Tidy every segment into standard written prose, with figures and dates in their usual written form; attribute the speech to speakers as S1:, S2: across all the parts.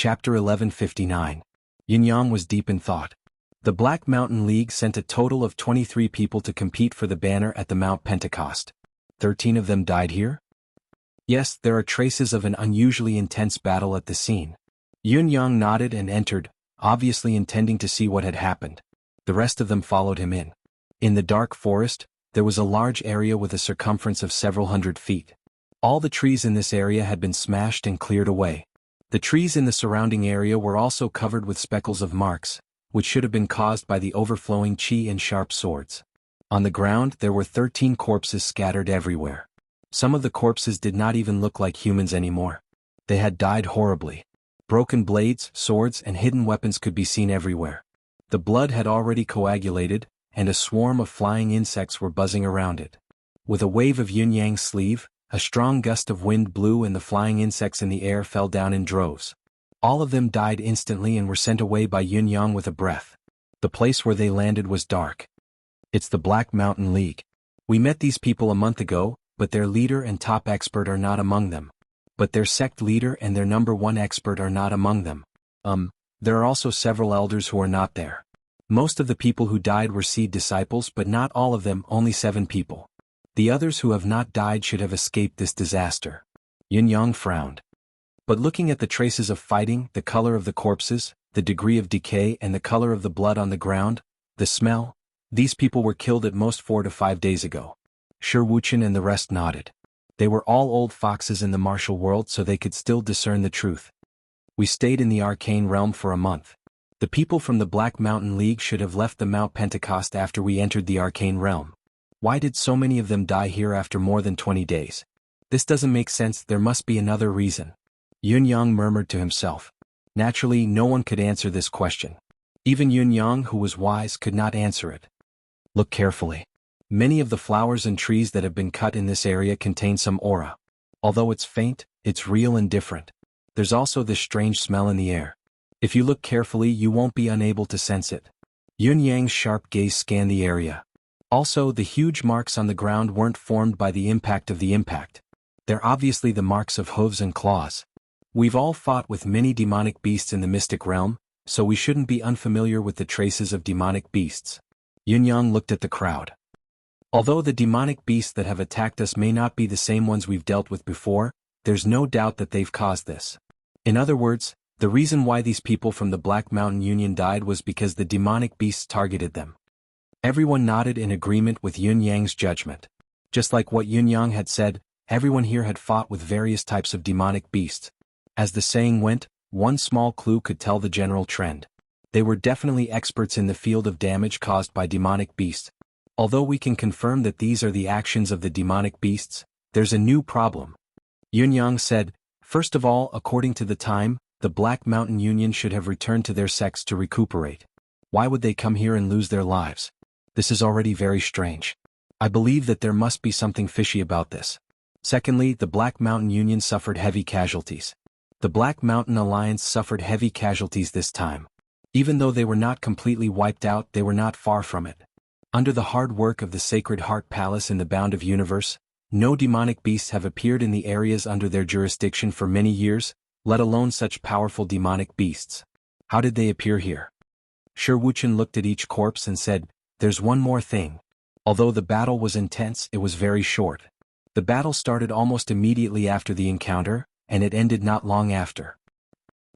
S1: Chapter 1159. Yin-Yang was deep in thought. The Black Mountain League sent a total of 23 people to compete for the banner at the Mount Pentecost. 13 of them died here? Yes, there are traces of an unusually intense battle at the scene. Yin-Yang nodded and entered, obviously intending to see what had happened. The rest of them followed him in. In the dark forest, there was a large area with a circumference of several hundred feet. All the trees in this area had been smashed and cleared away. The trees in the surrounding area were also covered with speckles of marks, which should have been caused by the overflowing qi and sharp swords. On the ground there were 13 corpses scattered everywhere. Some of the corpses did not even look like humans anymore. They had died horribly. Broken blades, swords, and hidden weapons could be seen everywhere. The blood had already coagulated, and a swarm of flying insects were buzzing around it. With a wave of Yin-Yang's sleeve, a strong gust of wind blew and the flying insects in the air fell down in droves. All of them died instantly and were sent away by Yin-Yang with a breath. The place where they landed was dark. It's the Black Mountain League. We met these people a month ago, but their leader and top expert are not among them. But their sect leader and their number one expert are not among them. There are also several elders who are not there. Most of the people who died were seed disciples, but not all of them, only 7 people. The others who have not died should have escaped this disaster. Yin-Yang frowned. But looking at the traces of fighting, the color of the corpses, the degree of decay and the color of the blood on the ground, the smell, these people were killed at most 4 to 5 days ago. Sure, Wuchen and the rest nodded. They were all old foxes in the martial world, so they could still discern the truth. We stayed in the arcane realm for a month. The people from the Black Mountain League should have left the Mount Pentecost after we entered the arcane realm. Why did so many of them die here after more than 20 days? This doesn't make sense, there must be another reason. Yin-Yang murmured to himself. Naturally, no one could answer this question. Even Yin-Yang, who was wise, could not answer it. Look carefully. Many of the flowers and trees that have been cut in this area contain some aura. Although it's faint, it's real and different. There's also this strange smell in the air. If you look carefully, you won't be unable to sense it. Yin-Yang's sharp gaze scanned the area. Also, the huge marks on the ground weren't formed by the impact of the impact. They're obviously the marks of hooves and claws. We've all fought with many demonic beasts in the mystic realm, so we shouldn't be unfamiliar with the traces of demonic beasts. Yin-Yang looked at the crowd. Although the demonic beasts that have attacked us may not be the same ones we've dealt with before, there's no doubt that they've caused this. In other words, the reason why these people from the Black Mountain Union died was because the demonic beasts targeted them. Everyone nodded in agreement with Yin-Yang's judgment. Just like what Yin-Yang had said, everyone here had fought with various types of demonic beasts. As the saying went, one small clue could tell the general trend. They were definitely experts in the field of damage caused by demonic beasts. Although we can confirm that these are the actions of the demonic beasts, there's a new problem. Yin-Yang said, first of all, according to the time, the Black Mountain Union should have returned to their sects to recuperate. Why would they come here and lose their lives? This is already very strange. I believe that there must be something fishy about this. Secondly, the Black Mountain Union suffered heavy casualties. The Black Mountain Alliance suffered heavy casualties this time. Even though they were not completely wiped out, they were not far from it. Under the hard work of the Sacred Heart Palace in the Bound of Universe, no demonic beasts have appeared in the areas under their jurisdiction for many years, let alone such powerful demonic beasts. How did they appear here? Sure, Wuchen looked at each corpse and said, there's one more thing. Although the battle was intense, it was very short. The battle started almost immediately after the encounter, and it ended not long after.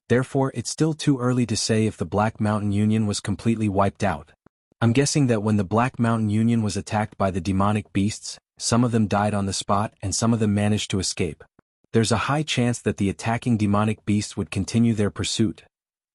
S1: Therefore, it's still too early to say if the Black Mountain Union was completely wiped out. I'm guessing that when the Black Mountain Union was attacked by the demonic beasts, some of them died on the spot and some of them managed to escape. There's a high chance that the attacking demonic beasts would continue their pursuit.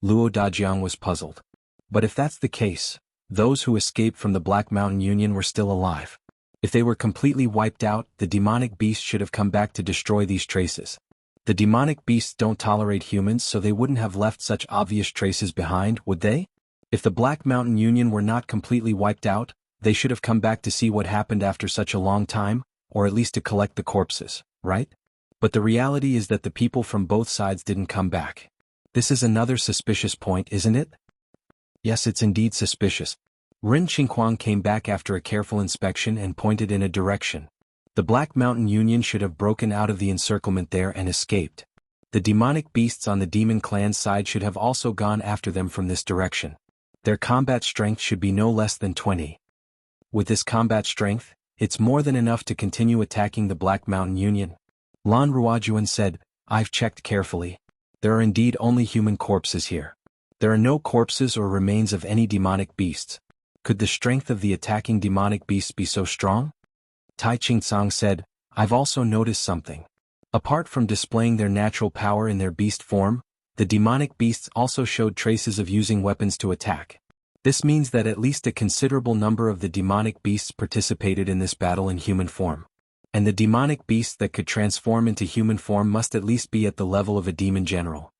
S1: Luo Dajiang was puzzled. But if that's the case, those who escaped from the Black Mountain Union were still alive. If they were completely wiped out, the demonic beasts should have come back to destroy these traces. The demonic beasts don't tolerate humans, so they wouldn't have left such obvious traces behind, would they? If the Black Mountain Union were not completely wiped out, they should have come back to see what happened after such a long time, or at least to collect the corpses, right? But the reality is that the people from both sides didn't come back. This is another suspicious point, isn't it? Yes, it's indeed suspicious. Rin Qingquang came back after a careful inspection and pointed in a direction. The Black Mountain Union should have broken out of the encirclement there and escaped. The demonic beasts on the demon clan's side should have also gone after them from this direction. Their combat strength should be no less than 20. With this combat strength, it's more than enough to continue attacking the Black Mountain Union. Lan Ruajuan said, I've checked carefully. There are indeed only human corpses here. There are no corpses or remains of any demonic beasts. Could the strength of the attacking demonic beasts be so strong? Tai Ching-tsang said, I've also noticed something. Apart from displaying their natural power in their beast form, the demonic beasts also showed traces of using weapons to attack. This means that at least a considerable number of the demonic beasts participated in this battle in human form. And the demonic beasts that could transform into human form must at least be at the level of a demon general.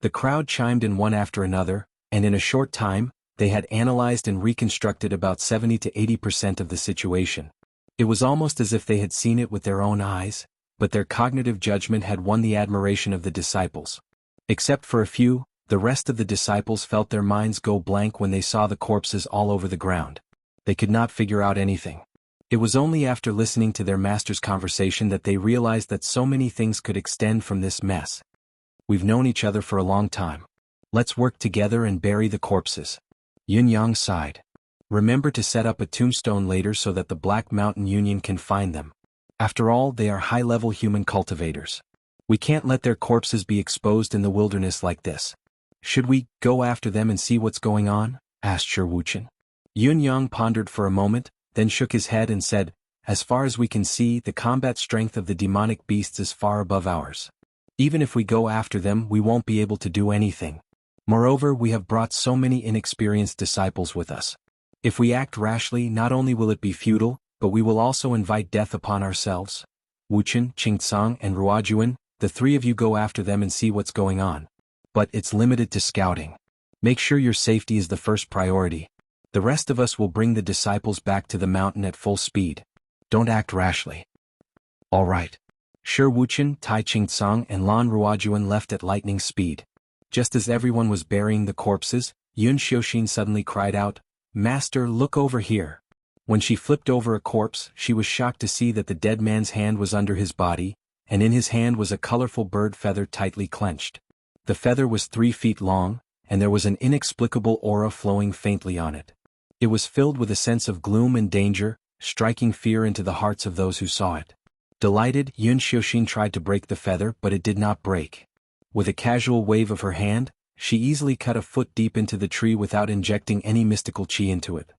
S1: The crowd chimed in one after another, and in a short time, they had analyzed and reconstructed about 70 to 80% of the situation. It was almost as if they had seen it with their own eyes, but their cognitive judgment had won the admiration of the disciples. Except for a few, the rest of the disciples felt their minds go blank when they saw the corpses all over the ground. They could not figure out anything. It was only after listening to their master's conversation that they realized that so many things could extend from this mess. We've known each other for a long time. Let's work together and bury the corpses. Yun Yang sighed. Remember to set up a tombstone later so that the Black Mountain Union can find them. After all, they are high-level human cultivators. We can't let their corpses be exposed in the wilderness like this. Should we go after them and see what's going on? Asked Shi Wuchen. Yun Yang pondered for a moment, then shook his head and said, As far as we can see, the combat strength of the demonic beasts is far above ours. Even if we go after them, we won't be able to do anything. Moreover, we have brought so many inexperienced disciples with us. If we act rashly, not only will it be futile, but we will also invite death upon ourselves. Wuchen, Qingtsang, and Ruajuan, the three of you go after them and see what's going on. But it's limited to scouting. Make sure your safety is the first priority. The rest of us will bring the disciples back to the mountain at full speed. Don't act rashly. All right. Shi Wuchen, Tai Ching-tsang, and Lan Ruajuan left at lightning speed. Just as everyone was burying the corpses, Yun Xiaoxin suddenly cried out, Master, look over here. When she flipped over a corpse, she was shocked to see that the dead man's hand was under his body, and in his hand was a colorful bird feather tightly clenched. The feather was 3 feet long, and there was an inexplicable aura flowing faintly on it. It was filled with a sense of gloom and danger, striking fear into the hearts of those who saw it. Delighted, Yun Xiaoxin tried to break the feather, but it did not break. With a casual wave of her hand, she easily cut a foot deep into the tree without injecting any mystical qi into it.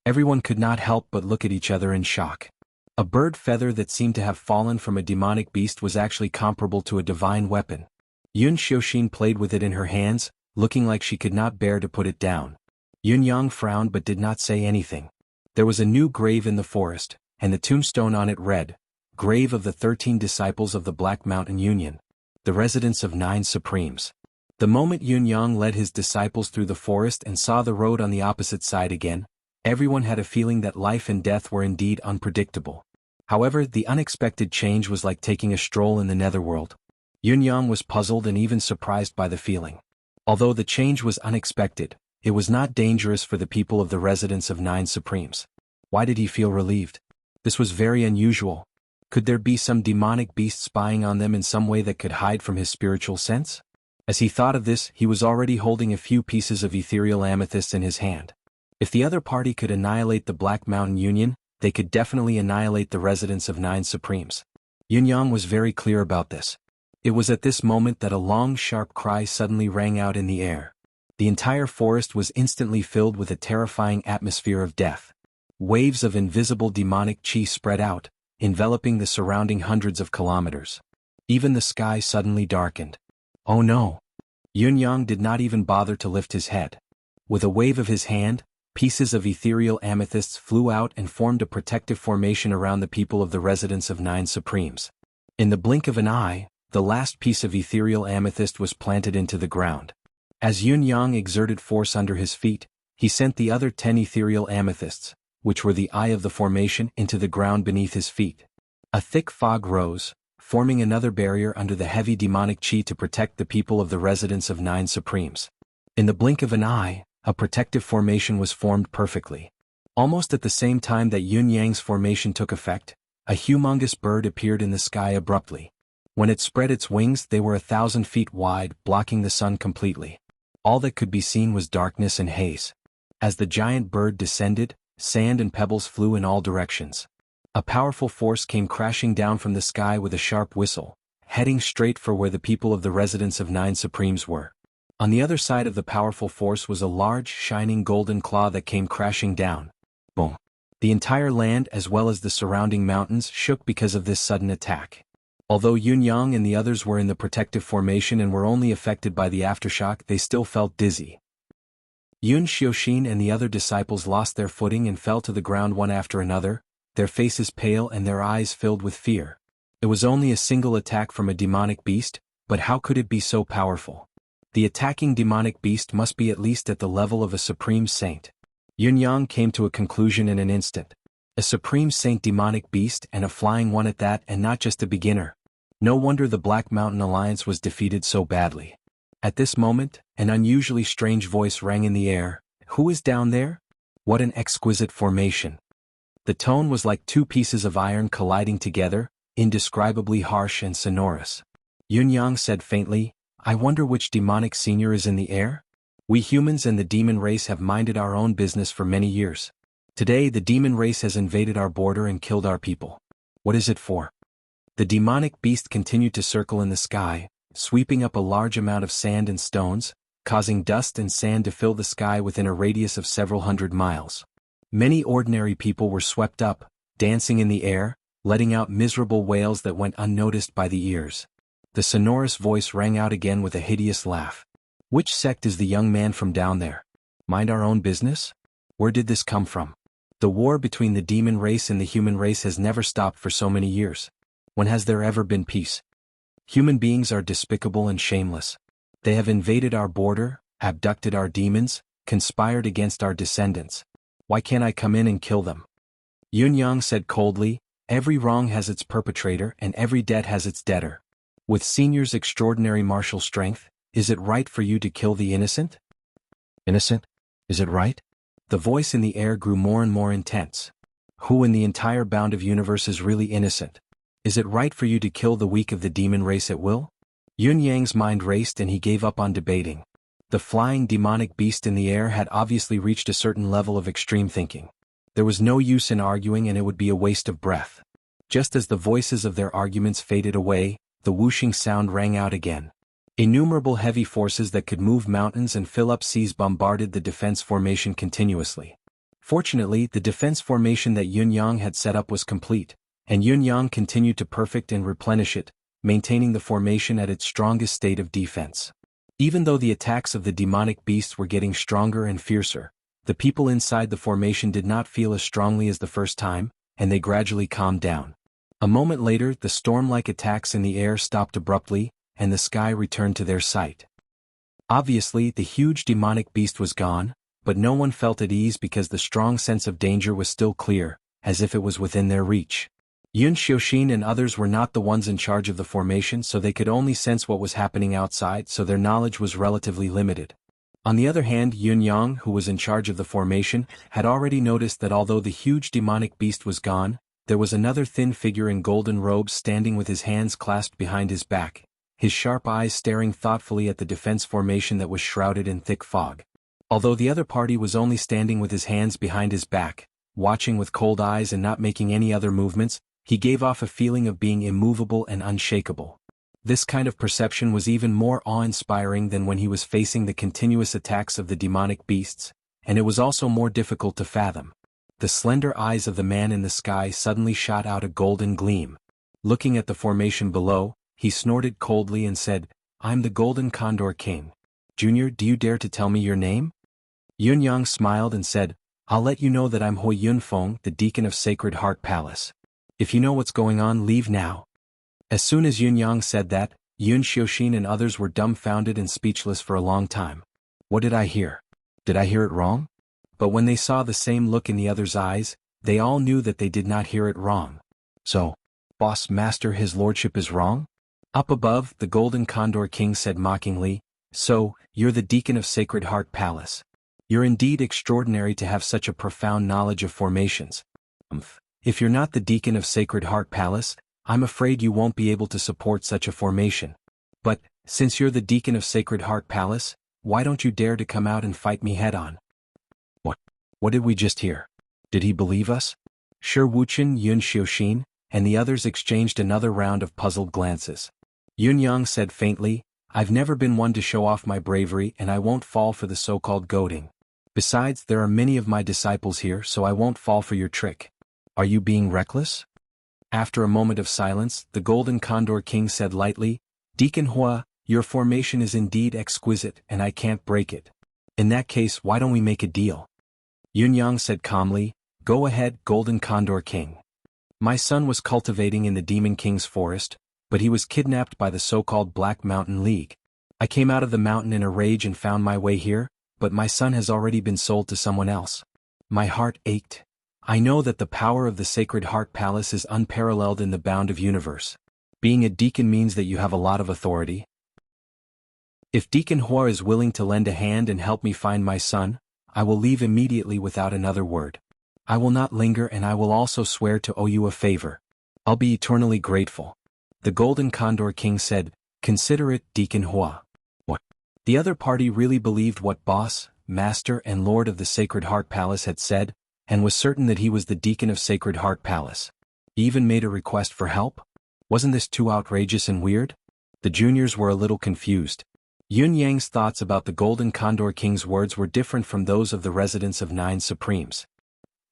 S1: Everyone could not help but look at each other in shock. A bird feather that seemed to have fallen from a demonic beast was actually comparable to a divine weapon. Yun Xiaoxin played with it in her hands, looking like she could not bear to put it down. Yun Yang frowned but did not say anything. There was a new grave in the forest, and the tombstone on it read, Grave of the 13 Disciples of the Black Mountain Union, the residence of 9 Supremes. The moment Yun Yang led his disciples through the forest and saw the road on the opposite side again, everyone had a feeling that life and death were indeed unpredictable. However, the unexpected change was like taking a stroll in the netherworld. Yun Yang was puzzled and even surprised by the feeling. Although the change was unexpected, it was not dangerous for the people of the residence of 9 Supremes. Why did he feel relieved? This was very unusual. Could there be some demonic beast spying on them in some way that could hide from his spiritual sense? As he thought of this, he was already holding a few pieces of ethereal amethyst in his hand. If the other party could annihilate the Black Mountain Union, they could definitely annihilate the residence of 9 Supremes. Yun Yang was very clear about this. It was at this moment that a long sharp cry suddenly rang out in the air. The entire forest was instantly filled with a terrifying atmosphere of death. Waves of invisible demonic qi spread out, enveloping the surrounding hundreds of kilometers. Even the sky suddenly darkened. Oh no! Yun Yang did not even bother to lift his head. With a wave of his hand, pieces of ethereal amethysts flew out and formed a protective formation around the people of the residence of 9 Supremes. In the blink of an eye, the last piece of ethereal amethyst was planted into the ground. As Yun Yang exerted force under his feet, he sent the other 10 ethereal amethysts, which were the eye of the formation, into the ground beneath his feet. A thick fog rose, forming another barrier under the heavy demonic qi to protect the people of the residence of 9 Supremes. In the blink of an eye, a protective formation was formed perfectly. Almost at the same time that Yun Yang's formation took effect, a humongous bird appeared in the sky abruptly. When it spread its wings, they were 1,000 feet wide, blocking the sun completely. All that could be seen was darkness and haze. As the giant bird descended, sand and pebbles flew in all directions. A powerful force came crashing down from the sky with a sharp whistle, heading straight for where the people of the residence of 9 Supremes were. On the other side of the powerful force was a large, shining golden claw that came crashing down. Boom! The entire land as well as the surrounding mountains shook because of this sudden attack. Although Yunyang and the others were in the protective formation and were only affected by the aftershock, they still felt dizzy. Yun Xiaoxin and the other disciples lost their footing and fell to the ground one after another, their faces pale and their eyes filled with fear. It was only a single attack from a demonic beast, but how could it be so powerful? The attacking demonic beast must be at least at the level of a supreme saint. Yunyang came to a conclusion in an instant. A supreme saint demonic beast and a flying one at that, and not just a beginner. No wonder the Black Mountain Alliance was defeated so badly. At this moment, an unusually strange voice rang in the air. Who is down there? What an exquisite formation. The tone was like two pieces of iron colliding together, indescribably harsh and sonorous. Yunyang said faintly, I wonder which demonic senior is in the air? We humans and the demon race have minded our own business for many years. Today the demon race has invaded our border and killed our people. What is it for? The demonic beast continued to circle in the sky, sweeping up a large amount of sand and stones, causing dust and sand to fill the sky within a radius of several hundred miles. Many ordinary people were swept up, dancing in the air, letting out miserable wails that went unnoticed by the ears. The sonorous voice rang out again with a hideous laugh. Which sect is the young man from down there? Mind our own business? Where did this come from? The war between the demon race and the human race has never stopped for so many years. When has there ever been peace? Human beings are despicable and shameless. They have invaded our border, abducted our demons, conspired against our descendants. Why can't I come in and kill them? Yunyang said coldly, every wrong has its perpetrator and every debt has its debtor. With Senior's extraordinary martial strength, is it right for you to kill the innocent? Innocent? Is it right? The voice in the air grew more and more intense. Who in the entire bound of universe is really innocent? Is it right for you to kill the weak of the demon race at will? Yunyang's mind raced and he gave up on debating. The flying demonic beast in the air had obviously reached a certain level of extreme thinking. There was no use in arguing and it would be a waste of breath. Just as the voices of their arguments faded away, the whooshing sound rang out again. Innumerable heavy forces that could move mountains and fill up seas bombarded the defense formation continuously. Fortunately, the defense formation that Yunyang had set up was complete, and Yunyang continued to perfect and replenish it, maintaining the formation at its strongest state of defense. Even though the attacks of the demonic beasts were getting stronger and fiercer, the people inside the formation did not feel as strongly as the first time, and they gradually calmed down. A moment later, the storm-like attacks in the air stopped abruptly, and the sky returned to their sight. Obviously, the huge demonic beast was gone, but no one felt at ease because the strong sense of danger was still clear, as if it was within their reach. Yun Xiaoxin and others were not the ones in charge of the formation, so they could only sense what was happening outside, so their knowledge was relatively limited. On the other hand, Yunyang, who was in charge of the formation, had already noticed that although the huge demonic beast was gone, there was another thin figure in golden robes standing with his hands clasped behind his back, his sharp eyes staring thoughtfully at the defense formation that was shrouded in thick fog. Although the other party was only standing with his hands behind his back, watching with cold eyes and not making any other movements, he gave off a feeling of being immovable and unshakable. This kind of perception was even more awe-inspiring than when he was facing the continuous attacks of the demonic beasts, and it was also more difficult to fathom. The slender eyes of the man in the sky suddenly shot out a golden gleam. Looking at the formation below, he snorted coldly and said, I'm the Golden Condor King. Junior, do you dare to tell me your name? Yunyang smiled and said, I'll let you know that I'm Hui Yunfeng, the Deacon of Sacred Heart Palace. If you know what's going on, leave now. As soon as Yunyang said that, Yun Xiaoxin and others were dumbfounded and speechless for a long time. What did I hear? Did I hear it wrong? But when they saw the same look in the other's eyes, they all knew that they did not hear it wrong. So, Boss Master, his lordship is wrong? Up above, the Golden Condor King said mockingly, So, you're the Deacon of Sacred Heart Palace. You're indeed extraordinary to have such a profound knowledge of formations. If you're not the Deacon of Sacred Heart Palace, I'm afraid you won't be able to support such a formation. But, since you're the deacon of Sacred Heart Palace, why don't you dare to come out and fight me head-on? What? What did we just hear? Did he believe us? Shi Wuchen, Yun Xiuxin, and the others exchanged another round of puzzled glances. Yun Yang said faintly, I've never been one to show off my bravery and I won't fall for the so-called goading. Besides, there are many of my disciples here, so I won't fall for your trick. Are you being reckless? After a moment of silence, the Golden Condor King said lightly, Deacon Hua, your formation is indeed exquisite and I can't break it. In that case, why don't we make a deal? Yun Yang said calmly, Go ahead, Golden Condor King. My son was cultivating in the Demon King's forest, but he was kidnapped by the so-called Black Mountain League. I came out of the mountain in a rage and found my way here, but my son has already been sold to someone else. My heart ached. I know that the power of the Sacred Heart Palace is unparalleled in the bound of universe. Being a deacon means that you have a lot of authority. If Deacon Hua is willing to lend a hand and help me find my son, I will leave immediately without another word. I will not linger and I will also swear to owe you a favor. I'll be eternally grateful. The Golden Condor King said, Consider it, Deacon Hua. What? The other party really believed what boss, master and lord of the Sacred Heart Palace had said, and was certain that he was the deacon of Sacred Heart Palace. He even made a request for help? Wasn't this too outrageous and weird? The juniors were a little confused. Yun Yang's thoughts about the Golden Condor King's words were different from those of the residents of Nine Supremes.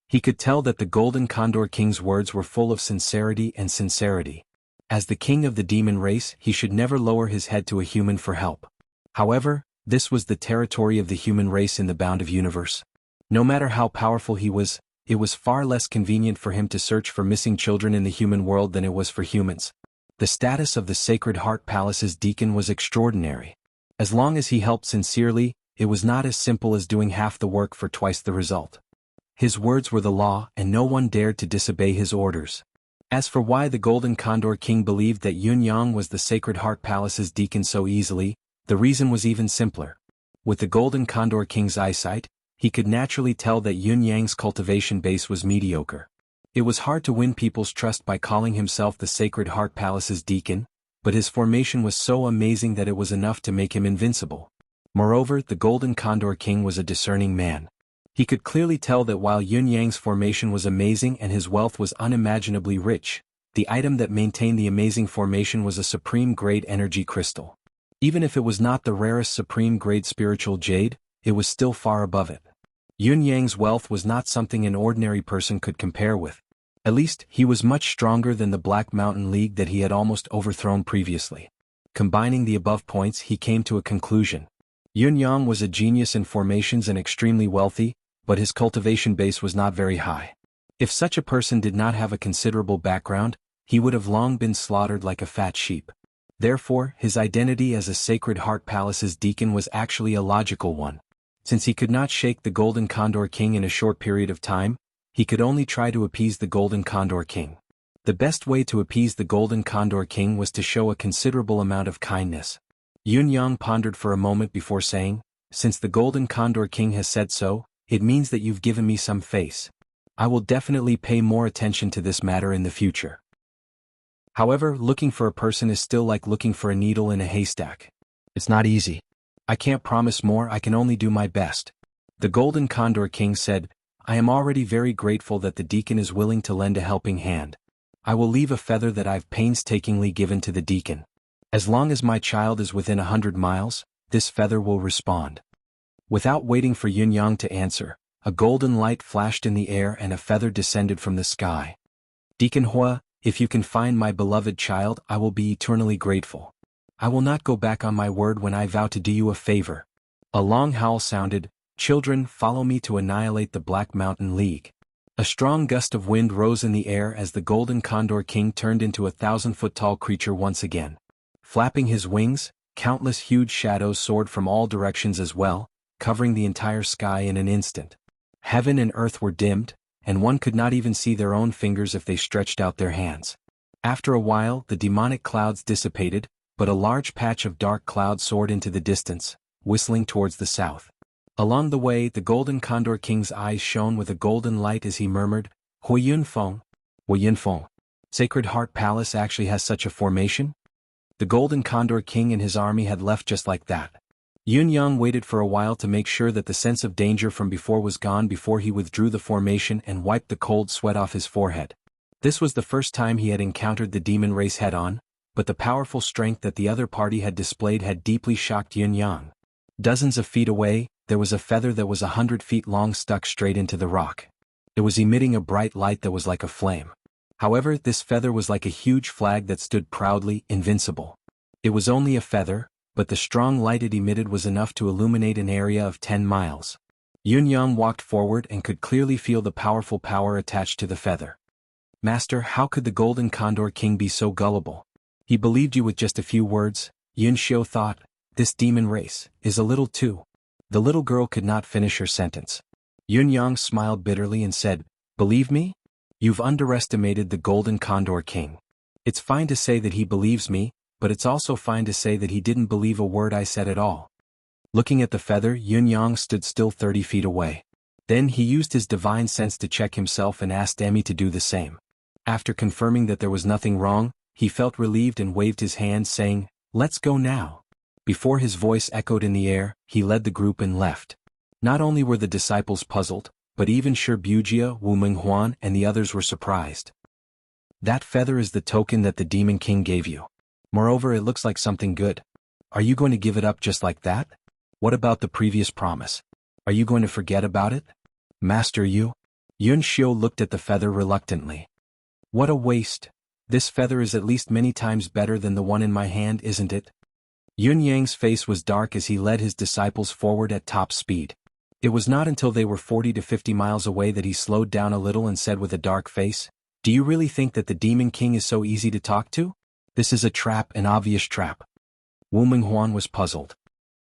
S1: He could tell that the Golden Condor King's words were full of sincerity and sincerity. As the king of the demon race, he should never lower his head to a human for help. However, this was the territory of the human race in the bound of universe. No matter how powerful he was, it was far less convenient for him to search for missing children in the human world than it was for humans. The status of the Sacred Heart Palace's deacon was extraordinary. As long as he helped sincerely, it was not as simple as doing half the work for twice the result. His words were the law and no one dared to disobey his orders. As for why the Golden Condor King believed that Yun Yang was the Sacred Heart Palace's deacon so easily, the reason was even simpler. With the Golden Condor King's eyesight, he could naturally tell that Yun Yang's cultivation base was mediocre. It was hard to win people's trust by calling himself the Sacred Heart Palace's deacon, but his formation was so amazing that it was enough to make him invincible. Moreover, the Golden Condor King was a discerning man. He could clearly tell that while Yun Yang's formation was amazing and his wealth was unimaginably rich, the item that maintained the amazing formation was a supreme-grade energy crystal. Even if it was not the rarest supreme-grade spiritual jade, it was still far above it. Yun Yang's wealth was not something an ordinary person could compare with. At least, he was much stronger than the Black Mountain League that he had almost overthrown previously. Combining the above points, he came to a conclusion. Yun Yang was a genius in formations and extremely wealthy, but his cultivation base was not very high. If such a person did not have a considerable background, he would have long been slaughtered like a fat sheep. Therefore, his identity as a Sacred Heart Palace's deacon was actually a logical one. Since he could not shake the Golden Condor King in a short period of time, he could only try to appease the Golden Condor King. The best way to appease the Golden Condor King was to show a considerable amount of kindness. Yun Yang pondered for a moment before saying, Since the Golden Condor King has said so, it means that you've given me some face. I will definitely pay more attention to this matter in the future. However, looking for a person is still like looking for a needle in a haystack. It's not easy. I can't promise more, I can only do my best. The Golden Condor King said, I am already very grateful that the deacon is willing to lend a helping hand. I will leave a feather that I've painstakingly given to the deacon. As long as my child is within 100 miles, this feather will respond. Without waiting for Yun Yang to answer, a golden light flashed in the air and a feather descended from the sky. Deacon Hua, if you can find my beloved child, I will be eternally grateful. I will not go back on my word when I vow to do you a favor. A long howl sounded, Children, follow me to annihilate the Black Mountain League. A strong gust of wind rose in the air as the Golden Condor King turned into a 1,000-foot-tall creature once again. Flapping his wings, countless huge shadows soared from all directions as well, covering the entire sky in an instant. Heaven and earth were dimmed, and one could not even see their own fingers if they stretched out their hands. After a while, the demonic clouds dissipated, but a large patch of dark cloud soared into the distance, whistling towards the south. Along the way, the Golden Condor King's eyes shone with a golden light as he murmured, Hui Yun Feng, Hui Yun Feng. Sacred Heart Palace actually has such a formation? The Golden Condor King and his army had left just like that. Yun Yang waited for a while to make sure that the sense of danger from before was gone before he withdrew the formation and wiped the cold sweat off his forehead. This was the first time he had encountered the demon race head-on, but the powerful strength that the other party had displayed had deeply shocked Yun Yang. Dozens of feet away, there was a feather that was 100 feet long stuck straight into the rock. It was emitting a bright light that was like a flame. However, this feather was like a huge flag that stood proudly, invincible. It was only a feather, but the strong light it emitted was enough to illuminate an area of 10 miles. Yun Yang walked forward and could clearly feel the powerful power attached to the feather. Master, how could the Golden Condor King be so gullible? He believed you with just a few words. Yun Xiu thought, this demon race is a little too. The little girl could not finish her sentence. Yun Yang smiled bitterly and said, believe me? You've underestimated the Golden Condor King. It's fine to say that he believes me, but it's also fine to say that he didn't believe a word I said at all. Looking at the feather, Yun Yang stood still 30 feet away. Then he used his divine sense to check himself and asked Emmy to do the same. After confirming that there was nothing wrong, he felt relieved and waved his hand saying, let's go now. Before his voice echoed in the air, he led the group and left. Not only were the disciples puzzled, but even Shi Bujia, Wu Menghuan and the others were surprised. That feather is the token that the Demon King gave you. Moreover, it looks like something good. Are you going to give it up just like that? What about the previous promise? Are you going to forget about it? Master Yu? Yun Xiu looked at the feather reluctantly. What a waste. This feather is at least many times better than the one in my hand, isn't it? Yun Yang's face was dark as he led his disciples forward at top speed. It was not until they were 40 to 50 miles away that he slowed down a little and said with a dark face, do you really think that the Demon King is so easy to talk to? This is a trap, an obvious trap. Wu Menghuan was puzzled.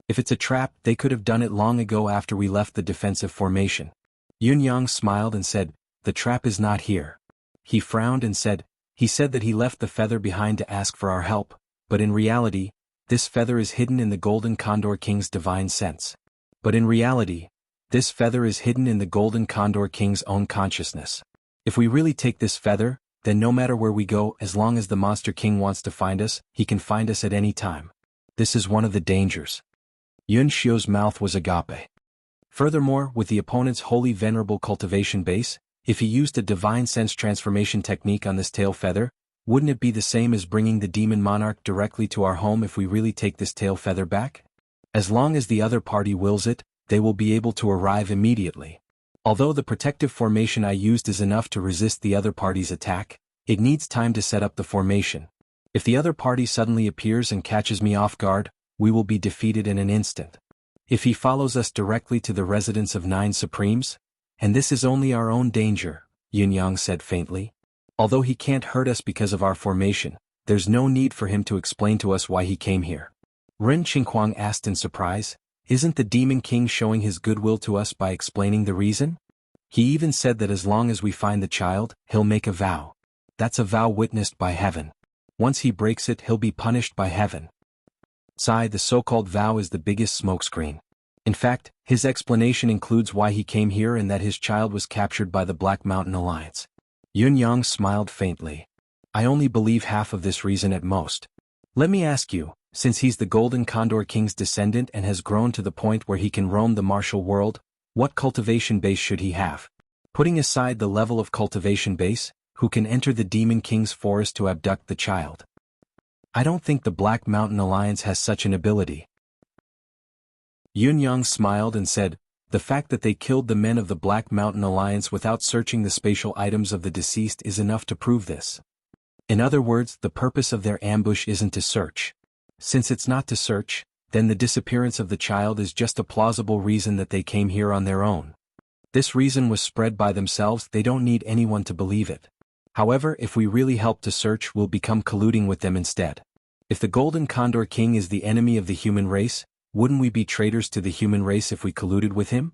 S1: If it's a trap, they could have done it long ago after we left the defensive formation. Yun Yang smiled and said, the trap is not here. He frowned and said, he said that he left the feather behind to ask for our help, but in reality, this feather is hidden in the Golden Condor King's divine sense. But in reality, this feather is hidden in the Golden Condor King's own consciousness. If we really take this feather, then no matter where we go, as long as the Monster King wants to find us, he can find us at any time. This is one of the dangers. Yun Xiu's mouth was agape. Furthermore, with the opponent's holy venerable cultivation base, if he used a divine sense transformation technique on this tail feather, wouldn't it be the same as bringing the demon monarch directly to our home if we really take this tail feather back? As long as the other party wills it, they will be able to arrive immediately. Although the protective formation I used is enough to resist the other party's attack, it needs time to set up the formation. If the other party suddenly appears and catches me off guard, we will be defeated in an instant. If he follows us directly to the residence of 9 Supremes, and this is only our own danger, Yun Yang said faintly. Although he can't hurt us because of our formation, there's no need for him to explain to us why he came here. Ren Qinghuang asked in surprise, isn't the Demon King showing his goodwill to us by explaining the reason? He even said that as long as we find the child, he'll make a vow. That's a vow witnessed by heaven. Once he breaks it, he'll be punished by heaven. Sai, the so-called vow is the biggest smokescreen. In fact, his explanation includes why he came here and that his child was captured by the Black Mountain Alliance. Yun Yang smiled faintly. I only believe half of this reason at most. Let me ask you, since he's the Golden Condor King's descendant and has grown to the point where he can roam the martial world, what cultivation base should he have? Putting aside the level of cultivation base, who can enter the Demon King's forest to abduct the child? I don't think the Black Mountain Alliance has such an ability. Yun Yang smiled and said, the fact that they killed the men of the Black Mountain Alliance without searching the spatial items of the deceased is enough to prove this. In other words, the purpose of their ambush isn't to search. Since it's not to search, then the disappearance of the child is just a plausible reason that they came here on their own. This reason was spread by themselves, they don't need anyone to believe it. However, if we really help to search, we'll become colluding with them instead. If the Golden Condor King is the enemy of the human race, wouldn't we be traitors to the human race if we colluded with him?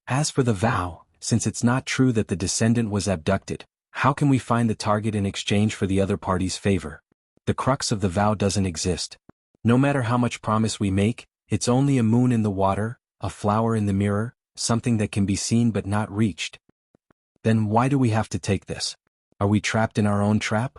S1: As for the vow, since it's not true that the descendant was abducted, how can we find the target in exchange for the other party's favor? The crux of the vow doesn't exist. No matter how much promise we make, it's only a moon in the water, a flower in the mirror, something that can be seen but not reached. Then why do we have to take this? Are we trapped in our own trap?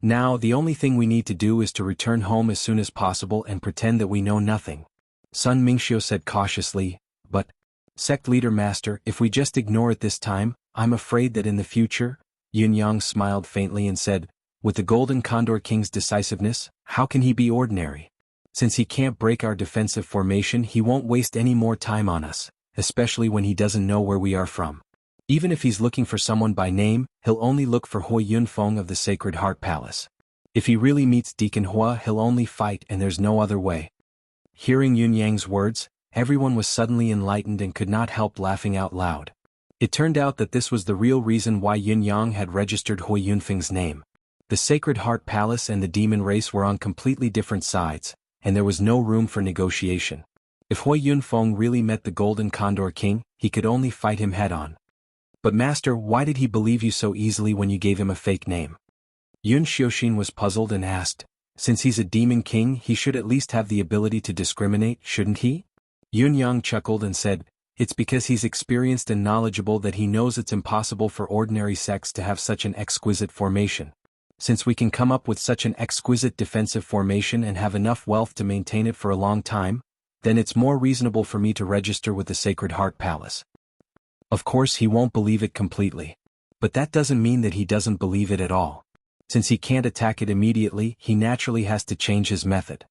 S1: Now the only thing we need to do is to return home as soon as possible and pretend that we know nothing. Sun Mingxiu said cautiously, but, sect leader master, if we just ignore it this time, I'm afraid that in the future, Yun Yang smiled faintly and said, with the Golden Condor King's decisiveness, how can he be ordinary? Since he can't break our defensive formation, he won't waste any more time on us, especially when he doesn't know where we are from. Even if he's looking for someone by name, he'll only look for Hui Yunfeng of the Sacred Heart Palace. If he really meets Deacon Hua, he'll only fight, and there's no other way. Hearing Yun Yang's words, everyone was suddenly enlightened and could not help laughing out loud. It turned out that this was the real reason why Yun Yang had registered Hui Yunfeng's name. The Sacred Heart Palace and the demon race were on completely different sides, and there was no room for negotiation. If Hui Yunfeng really met the Golden Condor King, he could only fight him head-on. But master, why did he believe you so easily when you gave him a fake name? Yun Xiaoxin was puzzled and asked, since he's a demon king, he should at least have the ability to discriminate, shouldn't he? Yun Yang chuckled and said, it's because he's experienced and knowledgeable that he knows it's impossible for ordinary sects to have such an exquisite formation. Since we can come up with such an exquisite defensive formation and have enough wealth to maintain it for a long time, then it's more reasonable for me to register with the Sacred Heart Palace. Of course he won't believe it completely. But that doesn't mean that he doesn't believe it at all. Since he can't attack it immediately, he naturally has to change his method.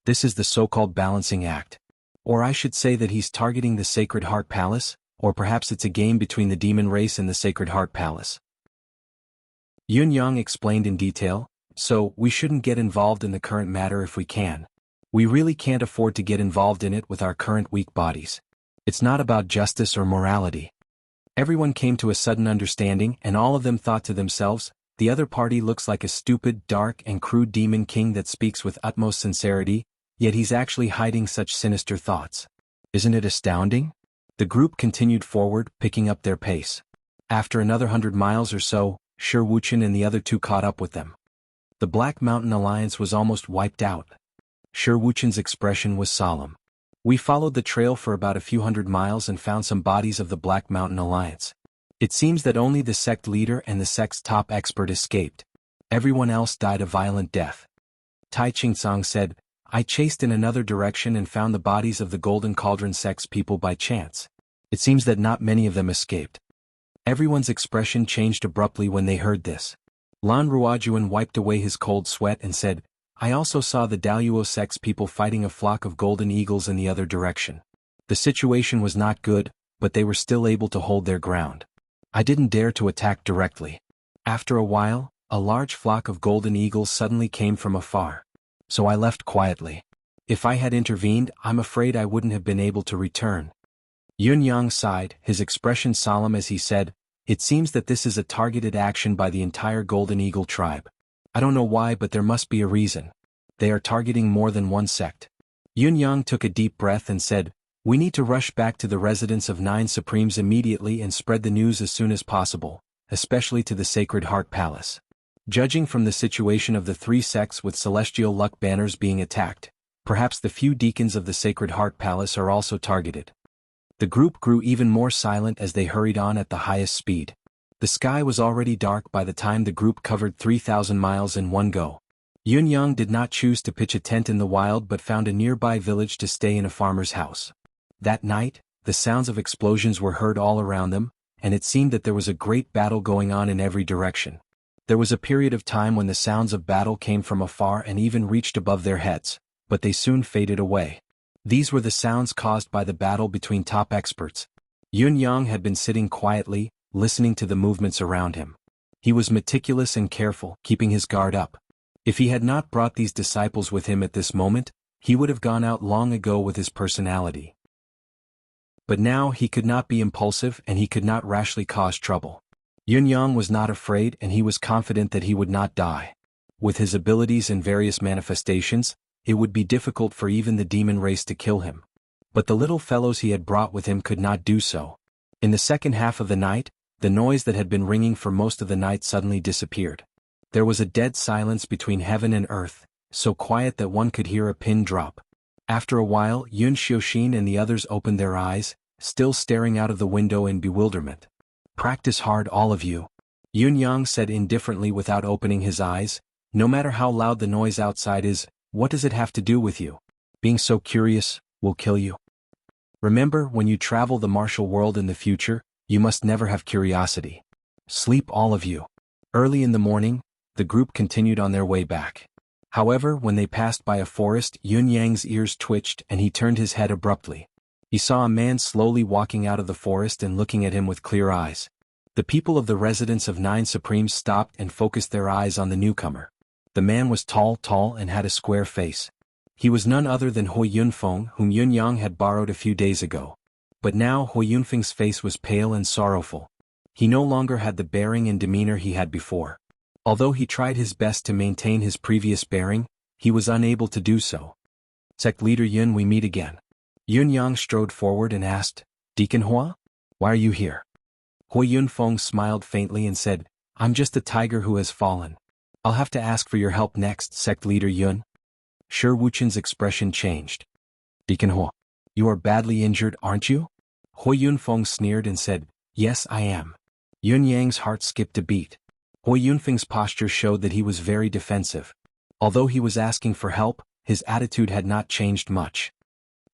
S1: This is the so-called balancing act. Or I should say that he's targeting the Sacred Heart Palace, or perhaps it's a game between the demon race and the Sacred Heart Palace. Yun Yang explained in detail, so we shouldn't get involved in the current matter if we can. We really can't afford to get involved in it with our current weak bodies. It's not about justice or morality. Everyone came to a sudden understanding, and all of them thought to themselves, the other party looks like a stupid, dark and crude demon king that speaks with utmost sincerity, yet he's actually hiding such sinister thoughts. Isn't it astounding? The group continued forward, picking up their pace. After another 100 miles or so, Shi Wuchen and the other two caught up with them. The Black Mountain Alliance was almost wiped out. Shi Wuchen's expression was solemn. We followed the trail for about a few 100 miles and found some bodies of the Black Mountain Alliance. It seems that only the sect leader and the sect's top expert escaped. Everyone else died a violent death. Tai Qingsong said, I chased in another direction and found the bodies of the Golden Cauldron sect's people by chance. It seems that not many of them escaped. Everyone's expression changed abruptly when they heard this. Lan Ruojuan wiped away his cold sweat and said, I also saw the Daluo sect's people fighting a flock of golden eagles in the other direction. The situation was not good, but they were still able to hold their ground. I didn't dare to attack directly. After a while, a large flock of golden eagles suddenly came from afar. So I left quietly. If I had intervened, I'm afraid I wouldn't have been able to return. Yun Yang sighed, his expression solemn as he said, it seems that this is a targeted action by the entire Golden Eagle tribe. I don't know why, but there must be a reason. They are targeting more than one sect. Yun Yang took a deep breath and said, we need to rush back to the residence of 9 Supremes immediately and spread the news as soon as possible, especially to the Sacred Heart Palace. Judging from the situation of the 3 sects with celestial luck banners being attacked, perhaps the few deacons of the Sacred Heart Palace are also targeted. The group grew even more silent as they hurried on at the highest speed. The sky was already dark by the time the group covered 3,000 miles in one go. Yun Yang did not choose to pitch a tent in the wild but found a nearby village to stay in a farmer's house. That night, the sounds of explosions were heard all around them, and it seemed that there was a great battle going on in every direction. There was a period of time when the sounds of battle came from afar and even reached above their heads, but they soon faded away. These were the sounds caused by the battle between top experts. Yun Yang had been sitting quietly, listening to the movements around him. He was meticulous and careful, keeping his guard up. If he had not brought these disciples with him at this moment, he would have gone out long ago with his personality. But now he could not be impulsive and he could not rashly cause trouble. Yun Yang was not afraid and he was confident that he would not die. With his abilities and various manifestations, it would be difficult for even the demon race to kill him. But the little fellows he had brought with him could not do so. In the second half of the night, the noise that had been ringing for most of the night suddenly disappeared. There was a dead silence between heaven and earth, so quiet that one could hear a pin drop. After a while, Yun Xiaoxin and the others opened their eyes, still staring out of the window in bewilderment. Practice hard, all of you. Yun Yang said indifferently without opening his eyes. No matter how loud the noise outside is, what does it have to do with you? Being so curious will kill you. Remember, when you travel the martial world in the future, you must never have curiosity. Sleep all of you. Early in the morning, the group continued on their way back. However, when they passed by a forest, Yun Yang's ears twitched and he turned his head abruptly. He saw a man slowly walking out of the forest and looking at him with clear eyes. The people of the residence of Nine Supremes stopped and focused their eyes on the newcomer. The man was tall and had a square face. He was none other than Hui Yunfeng, whom Yun Yang had borrowed a few days ago. But now Hui Yunfeng's face was pale and sorrowful. He no longer had the bearing and demeanor he had before. Although he tried his best to maintain his previous bearing, he was unable to do so. Sect Leader Yun, we meet again. Yun Yang strode forward and asked, Deacon Hua? Why are you here? Hui Yunfeng smiled faintly and said, I'm just a tiger who has fallen. I'll have to ask for your help next, Sect Leader Yun. Sure, Wuchen's expression changed. Deacon Hua, you are badly injured, aren't you? Hui Yunfeng sneered and said, Yes, I am. Yun Yang's heart skipped a beat. Hui Yunfeng's posture showed that he was very defensive. Although he was asking for help, his attitude had not changed much.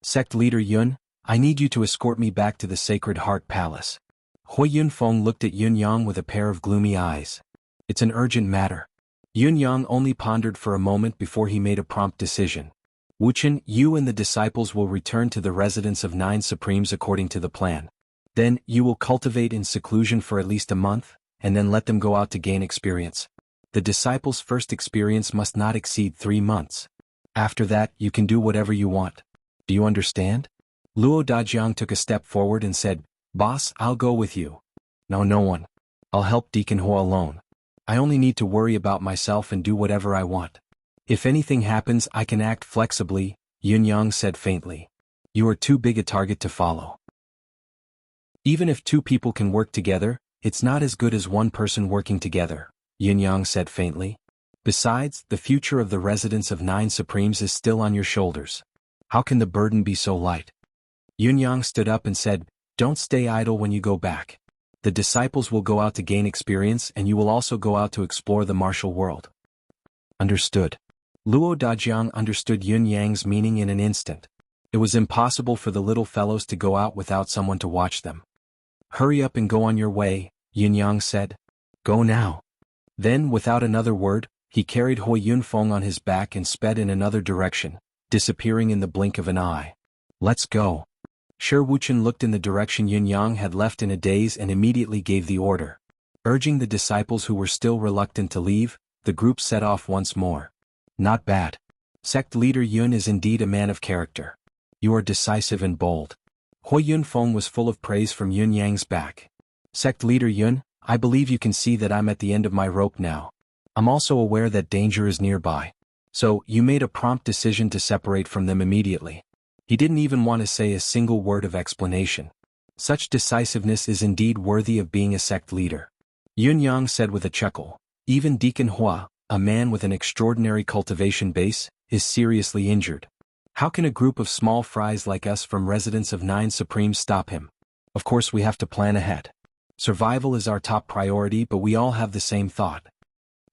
S1: Sect Leader Yun, I need you to escort me back to the Sacred Heart Palace. Hui Yunfeng looked at Yun Yang with a pair of gloomy eyes. It's an urgent matter. Yun Yang only pondered for a moment before he made a prompt decision. Wuchen, you and the disciples will return to the residence of Nine Supremes according to the plan. Then, you will cultivate in seclusion for at least a month, and then let them go out to gain experience. The disciples' first experience must not exceed 3 months. After that, you can do whatever you want. Do you understand? Luo Dajiang took a step forward and said, Boss, I'll go with you. No one. I'll help Deacon Hua alone. I only need to worry about myself and do whatever I want. If anything happens, I can act flexibly, Yun Yang said faintly. You are too big a target to follow. Even if 2 people can work together, it's not as good as 1 person working together, Yun Yang said faintly. Besides, the future of the residence of Nine Supremes is still on your shoulders. How can the burden be so light? Yun Yang stood up and said, Don't stay idle when you go back. The disciples will go out to gain experience and you will also go out to explore the martial world. Understood. Luo Dajiang understood Yun Yang's meaning in an instant. It was impossible for the little fellows to go out without someone to watch them. Hurry up and go on your way, Yun Yang said. Go now. Then, without another word, he carried Hui Yunfeng on his back and sped in another direction, disappearing in the blink of an eye. Let's go. Shi Wuchen looked in the direction Yun Yang had left in a daze and immediately gave the order. Urging the disciples who were still reluctant to leave, the group set off once more. Not bad. Sect Leader Yun is indeed a man of character. You are decisive and bold. Hui Yunfeng was full of praise from Yun Yang's back. Sect Leader Yun, I believe you can see that I'm at the end of my rope now. I'm also aware that danger is nearby. So, you made a prompt decision to separate from them immediately. He didn't even want to say a single word of explanation. Such decisiveness is indeed worthy of being a sect leader. Yun Yang said with a chuckle. Even Deacon Hua, a man with an extraordinary cultivation base, is seriously injured. How can a group of small fries like us from residents of Nine Supremes stop him? Of course we have to plan ahead. Survival is our top priority, but we all have the same thought.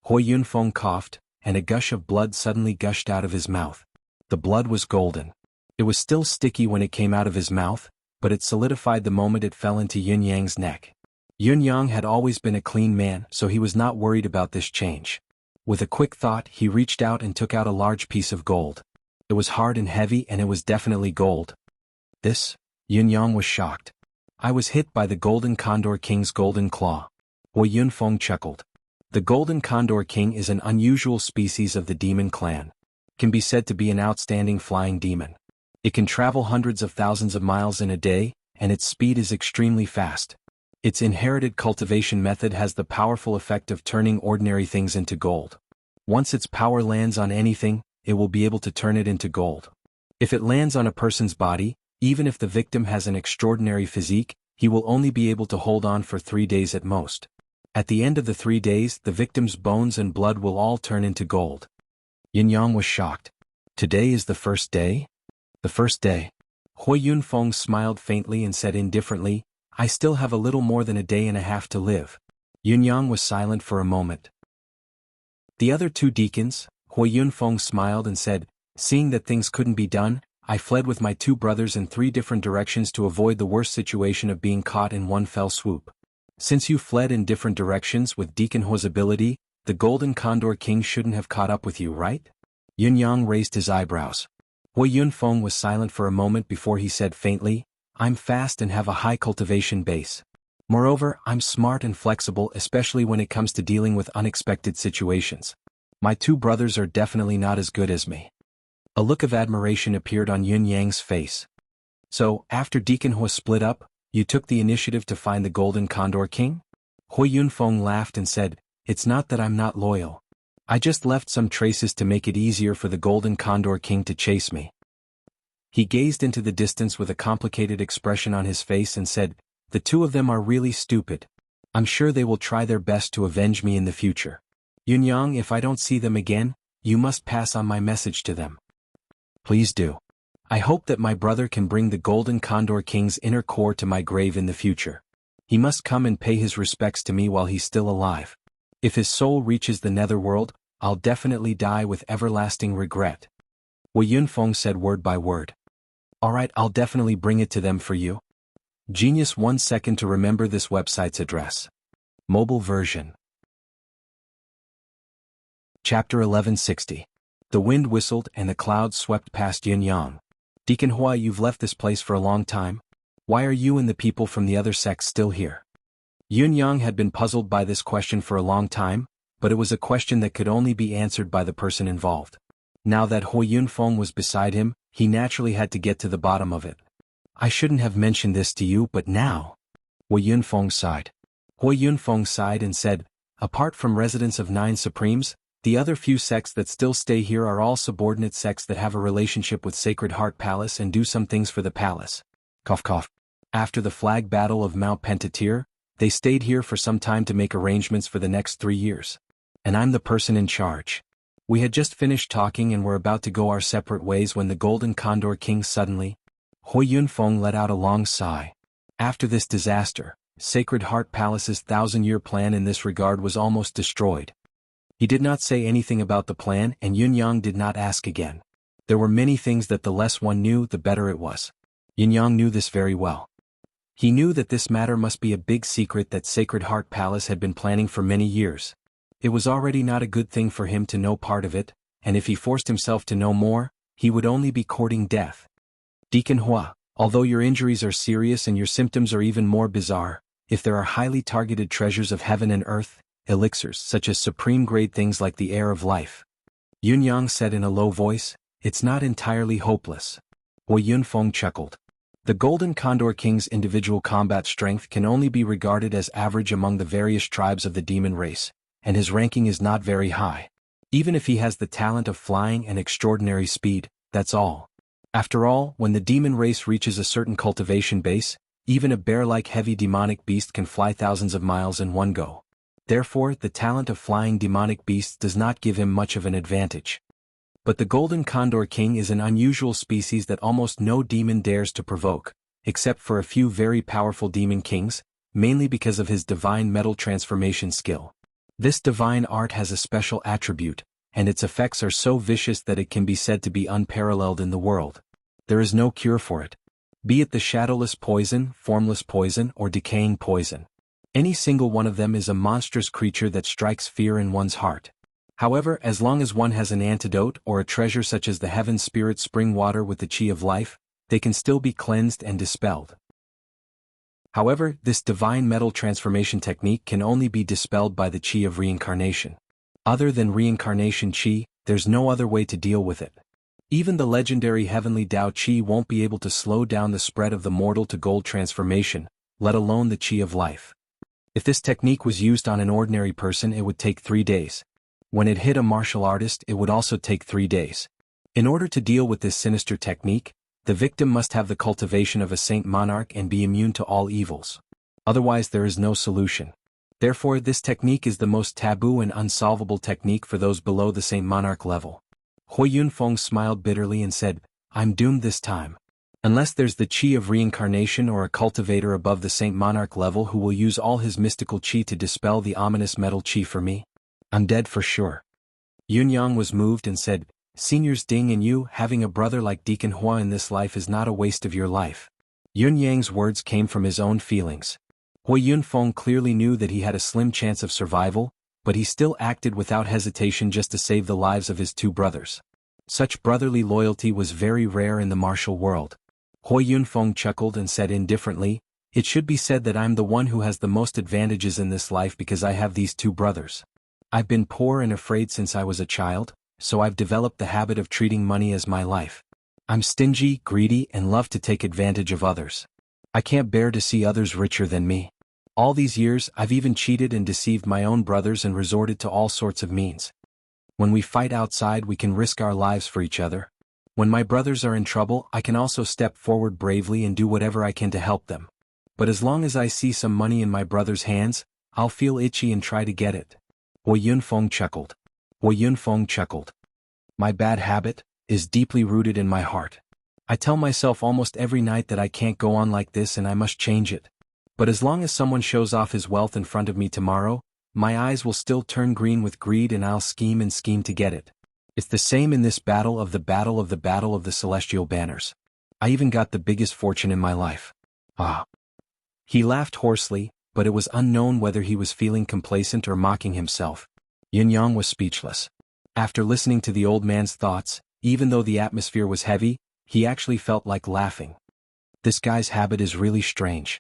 S1: Hui Yunfeng coughed, and a gush of blood suddenly gushed out of his mouth. The blood was golden. It was still sticky when it came out of his mouth, but it solidified the moment it fell into Yun Yang's neck. Yun Yang had always been a clean man, so he was not worried about this change. With a quick thought, he reached out and took out a large piece of gold. It was hard and heavy, and it was definitely gold. This? Yun Yang was shocked. I was hit by the Golden Condor King's golden claw. Hui Yunfeng chuckled. The Golden Condor King is an unusual species of the demon clan. Can be said to be an outstanding flying demon. It can travel hundreds of thousands of miles in a day, and its speed is extremely fast. Its inherited cultivation method has the powerful effect of turning ordinary things into gold. Once its power lands on anything, it will be able to turn it into gold. If it lands on a person's body, even if the victim has an extraordinary physique, he will only be able to hold on for 3 days at most. At the end of the 3 days, the victim's bones and blood will all turn into gold. Yin Yang was shocked. Today is the first day? The first day. Hui Yunfeng smiled faintly and said indifferently, I still have a little more than a day and a half to live. Yun Yang was silent for a moment. The other two deacons, Hui Yunfeng smiled and said, seeing that things couldn't be done, I fled with my two brothers in 3 different directions to avoid the worst situation of being caught in one fell swoop. Since you fled in different directions with Deacon Hua's ability, the Golden Condor King shouldn't have caught up with you, right? Yun Yang raised his eyebrows. Hui Yunfeng was silent for a moment before he said faintly, I'm fast and have a high cultivation base. Moreover, I'm smart and flexible, especially when it comes to dealing with unexpected situations. My two brothers are definitely not as good as me. A look of admiration appeared on Yun Yang's face. So, after Deacon Hua split up, you took the initiative to find the Golden Condor King? Hui Yunfeng laughed and said, it's not that I'm not loyal. I just left some traces to make it easier for the Golden Condor King to chase me. He gazed into the distance with a complicated expression on his face and said, the two of them are really stupid. I'm sure they will try their best to avenge me in the future. Yun Yang, if I don't see them again, you must pass on my message to them. Please do. I hope that my brother can bring the Golden Condor King's inner core to my grave in the future. He must come and pay his respects to me while he's still alive. If his soul reaches the netherworld, I'll definitely die with everlasting regret. Hui Yunfeng said word by word. Alright, I'll definitely bring it to them for you. Genius 1 second to remember this website's address. Mobile version. Chapter 1160. The wind whistled and the clouds swept past Yun Yang. Deacon Hua, you've left this place for a long time. Why are you and the people from the other sects still here? Yun Yang had been puzzled by this question for a long time, but it was a question that could only be answered by the person involved. Now that Hui Yunfeng was beside him, he naturally had to get to the bottom of it. I shouldn't have mentioned this to you, but now. Hui Yunfeng sighed. Hui Yunfeng sighed and said, apart from residents of 9 Supremes, the other few sects that still stay here are all subordinate sects that have a relationship with Sacred Heart Palace and do some things for the palace. Cough cough. After the flag battle of Mount Pentatir, they stayed here for some time to make arrangements for the next 3 years. And I'm the person in charge. We had just finished talking and were about to go our separate ways when the Golden Condor King suddenly. Hui Yunfeng let out a long sigh. After this disaster, Sacred Heart Palace's 1,000-year plan in this regard was almost destroyed. He did not say anything about the plan and Yun Yang did not ask again. There were many things that the less one knew, the better it was. Yun Yang knew this very well. He knew that this matter must be a big secret that Sacred Heart Palace had been planning for many years. It was already not a good thing for him to know part of it, and if he forced himself to know more, he would only be courting death. Deacon Hua, although your injuries are serious and your symptoms are even more bizarre, if there are highly targeted treasures of heaven and earth, elixirs such as supreme-grade things like the air of life. Yun Yang said in a low voice, it's not entirely hopeless. Hui Yunfeng chuckled. The Golden Condor King's individual combat strength can only be regarded as average among the various tribes of the demon race, and his ranking is not very high. Even if he has the talent of flying and extraordinary speed, that's all. After all, when the demon race reaches a certain cultivation base, even a bear-like heavy demonic beast can fly thousands of miles in one go. Therefore, the talent of flying demonic beasts does not give him much of an advantage. But the Golden Condor King is an unusual species that almost no demon dares to provoke, except for a few very powerful demon kings, mainly because of his divine metal transformation skill. This divine art has a special attribute, and its effects are so vicious that it can be said to be unparalleled in the world. There is no cure for it. Be it the shadowless poison, formless poison, or decaying poison. Any single one of them is a monstrous creature that strikes fear in one's heart. However, as long as one has an antidote or a treasure such as the Heaven Spirit spring water with the chi of life, they can still be cleansed and dispelled. However, this divine metal transformation technique can only be dispelled by the chi of reincarnation. Other than reincarnation chi, there's no other way to deal with it. Even the legendary heavenly Tao chi won't be able to slow down the spread of the mortal to gold transformation, let alone the chi of life. If this technique was used on an ordinary person, it would take 3 days. When it hit a martial artist, it would also take 3 days. In order to deal with this sinister technique, the victim must have the cultivation of a saint monarch and be immune to all evils. Otherwise there is no solution. Therefore, this technique is the most taboo and unsolvable technique for those below the saint monarch level. Hui Yunfeng smiled bitterly and said, I'm doomed this time. Unless there's the chi of reincarnation or a cultivator above the saint monarch level who will use all his mystical chi to dispel the ominous metal chi for me, I'm dead for sure. Yunyang was moved and said, Seniors Ding and you having a brother like Deacon Hua in this life is not a waste of your life. Yunyang's words came from his own feelings. Hui Yunfeng clearly knew that he had a slim chance of survival, but he still acted without hesitation just to save the lives of his two brothers. Such brotherly loyalty was very rare in the martial world. Hui Yunfeng chuckled and said indifferently, It should be said that I'm the one who has the most advantages in this life because I have these two brothers. I've been poor and afraid since I was a child, so I've developed the habit of treating money as my life. I'm stingy, greedy, and love to take advantage of others. I can't bear to see others richer than me. All these years I've even cheated and deceived my own brothers and resorted to all sorts of means. When we fight outside we can risk our lives for each other. When my brothers are in trouble I can also step forward bravely and do whatever I can to help them. But as long as I see some money in my brother's hands, I'll feel itchy and try to get it. Hui Yunfeng chuckled. Hui Yunfeng chuckled. My bad habit is deeply rooted in my heart. I tell myself almost every night that I can't go on like this and I must change it. But as long as someone shows off his wealth in front of me tomorrow, my eyes will still turn green with greed and I'll scheme and scheme to get it. It's the same in this battle of the celestial banners. I even got the biggest fortune in my life. Ah. He laughed hoarsely, but it was unknown whether he was feeling complacent or mocking himself. Yunyang was speechless. After listening to the old man's thoughts, even though the atmosphere was heavy, he actually felt like laughing. This guy's habit is really strange.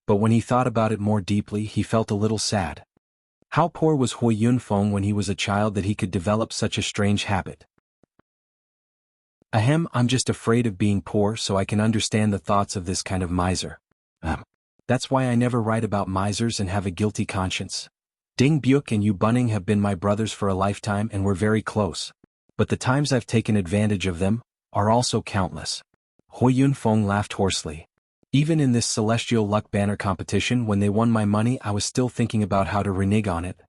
S1: But when he thought about it more deeply he felt a little sad. How poor was Hui Yunfeng when he was a child that he could develop such a strange habit? Ahem, I'm just afraid of being poor so I can understand the thoughts of this kind of miser. That's why I never write about misers and have a guilty conscience. Ding Byuk and Yu Bunning have been my brothers for a lifetime and we're very close. But the times I've taken advantage of them are also countless. Hui Yunfeng laughed hoarsely. Even in this celestial luck banner competition when they won my money I was still thinking about how to renege on it.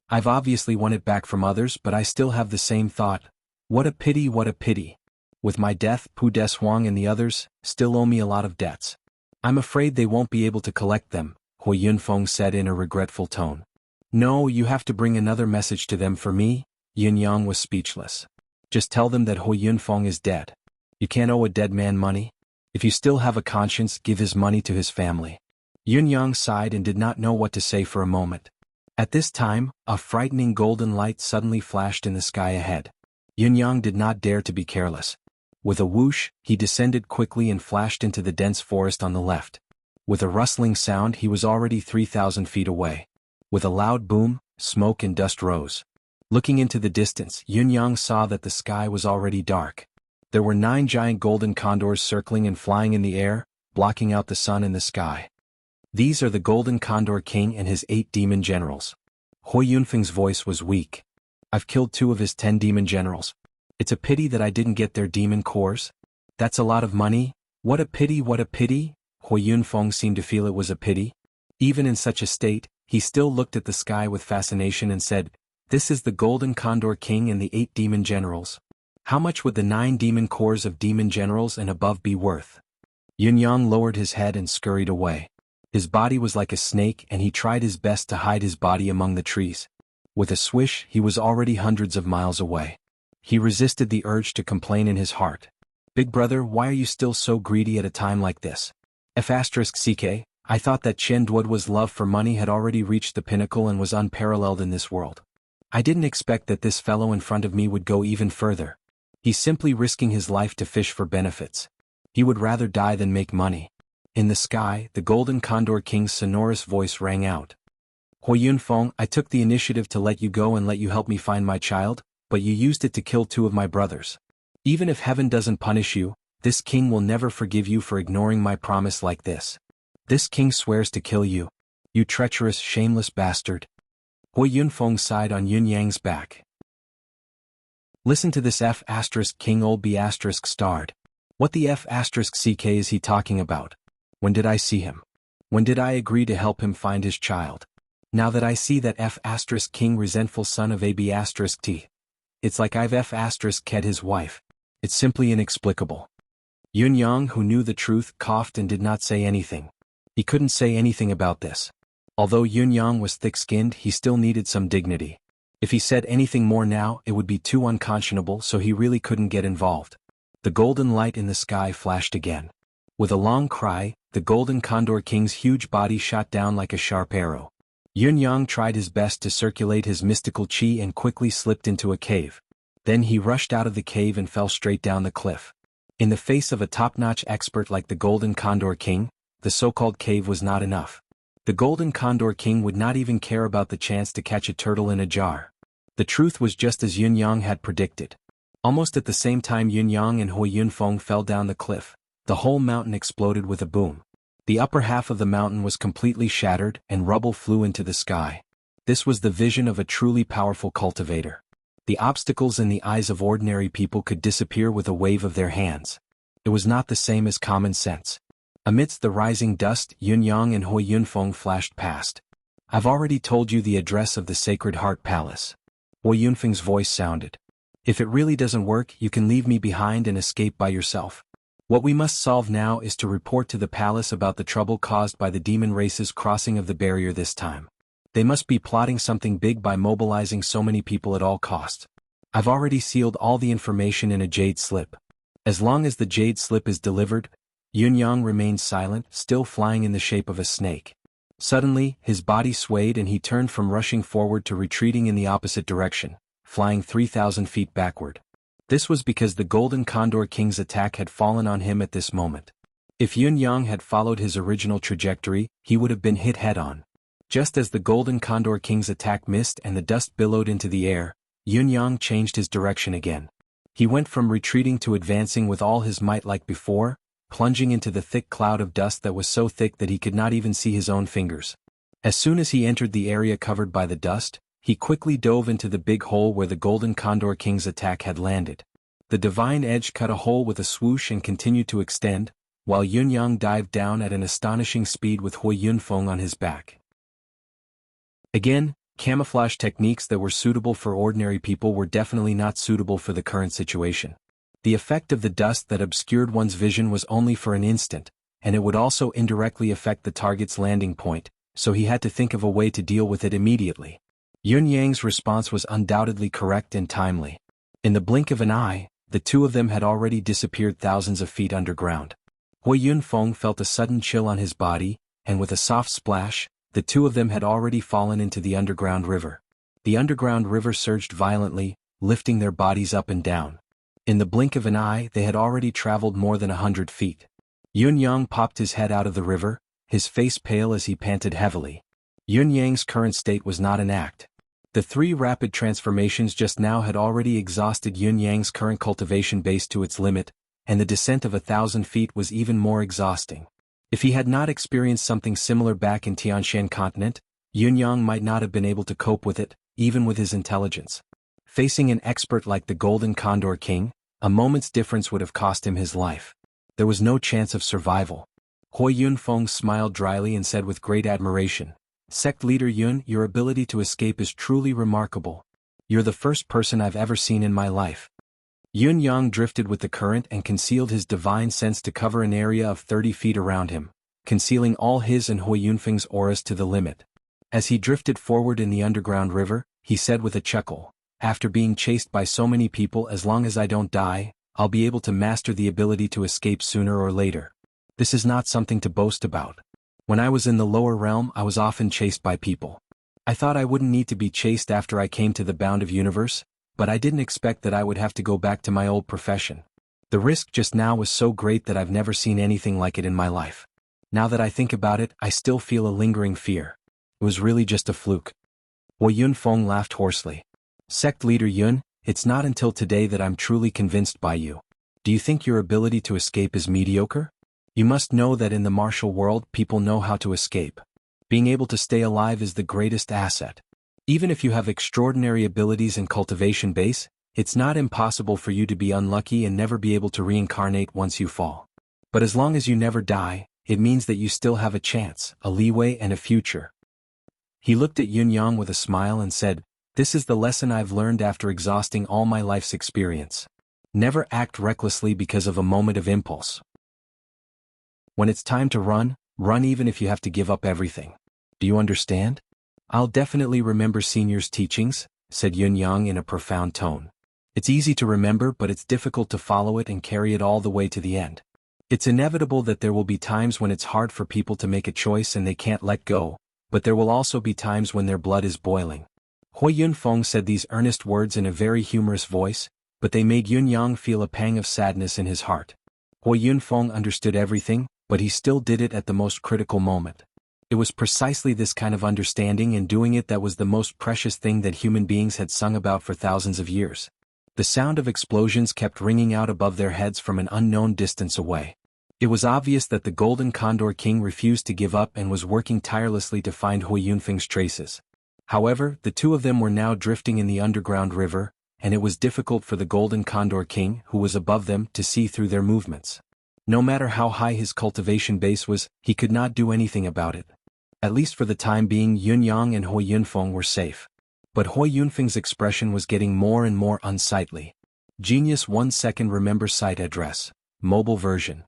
S1: I've obviously won it back from others but I still have the same thought. What a pity, what a pity. With my death, Pu Deswang and the others still owe me a lot of debts. I'm afraid they won't be able to collect them, Hui Yunfeng said in a regretful tone. No, you have to bring another message to them for me. Yunyang was speechless. Just tell them that Hui Yunfeng is dead. You can't owe a dead man money. If you still have a conscience, give his money to his family. Yunyang sighed and did not know what to say for a moment. At this time, a frightening golden light suddenly flashed in the sky ahead. Yunyang did not dare to be careless. With a whoosh, he descended quickly and flashed into the dense forest on the left. With a rustling sound he was already 3,000 feet away. With a loud boom, smoke and dust rose. Looking into the distance, Yunyang saw that the sky was already dark. There were 9 giant golden condors circling and flying in the air, blocking out the sun in the sky. These are the Golden Condor King and his 8 demon generals. Hui Yunfeng's voice was weak. I've killed 2 of his 10 demon generals. It's a pity that I didn't get their demon cores. That's a lot of money. What a pity, what a pity. Hui Yunfeng seemed to feel it was a pity. Even in such a state, he still looked at the sky with fascination and said, This is the Golden Condor King and the 8 demon generals. How much would the 9 demon cores of demon generals and above be worth? Yunyang lowered his head and scurried away. His body was like a snake and he tried his best to hide his body among the trees. With a swish he was already hundreds of miles away. He resisted the urge to complain in his heart. Big brother, why are you still so greedy at a time like this? F***ck, I thought that Chen Duodwa's love for money had already reached the pinnacle and was unparalleled in this world. I didn't expect that this fellow in front of me would go even further. He's simply risking his life to fish for benefits. He would rather die than make money. In the sky, the Golden Condor King's sonorous voice rang out. Hui Yunfeng, I took the initiative to let you go and let you help me find my child, but you used it to kill 2 of my brothers. Even if heaven doesn't punish you, this king will never forgive you for ignoring my promise like this. This king swears to kill you. You treacherous, shameless bastard. Hui Yunfeng sighed on Yunyang's back. Listen to this F***king old B** starred. What the F***ck is he talking about? When did I see him? When did I agree to help him find his child? Now that I see that F***king resentful son of AB***t. It's like I've F***ed his wife. It's simply inexplicable. Yunyang, who knew the truth, coughed and did not say anything. He couldn't say anything about this. Although Yunyang was thick-skinned, he still needed some dignity. If he said anything more now, it would be too unconscionable, so he really couldn't get involved. The golden light in the sky flashed again. With a long cry, the golden condor king's huge body shot down like a sharp arrow. Yun Yang tried his best to circulate his mystical chi and quickly slipped into a cave. Then he rushed out of the cave and fell straight down the cliff. In the face of a top-notch expert like the golden condor king, the so-called cave was not enough. The golden condor king would not even care about the chance to catch a turtle in a jar. The truth was just as Yun Yang had predicted. Almost at the same time Yun Yang and Hui Yunfeng fell down the cliff, the whole mountain exploded with a boom. The upper half of the mountain was completely shattered and rubble flew into the sky. This was the vision of a truly powerful cultivator. The obstacles in the eyes of ordinary people could disappear with a wave of their hands. It was not the same as common sense. Amidst the rising dust, Yun Yang and Hui Yunfeng flashed past. "I've already told you the address of the Sacred Heart Palace." Hui Yunfeng's voice sounded. "If it really doesn't work, you can leave me behind and escape by yourself. What we must solve now is to report to the palace about the trouble caused by the demon race's crossing of the barrier this time. They must be plotting something big by mobilizing so many people at all costs. I've already sealed all the information in a jade slip. As long as the jade slip is delivered." Yun Yang remained silent, still flying in the shape of a snake. Suddenly, his body swayed and he turned from rushing forward to retreating in the opposite direction, flying 3,000 feet backward. This was because the Golden Condor King's attack had fallen on him at this moment. If Yun Yang had followed his original trajectory, he would have been hit head-on. Just as the Golden Condor King's attack missed and the dust billowed into the air, Yun Yang changed his direction again. He went from retreating to advancing with all his might like before, plunging into the thick cloud of dust that was so thick that he could not even see his own fingers. As soon as he entered the area covered by the dust, he quickly dove into the big hole where the Golden Condor King's attack had landed. The divine edge cut a hole with a swoosh and continued to extend, while Yun Yang dived down at an astonishing speed with Hui Yunfeng on his back. Again, camouflage techniques that were suitable for ordinary people were definitely not suitable for the current situation. The effect of the dust that obscured one's vision was only for an instant, and it would also indirectly affect the target's landing point, so he had to think of a way to deal with it immediately. Yun Yang's response was undoubtedly correct and timely. In the blink of an eye, the two of them had already disappeared thousands of feet underground. Hui Yunfeng felt a sudden chill on his body, and with a soft splash, the two of them had already fallen into the underground river. The underground river surged violently, lifting their bodies up and down. In the blink of an eye, they had already traveled more than 100 feet. Yun Yang popped his head out of the river, his face pale as he panted heavily. Yun Yang's current state was not an act. The 3 rapid transformations just now had already exhausted Yun Yang's current cultivation base to its limit, and the descent of 1,000 feet was even more exhausting. If he had not experienced something similar back in Tianshan continent, Yun Yang might not have been able to cope with it, even with his intelligence. Facing an expert like the Golden Condor King, a moment's difference would have cost him his life. There was no chance of survival. Hui Yunfeng smiled dryly and said with great admiration, "Sect leader Yun, your ability to escape is truly remarkable. You're the first person I've ever seen in my life." Yun Yang drifted with the current and concealed his divine sense to cover an area of 30 feet around him, concealing all his and Hui Yunfeng's auras to the limit. As he drifted forward in the underground river, he said with a chuckle, "After being chased by so many people, as long as I don't die, I'll be able to master the ability to escape sooner or later. This is not something to boast about. When I was in the lower realm, I was often chased by people. I thought I wouldn't need to be chased after I came to the bound of universe, but I didn't expect that I would have to go back to my old profession. The risk just now was so great that I've never seen anything like it in my life. Now that I think about it, I still feel a lingering fear. It was really just a fluke." Hui Yunfeng laughed hoarsely. "Sect leader Yun, it's not until today that I'm truly convinced by you. Do you think your ability to escape is mediocre? You must know that in the martial world people know how to escape. Being able to stay alive is the greatest asset. Even if you have extraordinary abilities and cultivation base, it's not impossible for you to be unlucky and never be able to reincarnate once you fall. But as long as you never die, it means that you still have a chance, a leeway and a future." He looked at Yun Yang with a smile and said, "This is the lesson I've learned after exhausting all my life's experience. Never act recklessly because of a moment of impulse. When it's time to run, run even if you have to give up everything. Do you understand? I'll definitely remember Senior's teachings, said Yunyang in a profound tone. It's easy to remember, but it's difficult to follow it and carry it all the way to the end. It's inevitable that there will be times when it's hard for people to make a choice and they can't let go, but there will also be times when their blood is boiling. Hui Yunfeng said these earnest words in a very humorous voice, but they made Yunyang feel a pang of sadness in his heart. Hui Yunfeng understood everything, but he still did it at the most critical moment. It was precisely this kind of understanding and doing it that was the most precious thing that human beings had sung about for thousands of years. The sound of explosions kept ringing out above their heads from an unknown distance away. It was obvious that the Golden Condor King refused to give up and was working tirelessly to find Hui Yunfeng's traces. However, the two of them were now drifting in the underground river, and it was difficult for the Golden Condor King, who was above them, to see through their movements. No matter how high his cultivation base was, he could not do anything about it. At least for the time being, Yunyang and Hui Yunfeng were safe. But Hui Yunfeng's expression was getting more and more unsightly. Genius 1 second remember site address. Mobile version.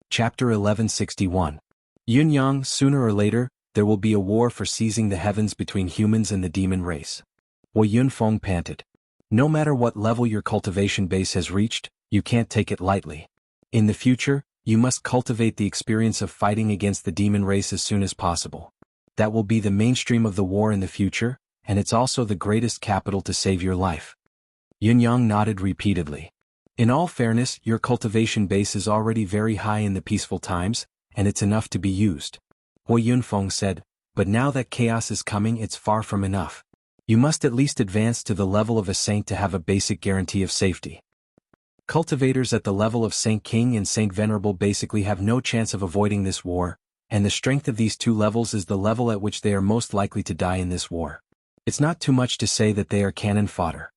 S1: Chapter 1161. Yunyang, sooner or later, there will be a war for seizing the heavens between humans and the demon race. Hui Yunfeng panted. No matter what level your cultivation base has reached, you can't take it lightly. In the future, you must cultivate the experience of fighting against the demon race as soon as possible. That will be the mainstream of the war in the future, and it's also the greatest capital to save your life. Yunyang nodded repeatedly. In all fairness, your cultivation base is already very high in the peaceful times, and it's enough to be used. Hui Yunfeng said, but now that chaos is coming, it's far from enough. You must at least advance to the level of a saint to have a basic guarantee of safety. Cultivators at the level of Saint King and Saint Venerable basically have no chance of avoiding this war, and the strength of these two levels is the level at which they are most likely to die in this war. It's not too much to say that they are cannon fodder.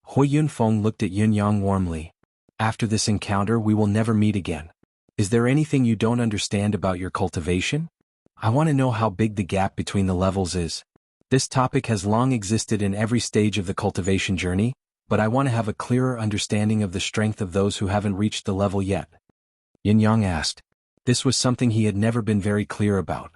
S1: Hui Yunfeng looked at Yunyang warmly. After this encounter we will never meet again. Is there anything you don't understand about your cultivation? I want to know how big the gap between the levels is. This topic has long existed in every stage of the cultivation journey, but I want to have a clearer understanding of the strength of those who haven't reached the level yet. Yunyang asked. This was something he had never been very clear about.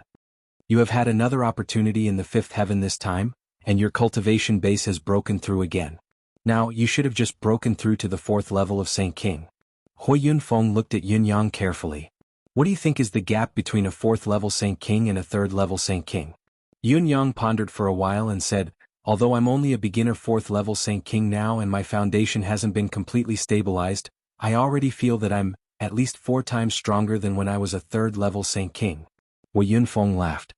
S1: You have had another opportunity in the fifth heaven this time, and your cultivation base has broken through again. Now, you should have just broken through to the fourth level of Saint King. Hui Yunfeng looked at Yunyang carefully. What do you think is the gap between a fourth level Saint King and a third level Saint King? Yunyang pondered for a while and said, although I'm only a beginner fourth level Saint King now and my foundation hasn't been completely stabilized, I already feel that I'm at least 4 times stronger than when I was a third level Saint King. Hui Yunfeng laughed.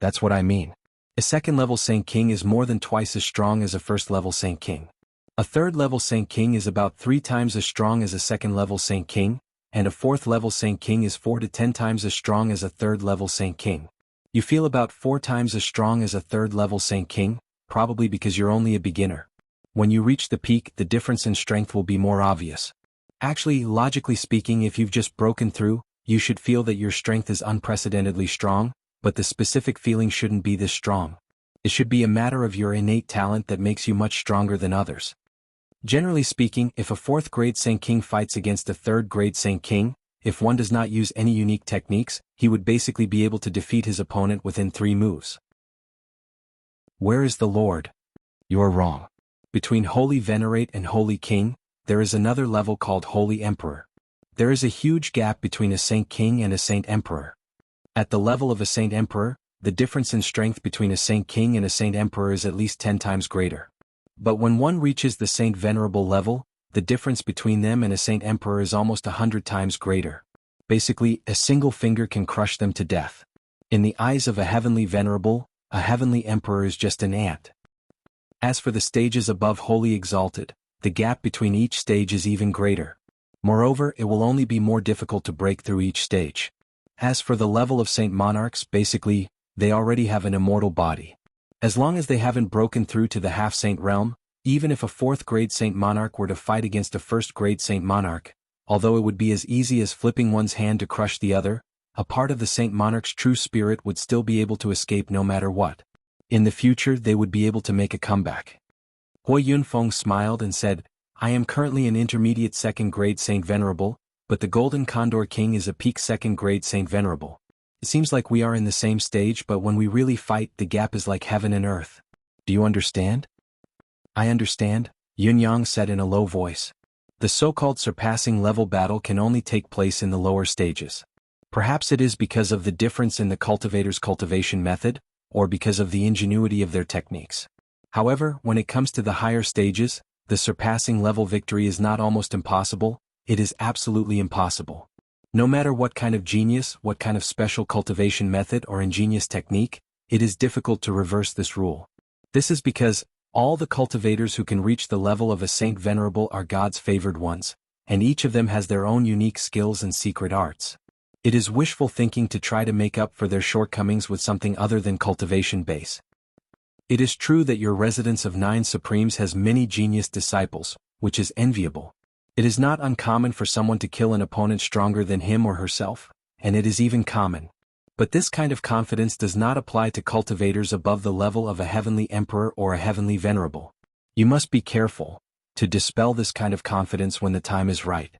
S1: That's what I mean. A second level Saint King is more than twice as strong as a first level Saint King. A third level Saint King is about 3 times as strong as a second level Saint King, and a fourth level Saint King is 4 to 10 times as strong as a third level Saint King. You feel about 4 times as strong as a third level Saint King, probably because you're only a beginner. When you reach the peak, the difference in strength will be more obvious. Actually, logically speaking, if you've just broken through, you should feel that your strength is unprecedentedly strong, but the specific feeling shouldn't be this strong. It should be a matter of your innate talent that makes you much stronger than others. Generally speaking, if a 4th grade Saint King fights against a 3rd grade Saint King, if one does not use any unique techniques, he would basically be able to defeat his opponent within 3 moves. Where is the Lord? You're wrong. Between Holy Venerate and Holy King, there is another level called Holy Emperor. There is a huge gap between a Saint King and a Saint Emperor. At the level of a Saint Emperor, the difference in strength between a Saint King and a Saint Emperor is at least 10 times greater. But when one reaches the Saint Venerable level, the difference between them and a Saint Emperor is almost 100 times greater. Basically, a single finger can crush them to death. In the eyes of a heavenly Venerable, a heavenly Emperor is just an ant. As for the stages above Holy Exalted, the gap between each stage is even greater. Moreover, it will only be more difficult to break through each stage. As for the level of Saint Monarchs, basically, they already have an immortal body. As long as they haven't broken through to the half-saint realm, even if a 4th grade Saint Monarch were to fight against a 1st grade Saint Monarch, although it would be as easy as flipping one's hand to crush the other, a part of the Saint Monarch's true spirit would still be able to escape no matter what. In the future they would be able to make a comeback. Hui Yunfeng smiled and said, I am currently an intermediate 2nd grade Saint Venerable, but the Golden Condor King is a peak 2nd grade Saint Venerable. It seems like we are in the same stage, but when we really fight, the gap is like heaven and earth. Do you understand? I understand, Yunyang said in a low voice. The so-called surpassing level battle can only take place in the lower stages. Perhaps it is because of the difference in the cultivator's cultivation method, or because of the ingenuity of their techniques. However, when it comes to the higher stages, the surpassing level victory is not almost impossible, it is absolutely impossible. No matter what kind of genius, what kind of special cultivation method or ingenious technique, it is difficult to reverse this rule. This is because all the cultivators who can reach the level of a saint venerable are God's favored ones, and each of them has their own unique skills and secret arts. It is wishful thinking to try to make up for their shortcomings with something other than cultivation base. It is true that your residence of 9 Supremes has many genius disciples, which is enviable. It is not uncommon for someone to kill an opponent stronger than him or herself, and it is even common. But this kind of confidence does not apply to cultivators above the level of a heavenly emperor or a heavenly venerable. You must be careful to dispel this kind of confidence when the time is right.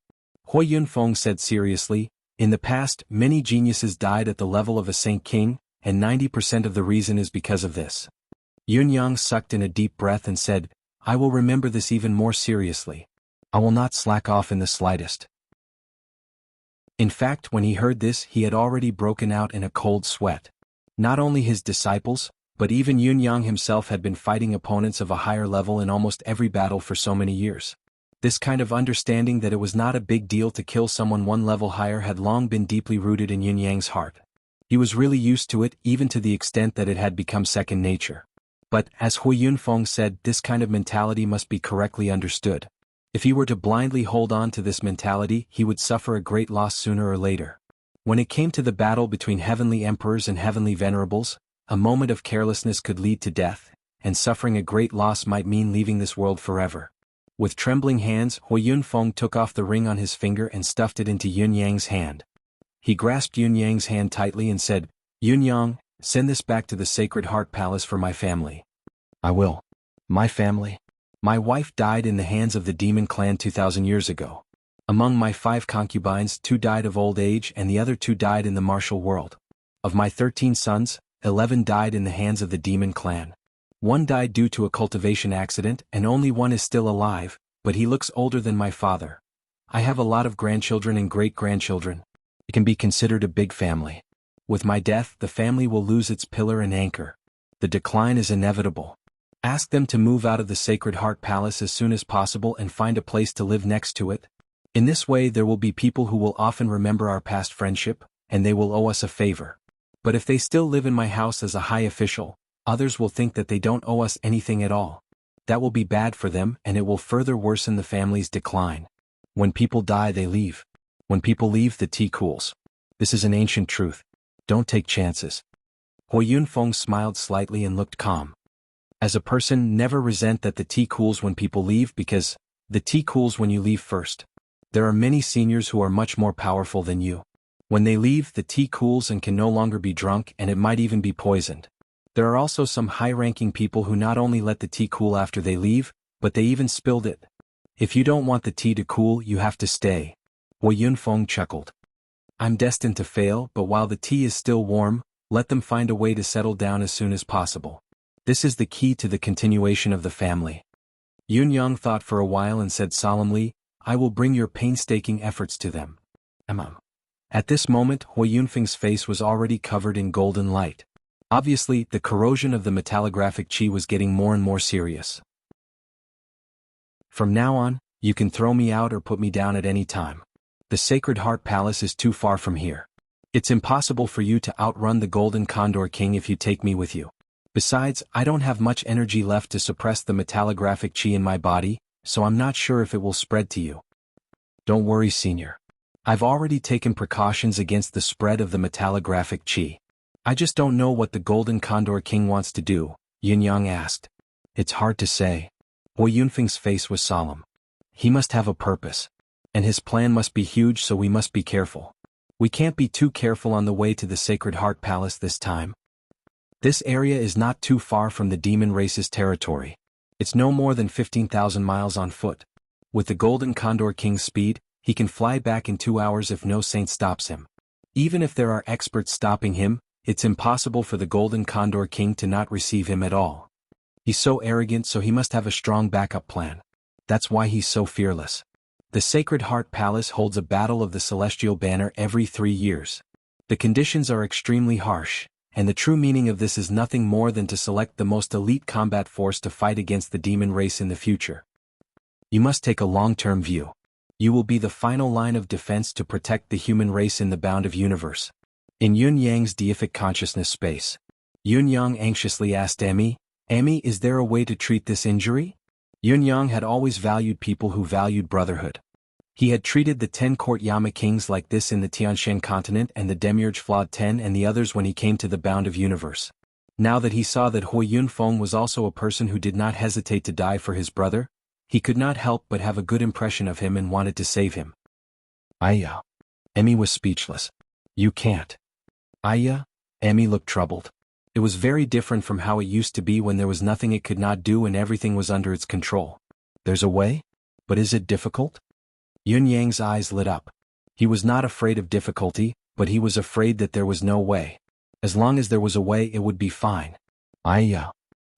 S1: Hui Yunfeng said seriously, in the past, many geniuses died at the level of a saint king, and 90% of the reason is because of this. Yunyang sucked in a deep breath and said, I will remember this even more seriously. I will not slack off in the slightest. In fact, when he heard this, he had already broken out in a cold sweat. Not only his disciples, but even Yunyang himself had been fighting opponents of a higher level in almost every battle for so many years. This kind of understanding that it was not a big deal to kill someone one level higher had long been deeply rooted in Yunyang's heart. He was really used to it, even to the extent that it had become second nature. But, as Hui Yunfeng said, this kind of mentality must be correctly understood. If he were to blindly hold on to this mentality, he would suffer a great loss sooner or later. When it came to the battle between heavenly emperors and heavenly venerables, a moment of carelessness could lead to death, and suffering a great loss might mean leaving this world forever. With trembling hands, Hui Yunfeng took off the ring on his finger and stuffed it into Yunyang's hand. He grasped Yunyang's hand tightly and said, Yunyang, send this back to the Sacred Heart Palace for my family. I will. My family? My wife died in the hands of the demon clan 2,000 years ago. Among my 5 concubines, 2 died of old age and the other 2 died in the martial world. Of my 13 sons, 11 died in the hands of the demon clan. 1 died due to a cultivation accident and only 1 is still alive, but he looks older than my father. I have a lot of grandchildren and great-grandchildren. It can be considered a big family. With my death, the family will lose its pillar and anchor. The decline is inevitable. Ask them to move out of the Sacred Heart Palace as soon as possible and find a place to live next to it. In this way there will be people who will often remember our past friendship, and they will owe us a favor. But if they still live in my house as a high official, others will think that they don't owe us anything at all. That will be bad for them and it will further worsen the family's decline. When people die they leave. When people leave the tea cools. This is an ancient truth. Don't take chances. Hui Yunfeng smiled slightly and looked calm. As a person, never resent that the tea cools when people leave because the tea cools when you leave first. There are many seniors who are much more powerful than you. When they leave, the tea cools and can no longer be drunk and it might even be poisoned. There are also some high-ranking people who not only let the tea cool after they leave, but they even spilled it. If you don't want the tea to cool, you have to stay. Hui Yunfeng chuckled. I'm destined to fail, but while the tea is still warm, let them find a way to settle down as soon as possible. This is the key to the continuation of the family. Yunyang thought for a while and said solemnly, I will bring your painstaking efforts to them. At this moment, Hui Yunfeng's face was already covered in golden light. Obviously, the corrosion of the metallographic qi was getting more and more serious. From now on, you can throw me out or put me down at any time. The Sacred Heart Palace is too far from here. It's impossible for you to outrun the Golden Condor King if you take me with you. Besides, I don't have much energy left to suppress the metallographic qi in my body, so I'm not sure if it will spread to you. Don't worry, Senior. I've already taken precautions against the spread of the metallographic qi. I just don't know what the Golden Condor King wants to do, Yunyang asked. It's hard to say. Hui Yunfeng's face was solemn. He must have a purpose. And his plan must be huge, so we must be careful. We can't be too careful on the way to the Sacred Heart Palace this time. This area is not too far from the demon race's territory. It's no more than 15,000 miles on foot. With the Golden Condor King's speed, he can fly back in 2 hours if no saint stops him. Even if there are experts stopping him, it's impossible for the Golden Condor King to not receive him at all. He's so arrogant, so he must have a strong backup plan. That's why he's so fearless. The Sacred Heart Palace holds a battle of the Celestial Banner every 3 years. The conditions are extremely harsh, and the true meaning of this is nothing more than to select the most elite combat force to fight against the demon race in the future. You must take a long-term view. You will be the final line of defense to protect the human race in the bound of universe. In Yun Yang's deific consciousness space, Yun Yang anxiously asked Emmy, is there a way to treat this injury? Yun Yang had always valued people who valued brotherhood. He had treated the 10 court Yama kings like this in the Tianshan continent and the Demiurge Flawed 10 and the others when he came to the bound of universe. Now that he saw that Hui Yunfeng was also a person who did not hesitate to die for his brother, he could not help but have a good impression of him and wanted to save him. Aya. Emmy was speechless. You can't. Aya? Emmy looked troubled. It was very different from how it used to be when there was nothing it could not do and everything was under its control. There's a way? But is it difficult? Yun Yang's eyes lit up. He was not afraid of difficulty, but he was afraid that there was no way. As long as there was a way, it would be fine. Aya.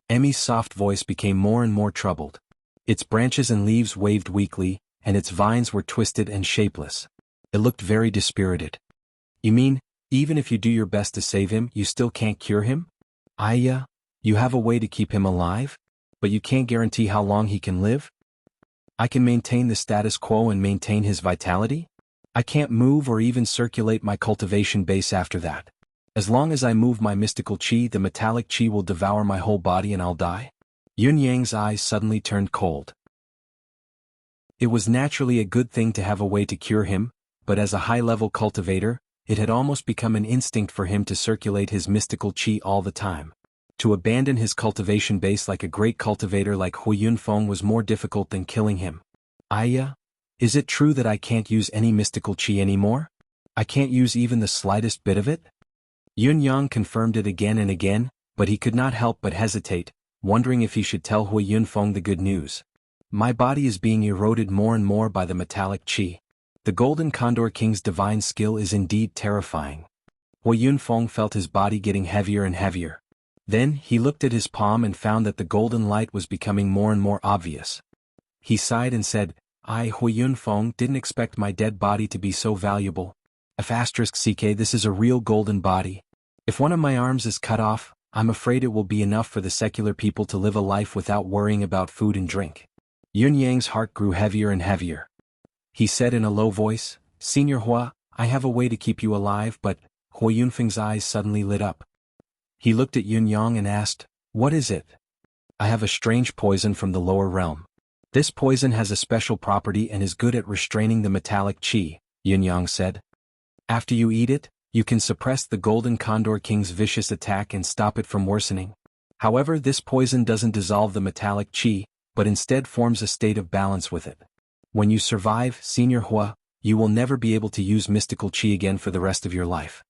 S1: Emmy's soft voice became more and more troubled. Its branches and leaves waved weakly, and its vines were twisted and shapeless. It looked very dispirited. You mean, even if you do your best to save him, you still can't cure him? Aya, you have a way to keep him alive? But you can't guarantee how long he can live? I can maintain the status quo and maintain his vitality? I can't move or even circulate my cultivation base after that. As long as I move my mystical chi, the metallic chi will devour my whole body and I'll die? Yun Yang's eyes suddenly turned cold. It was naturally a good thing to have a way to cure him, but as a high-level cultivator, it had almost become an instinct for him to circulate his mystical chi all the time. To abandon his cultivation base like a great cultivator like Hui Yunfeng was more difficult than killing him. Aya, is it true that I can't use any mystical chi anymore? I can't use even the slightest bit of it? Yun Yang confirmed it again and again, but he could not help but hesitate, wondering if he should tell Hui Yunfeng the good news. My body is being eroded more and more by the metallic chi. The Golden Condor King's divine skill is indeed terrifying. Hui Yunfeng felt his body getting heavier and heavier. Then, he looked at his palm and found that the golden light was becoming more and more obvious. He sighed and said, I, Hui Yunfeng, didn't expect my dead body to be so valuable. *CK, this is a real golden body. If one of my arms is cut off, I'm afraid it will be enough for the secular people to live a life without worrying about food and drink. Yun Yang's heart grew heavier and heavier. He said in a low voice, Senior Hua, I have a way to keep you alive, but Hui Yunfeng's eyes suddenly lit up. He looked at Yun Yang and asked, What is it? I have a strange poison from the lower realm. This poison has a special property and is good at restraining the metallic chi, Yun Yang said. After you eat it, you can suppress the Golden Condor King's vicious attack and stop it from worsening. However, this poison doesn't dissolve the metallic chi, but instead forms a state of balance with it. When you survive, Senior Hua, you will never be able to use mystical chi again for the rest of your life.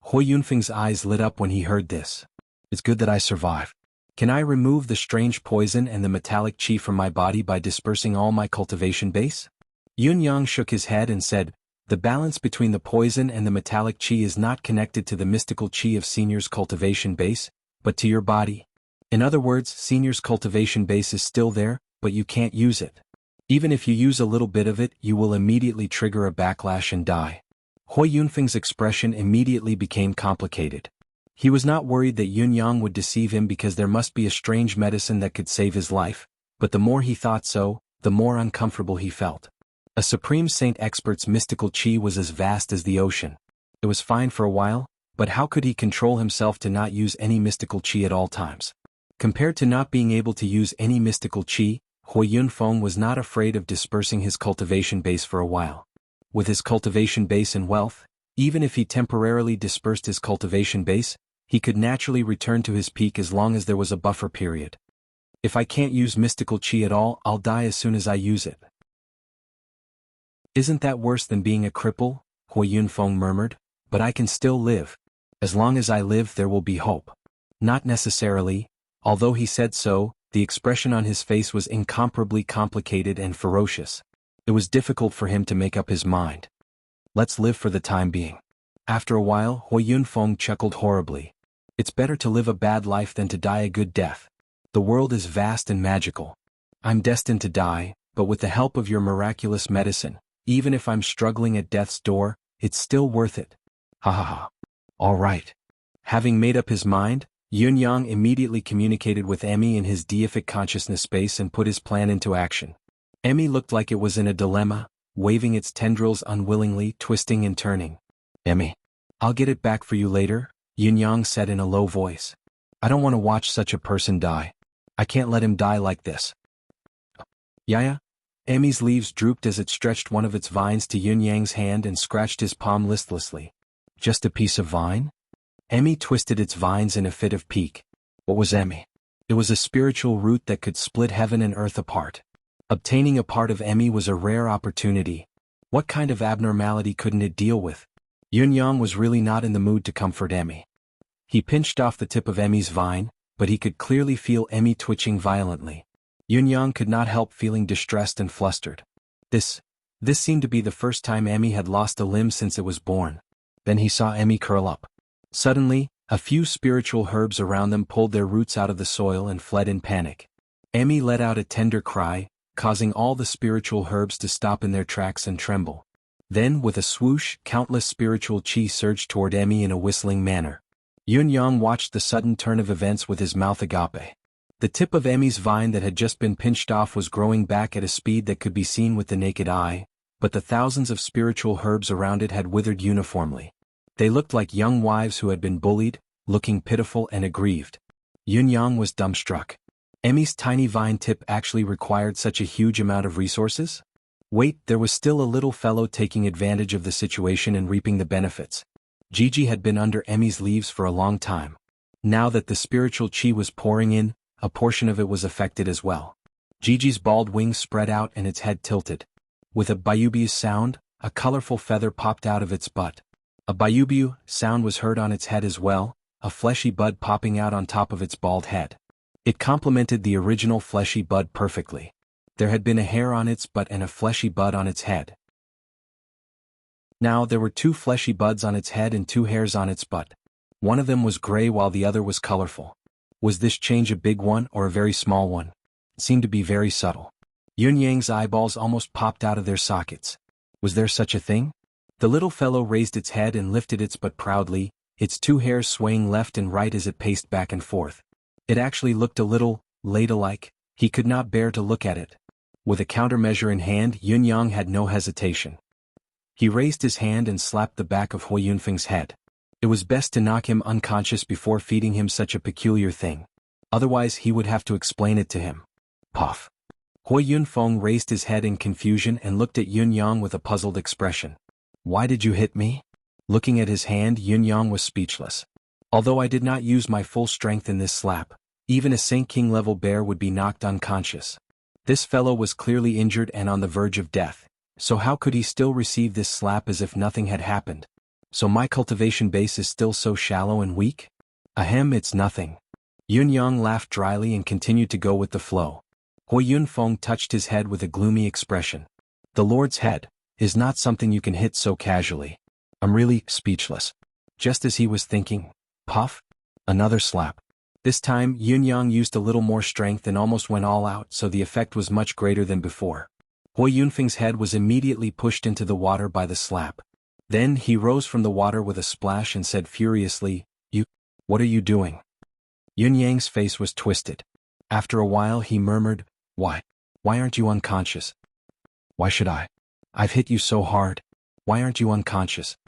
S1: Hui Yunfeng's eyes lit up when he heard this. It's good that I survived. Can I remove the strange poison and the metallic chi from my body by dispersing all my cultivation base? Yun Yang shook his head and said, The balance between the poison and the metallic chi is not connected to the mystical chi of Senior's cultivation base, but to your body. In other words, Senior's cultivation base is still there, but you can't use it. Even if you use a little bit of it, you will immediately trigger a backlash and die. Hui Yunfeng's expression immediately became complicated. He was not worried that Yun Yang would deceive him because there must be a strange medicine that could save his life, but the more he thought so, the more uncomfortable he felt. A Supreme Saint expert's mystical chi was as vast as the ocean. It was fine for a while, but how could he control himself to not use any mystical chi at all times? Compared to not being able to use any mystical chi, Hui Yunfeng was not afraid of dispersing his cultivation base for a while. With his cultivation base and wealth, even if he temporarily dispersed his cultivation base, he could naturally return to his peak as long as there was a buffer period. If I can't use mystical chi at all, I'll die as soon as I use it. Isn't that worse than being a cripple? Hui Yunfeng murmured, but I can still live. As long as I live, there will be hope. Not necessarily. Although he said so, the expression on his face was incomparably complicated and ferocious. It was difficult for him to make up his mind. Let's live for the time being. After a while, Hui Yunfeng chuckled horribly. It's better to live a bad life than to die a good death. The world is vast and magical. I'm destined to die, but with the help of your miraculous medicine, even if I'm struggling at death's door, it's still worth it. Ha ha ha. All right. Having made up his mind, Yunyang immediately communicated with Emmy in his deific consciousness space and put his plan into action. Emmy looked like it was in a dilemma, waving its tendrils unwillingly, twisting and turning. Emmy, I'll get it back for you later, Yunyang said in a low voice. I don't want to watch such a person die. I can't let him die like this. Yaya? Emmy's leaves drooped as it stretched one of its vines to Yunyang's hand and scratched his palm listlessly. Just a piece of vine? Emmy twisted its vines in a fit of pique. What was Emmy? It was a spiritual root that could split heaven and earth apart. Obtaining a part of Emmy was a rare opportunity. What kind of abnormality couldn't it deal with? Yunyang was really not in the mood to comfort Emmy. He pinched off the tip of Emmy's vine, but he could clearly feel Emmy twitching violently. Yunyang could not help feeling distressed and flustered. This seemed to be the first time Emmy had lost a limb since it was born. Then he saw Emmy curl up. Suddenly, a few spiritual herbs around them pulled their roots out of the soil and fled in panic. Emmy let out a tender cry, causing all the spiritual herbs to stop in their tracks and tremble. Then, with a swoosh, countless spiritual chi surged toward Emmy in a whistling manner. Yunyang watched the sudden turn of events with his mouth agape. The tip of Emmy's vine that had just been pinched off was growing back at a speed that could be seen with the naked eye, but the thousands of spiritual herbs around it had withered uniformly. They looked like young wives who had been bullied, looking pitiful and aggrieved. Yunyang was dumbstruck. Emmy's tiny vine tip actually required such a huge amount of resources? Wait, there was still a little fellow taking advantage of the situation and reaping the benefits. Gigi had been under Emmy's leaves for a long time. Now that the spiritual chi was pouring in, a portion of it was affected as well. Gigi's bald wings spread out and its head tilted. With a bayubiu sound, a colorful feather popped out of its butt. A bayubiu sound was heard on its head as well, a fleshy bud popping out on top of its bald head. It complemented the original fleshy bud perfectly. There had been a hair on its butt and a fleshy bud on its head. Now there were 2 fleshy buds on its head and 2 hairs on its butt. One of them was gray while the other was colorful. Was this change a big one or a very small one? It seemed to be very subtle. Yunyang's eyeballs almost popped out of their sockets. Was there such a thing? The little fellow raised its head and lifted its butt proudly, its 2 hairs swaying left and right as it paced back and forth. It actually looked a little ladle-like. He could not bear to look at it. With a countermeasure in hand, Yunyang had no hesitation. He raised his hand and slapped the back of Hui Yunfeng's head. It was best to knock him unconscious before feeding him such a peculiar thing. Otherwise he would have to explain it to him. Puff. Hui Yunfeng raised his head in confusion and looked at Yunyang with a puzzled expression. Why did you hit me? Looking at his hand, Yunyang was speechless. Although I did not use my full strength in this slap, even a Saint King level bear would be knocked unconscious. This fellow was clearly injured and on the verge of death, so how could he still receive this slap as if nothing had happened? So my cultivation base is still so shallow and weak? Ahem, it's nothing. Yunyang laughed dryly and continued to go with the flow. Hui Yunfeng touched his head with a gloomy expression. The Lord's head is not something you can hit so casually. I'm really speechless. Just as he was thinking, puff, another slap. This time, Yunyang used a little more strength and almost went all out, so the effect was much greater than before. Hui Yunfeng's head was immediately pushed into the water by the slap. Then he rose from the water with a splash and said furiously, what are you doing? Yunyang's face was twisted. After a while he murmured, Why aren't you unconscious? Why should I? I've hit you so hard. Why aren't you unconscious?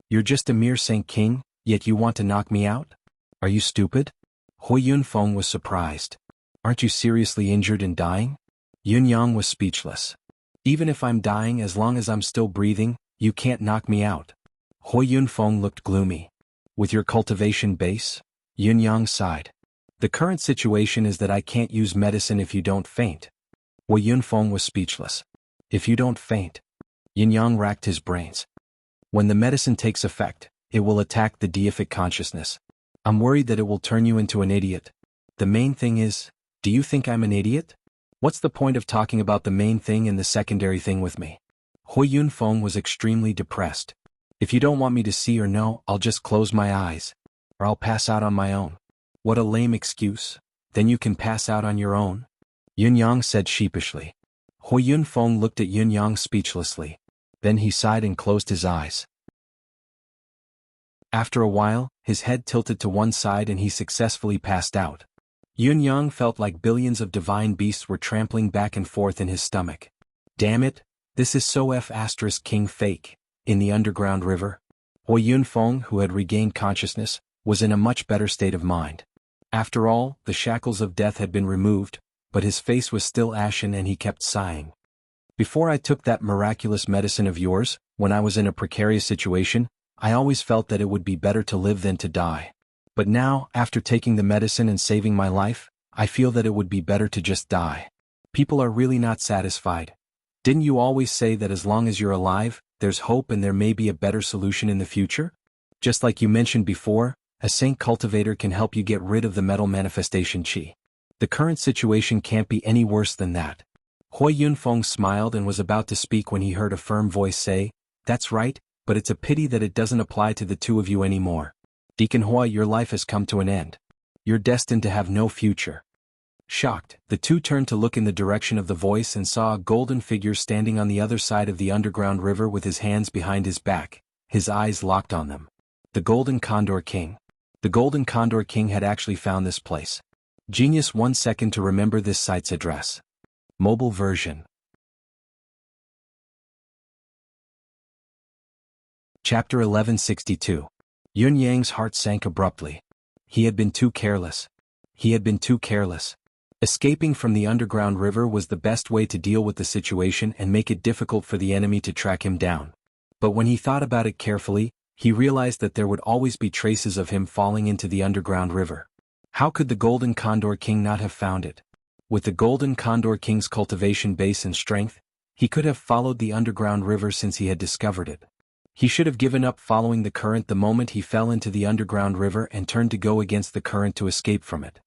S1: You're just a mere Saint King, yet you want to knock me out? Are you stupid? Hui Yunfeng was surprised. Aren't you seriously injured and dying? Yunyang was speechless. Even if I'm dying, as long as I'm still breathing, you can't knock me out. Hui Yunfeng looked gloomy. With your cultivation base? Yunyang sighed. The current situation is that I can't use medicine if you don't faint. Hui Yunfeng was speechless. If you don't faint? Yunyang racked his brains. When the medicine takes effect, it will attack the deific consciousness. I'm worried that it will turn you into an idiot. The main thing is, do you think I'm an idiot? What's the point of talking about the main thing and the secondary thing with me? Hui Yunfeng was extremely depressed. If you don't want me to see or know, I'll just close my eyes. Or I'll pass out on my own. What a lame excuse. Then you can pass out on your own? Yunyang said sheepishly. Hui Yunfeng looked at Yunyang speechlessly. Then he sighed and closed his eyes. After a while, his head tilted to one side and he successfully passed out. Yunyang felt like billions of divine beasts were trampling back and forth in his stomach. Damn it, this is so King fake. In the underground river, Hui Yunfeng, who had regained consciousness, was in a much better state of mind. After all, the shackles of death had been removed, but his face was still ashen and he kept sighing. Before I took that miraculous medicine of yours, when I was in a precarious situation, I always felt that it would be better to live than to die. But now, after taking the medicine and saving my life, I feel that it would be better to just die. People are really not satisfied. Didn't you always say that as long as you're alive, there's hope and there may be a better solution in the future? Just like you mentioned before, a saint cultivator can help you get rid of the metal manifestation chi. The current situation can't be any worse than that. Hui Yunfeng smiled and was about to speak when he heard a firm voice say, "That's right, but it's a pity that it doesn't apply to the two of you anymore. Deacon Hui, your life has come to an end. You're destined to have no future." Shocked, the two turned to look in the direction of the voice and saw a golden figure standing on the other side of the underground river with his hands behind his back, his eyes locked on them. The Golden Condor King. The Golden Condor King had actually found this place. Genius. 1 second to remember this site's address. Mobile version. Chapter 1162. Yun Yang's heart sank abruptly. He had been too careless. He had been too careless. Escaping from the underground river was the best way to deal with the situation and make it difficult for the enemy to track him down. But when he thought about it carefully, he realized that there would always be traces of him falling into the underground river. How could the Golden Condor King not have found it? With the Golden Condor King's cultivation base and strength, he could have followed the underground river since he had discovered it. He should have given up following the current the moment he fell into the underground river and turned to go against the current to escape from it.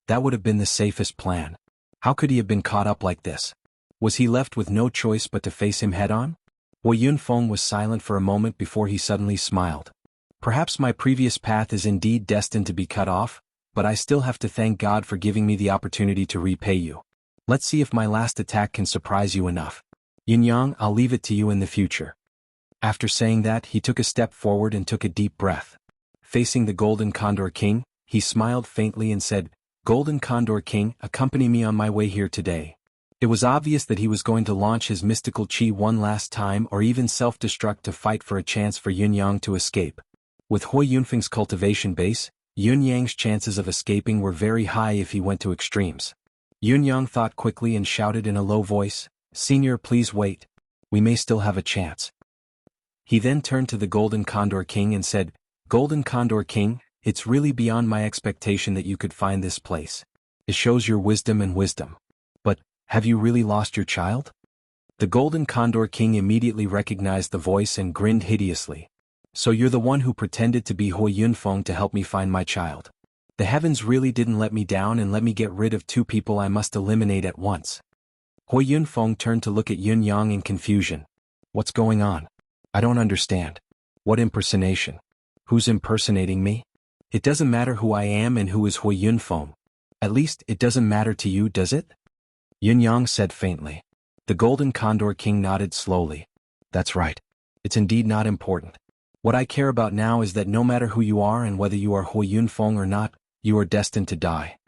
S1: That would have been the safest plan. How could he have been caught up like this? Was he left with no choice but to face him head-on? Hui Yunfeng was silent for a moment before he suddenly smiled. Perhaps my previous path is indeed destined to be cut off, but I still have to thank God for giving me the opportunity to repay you. Let's see if my last attack can surprise you enough. Yunyang, I'll leave it to you in the future. After saying that, he took a step forward and took a deep breath. Facing the Golden Condor King, he smiled faintly and said, "Golden Condor King, accompany me on my way here today." It was obvious that he was going to launch his mystical chi one last time or even self-destruct to fight for a chance for Yunyang to escape. With Hui Yunfeng's cultivation base, Yunyang's chances of escaping were very high if he went to extremes. Yunyang thought quickly and shouted in a low voice, "Senior, please wait. We may still have a chance." He then turned to the Golden Condor King and said, "Golden Condor King, it's really beyond my expectation that you could find this place. It shows your wisdom and wisdom. But, have you really lost your child?" The Golden Condor King immediately recognized the voice and grinned hideously. "So you're the one who pretended to be Hui Yunfeng to help me find my child. The heavens really didn't let me down and let me get rid of two people I must eliminate at once." Hui Yunfeng turned to look at Yunyang in confusion. "What's going on? I don't understand. What impersonation? Who's impersonating me? It doesn't matter who I am and who is Hui Yunfeng. At least, it doesn't matter to you, does it?" Yunyang said faintly. The Golden Condor King nodded slowly. "That's right. It's indeed not important. What I care about now is that no matter who you are and whether you are Hui Yunfeng or not, you are destined to die.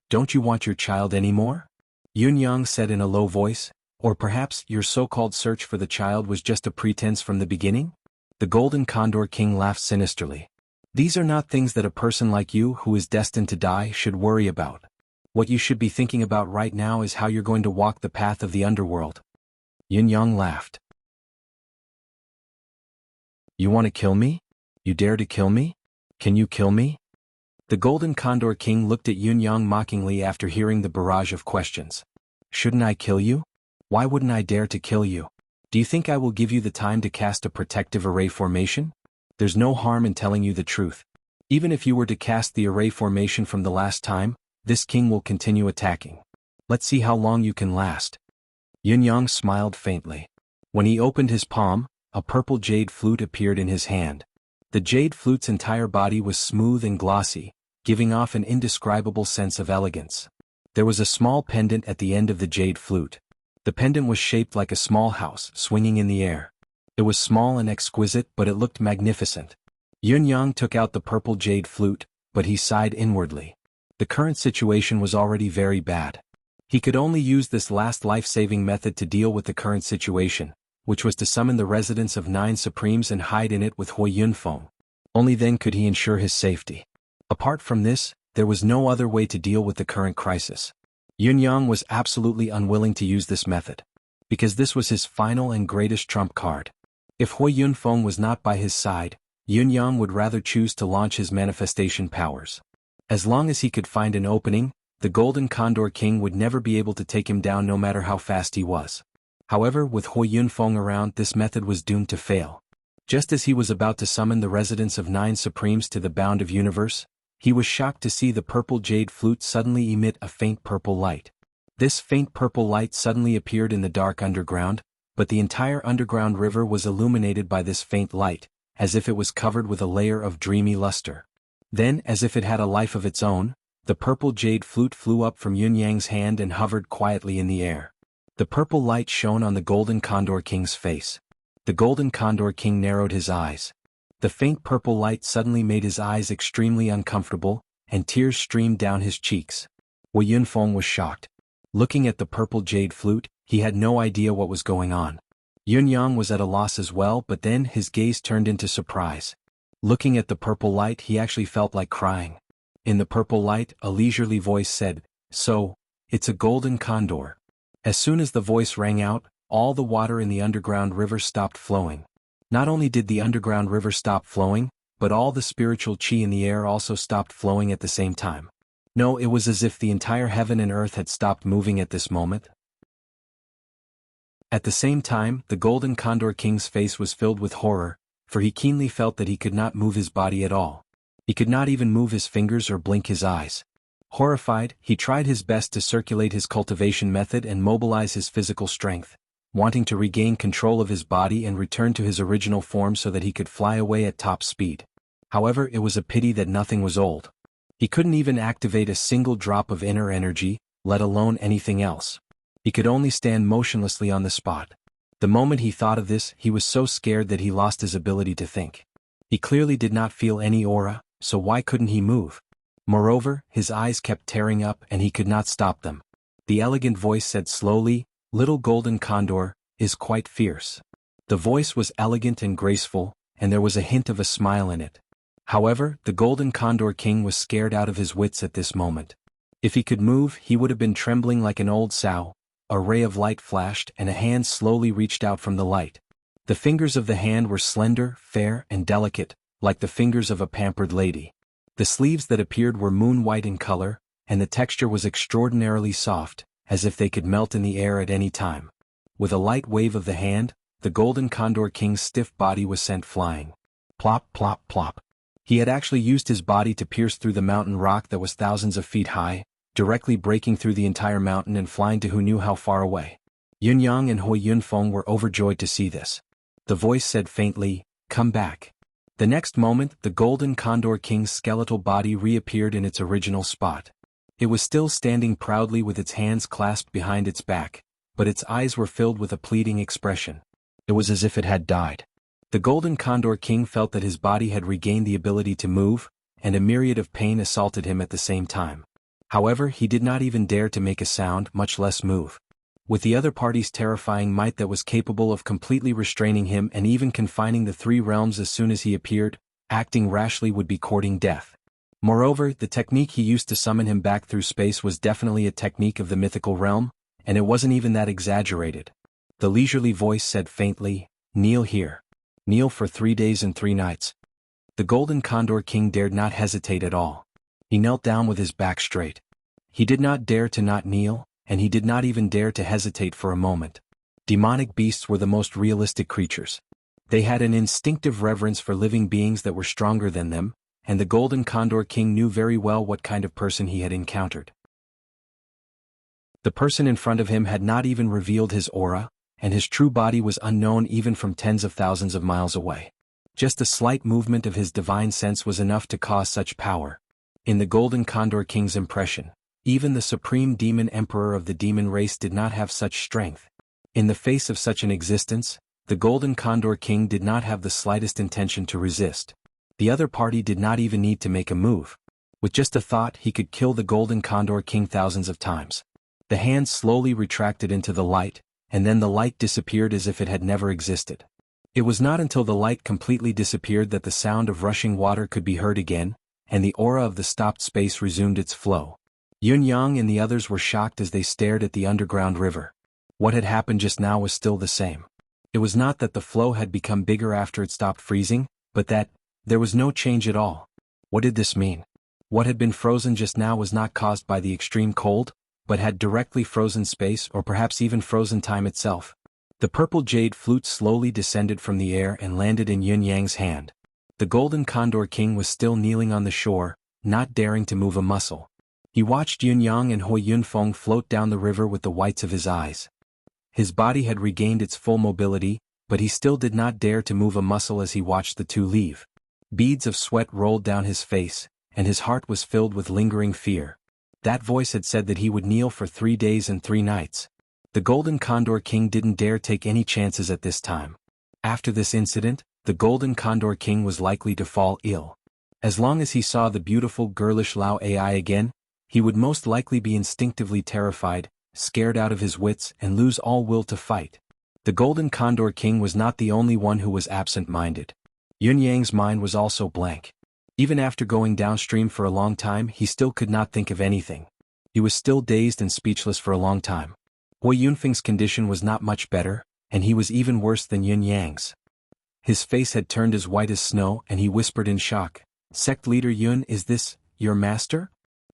S1: Don't you want your child anymore?" Yunyang said in a low voice. "Or perhaps your so-called search for the child was just a pretense from the beginning?" The Golden Condor King laughed sinisterly. "These are not things that a person like you who is destined to die should worry about. What you should be thinking about right now is how you're going to walk the path of the underworld." Yunyang laughed. "You want to kill me? You dare to kill me? Can you kill me?" The Golden Condor King looked at Yunyang mockingly after hearing the barrage of questions. "Shouldn't I kill you? Why wouldn't I dare to kill you? Do you think I will give you the time to cast a protective array formation? There's no harm in telling you the truth. Even if you were to cast the array formation from the last time, this king will continue attacking. Let's see how long you can last." Yunyang smiled faintly. When he opened his palm, a purple jade flute appeared in his hand. The jade flute's entire body was smooth and glossy, giving off an indescribable sense of elegance. There was a small pendant at the end of the jade flute. The pendant was shaped like a small house, swinging in the air. It was small and exquisite, but it looked magnificent. Yunyang took out the purple jade flute, but he sighed inwardly. The current situation was already very bad. He could only use this last life-saving method to deal with the current situation, which was to summon the residence of 9 Supremes and hide in it with Hui Yunfeng. Only then could he ensure his safety. Apart from this, there was no other way to deal with the current crisis. Yunyang was absolutely unwilling to use this method, because this was his final and greatest trump card. If Hui Yunfeng was not by his side, Yunyang would rather choose to launch his manifestation powers. As long as he could find an opening, the Golden Condor King would never be able to take him down no matter how fast he was. However, with Hui Yunfeng around, this method was doomed to fail. Just as he was about to summon the residence of 9 Supremes to the bound of universe, he was shocked to see the purple jade flute suddenly emit a faint purple light. This faint purple light suddenly appeared in the dark underground, but the entire underground river was illuminated by this faint light, as if it was covered with a layer of dreamy luster. Then, as if it had a life of its own, the purple jade flute flew up from Yunyang's hand and hovered quietly in the air. The purple light shone on the Golden Condor King's face. The Golden Condor King narrowed his eyes. The faint purple light suddenly made his eyes extremely uncomfortable, and tears streamed down his cheeks. Hui Yunfeng was shocked. Looking at the purple jade flute, he had no idea what was going on. Yunyang was at a loss as well, but then his gaze turned into surprise. Looking at the purple light, he actually felt like crying. In the purple light, a leisurely voice said, "So, it's a golden condor." As soon as the voice rang out, all the water in the underground river stopped flowing. Not only did the underground river stop flowing, but all the spiritual qi in the air also stopped flowing at the same time. No, it was as if the entire heaven and earth had stopped moving at this moment. At the same time, the Golden Condor King's face was filled with horror, for he keenly felt that he could not move his body at all. He could not even move his fingers or blink his eyes. Horrified, he tried his best to circulate his cultivation method and mobilize his physical strength, wanting to regain control of his body and return to his original form so that he could fly away at top speed. However, it was a pity that nothing was old. He couldn't even activate a single drop of inner energy, let alone anything else. He could only stand motionlessly on the spot. The moment he thought of this, he was so scared that he lost his ability to think. He clearly did not feel any aura, so why couldn't he move? Moreover, his eyes kept tearing up and he could not stop them. The elegant voice said slowly, "Little Golden Condor is quite fierce." The voice was elegant and graceful, and there was a hint of a smile in it. However, the Golden Condor King was scared out of his wits at this moment. If he could move, he would have been trembling like an old sow. A ray of light flashed and a hand slowly reached out from the light. The fingers of the hand were slender, fair, and delicate, like the fingers of a pampered lady. The sleeves that appeared were moon-white in color, and the texture was extraordinarily soft, as if they could melt in the air at any time. With a light wave of the hand, the Golden Condor King's stiff body was sent flying. Plop, plop, plop. He had actually used his body to pierce through the mountain rock that was thousands of feet high, directly breaking through the entire mountain and flying to who knew how far away. Yunyang and Hui Yunfeng were overjoyed to see this. The voice said faintly, "Come back." The next moment, the Golden Condor King's skeletal body reappeared in its original spot. It was still standing proudly with its hands clasped behind its back, but its eyes were filled with a pleading expression. It was as if it had died. The Golden Condor King felt that his body had regained the ability to move, and a myriad of pain assaulted him at the same time. However, he did not even dare to make a sound, much less move. With the other party's terrifying might that was capable of completely restraining him and even confining the 3 realms as soon as he appeared, acting rashly would be courting death. Moreover, the technique he used to summon him back through space was definitely a technique of the mythical realm, and it wasn't even that exaggerated. The leisurely voice said faintly, "Kneel here. Kneel for 3 days and 3 nights. The Golden Condor King dared not hesitate at all. He knelt down with his back straight. He did not dare to not kneel, and he did not even dare to hesitate for a moment. Demonic beasts were the most realistic creatures. They had an instinctive reverence for living beings that were stronger than them, and the Golden Condor King knew very well what kind of person he had encountered. The person in front of him had not even revealed his aura, and his true body was unknown even from tens of thousands of miles away. Just a slight movement of his divine sense was enough to cause such power. In the Golden Condor King's impression, even the supreme demon emperor of the demon race did not have such strength. In the face of such an existence, the Golden Condor King did not have the slightest intention to resist. The other party did not even need to make a move. With just a thought, he could kill the Golden Condor King thousands of times. The hand slowly retracted into the light, and then the light disappeared as if it had never existed. It was not until the light completely disappeared that the sound of rushing water could be heard again, and the aura of the stopped space resumed its flow. Yun Yang and the others were shocked as they stared at the underground river. What had happened just now was still the same. It was not that the flow had become bigger after it stopped freezing, but that there was no change at all. What did this mean? What had been frozen just now was not caused by the extreme cold, but had directly frozen space or perhaps even frozen time itself. The purple jade flute slowly descended from the air and landed in Yun Yang's hand. The Golden Condor King was still kneeling on the shore, not daring to move a muscle. He watched Yun Yang and Hui Yunfeng float down the river with the whites of his eyes. His body had regained its full mobility, but he still did not dare to move a muscle as he watched the two leave. Beads of sweat rolled down his face, and his heart was filled with lingering fear. That voice had said that he would kneel for 3 days and 3 nights. The Golden Condor King didn't dare take any chances at this time. After this incident, the Golden Condor King was likely to fall ill. As long as he saw the beautiful girlish Lao AI again, he would most likely be instinctively terrified, scared out of his wits and lose all will to fight. The Golden Condor King was not the only one who was absent-minded. Yun Yang's mind was also blank. Even after going downstream for a long time, he still could not think of anything. He was still dazed and speechless for a long time. Hui Yunfeng's condition was not much better, and he was even worse than Yun Yang's. His face had turned as white as snow and he whispered in shock, "Sect leader Yun, is this your master?"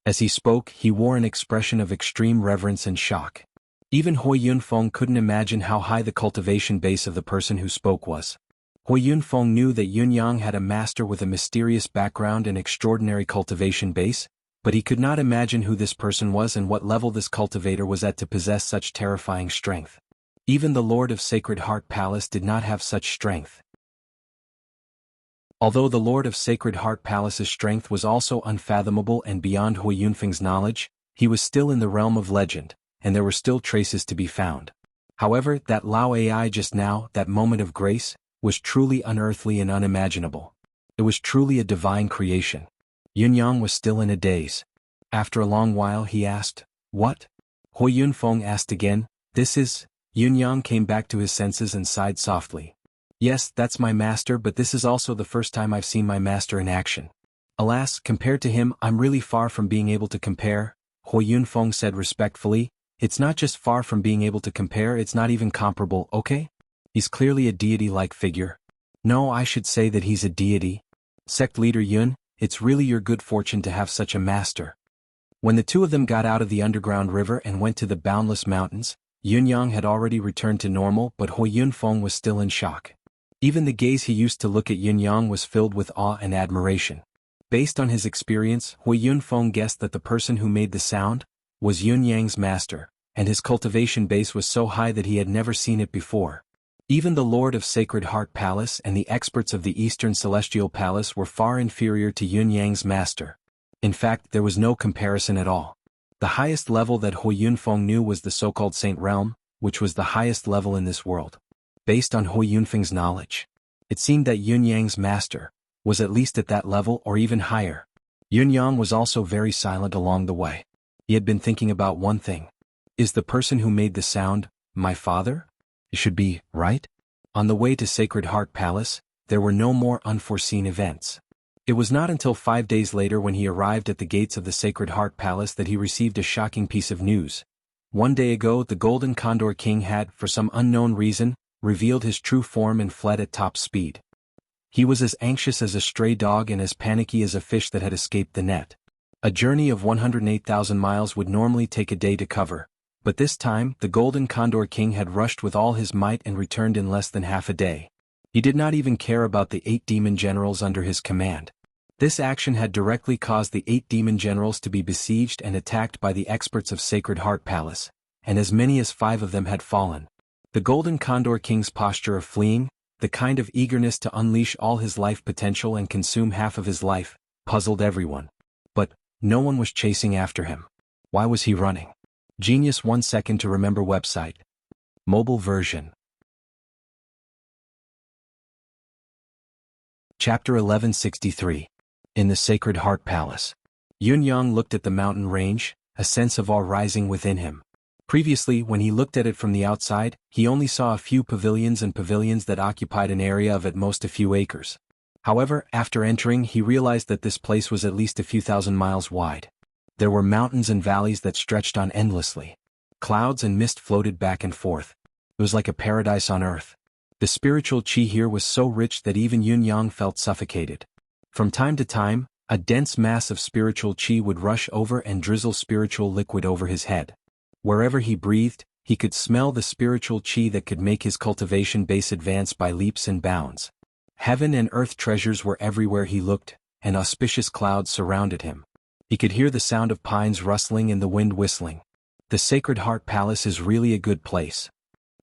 S1: As he spoke, he wore an expression of extreme reverence and shock. Even Hui Yunfeng couldn't imagine how high the cultivation base of the person who spoke was. Hui Yunfeng knew that Yun Yang had a master with a mysterious background and extraordinary cultivation base, but he could not imagine who this person was and what level this cultivator was at to possess such terrifying strength. Even the Lord of Sacred Heart Palace did not have such strength. Although the Lord of Sacred Heart Palace's strength was also unfathomable and beyond Hui Yunfeng's knowledge, he was still in the realm of legend, and there were still traces to be found. However, that Lao AI just now, that moment of grace, was truly unearthly and unimaginable. It was truly a divine creation. Yun Yang was still in a daze. After a long while he asked, "What?" Hui Yunfeng asked again, "This is?" Yun Yang came back to his senses and sighed softly. "Yes, that's my master, but this is also the first time I've seen my master in action. Alas, compared to him, I'm really far from being able to compare," Hui Yunfeng said respectfully. "It's not just far from being able to compare, it's not even comparable, okay? He's clearly a deity-like figure. No, I should say that he's a deity. Sect leader Yun, it's really your good fortune to have such a master." When the two of them got out of the underground river and went to the boundless mountains, Yun Yang had already returned to normal, but Hui Yunfeng was still in shock. Even the gaze he used to look at Yun Yang was filled with awe and admiration. Based on his experience, Hui Yunfeng guessed that the person who made the sound was Yun Yang's master, and his cultivation base was so high that he had never seen it before. Even the Lord of Sacred Heart Palace and the experts of the Eastern Celestial Palace were far inferior to Yun Yang's master. In fact, there was no comparison at all. The highest level that Hui Yunfeng knew was the so-called Saint Realm, which was the highest level in this world. Based on Hui Yunfeng's knowledge, it seemed that Yun Yang's master was at least at that level or even higher. Yun Yang was also very silent along the way. He had been thinking about one thing. Is the person who made the sound my father? It should be, right? On the way to Sacred Heart Palace, there were no more unforeseen events. It was not until 5 days later when he arrived at the gates of the Sacred Heart Palace that he received a shocking piece of news. 1 day ago, the Golden Condor King had, for some unknown reason, revealed his true form and fled at top speed. He was as anxious as a stray dog and as panicky as a fish that had escaped the net. A journey of 108,000 miles would normally take a day to cover, but this time, the Golden Condor King had rushed with all his might and returned in less than half a day. He did not even care about the 8 demon generals under his command. This action had directly caused the 8 demon generals to be besieged and attacked by the experts of Sacred Heart Palace, and as many as 5 of them had fallen. The Golden Condor King's posture of fleeing, the kind of eagerness to unleash all his life potential and consume half of his life, puzzled everyone. But no one was chasing after him. Why was he running? Genius 1 second to remember website. Mobile version. Chapter 1163. In the Sacred Heart Palace. Yunyang looked at the mountain range, a sense of awe rising within him. Previously, when he looked at it from the outside, he only saw a few pavilions that occupied an area of at most a few acres. However, after entering, he realized that this place was at least a few thousand miles wide. There were mountains and valleys that stretched on endlessly. Clouds and mist floated back and forth. It was like a paradise on earth. The spiritual qi here was so rich that even Yunyang felt suffocated. From time to time, a dense mass of spiritual qi would rush over and drizzle spiritual liquid over his head. Wherever he breathed, he could smell the spiritual qi that could make his cultivation base advance by leaps and bounds. Heaven and earth treasures were everywhere he looked, and auspicious clouds surrounded him. He could hear the sound of pines rustling and the wind whistling. The Sacred Heart Palace is really a good place.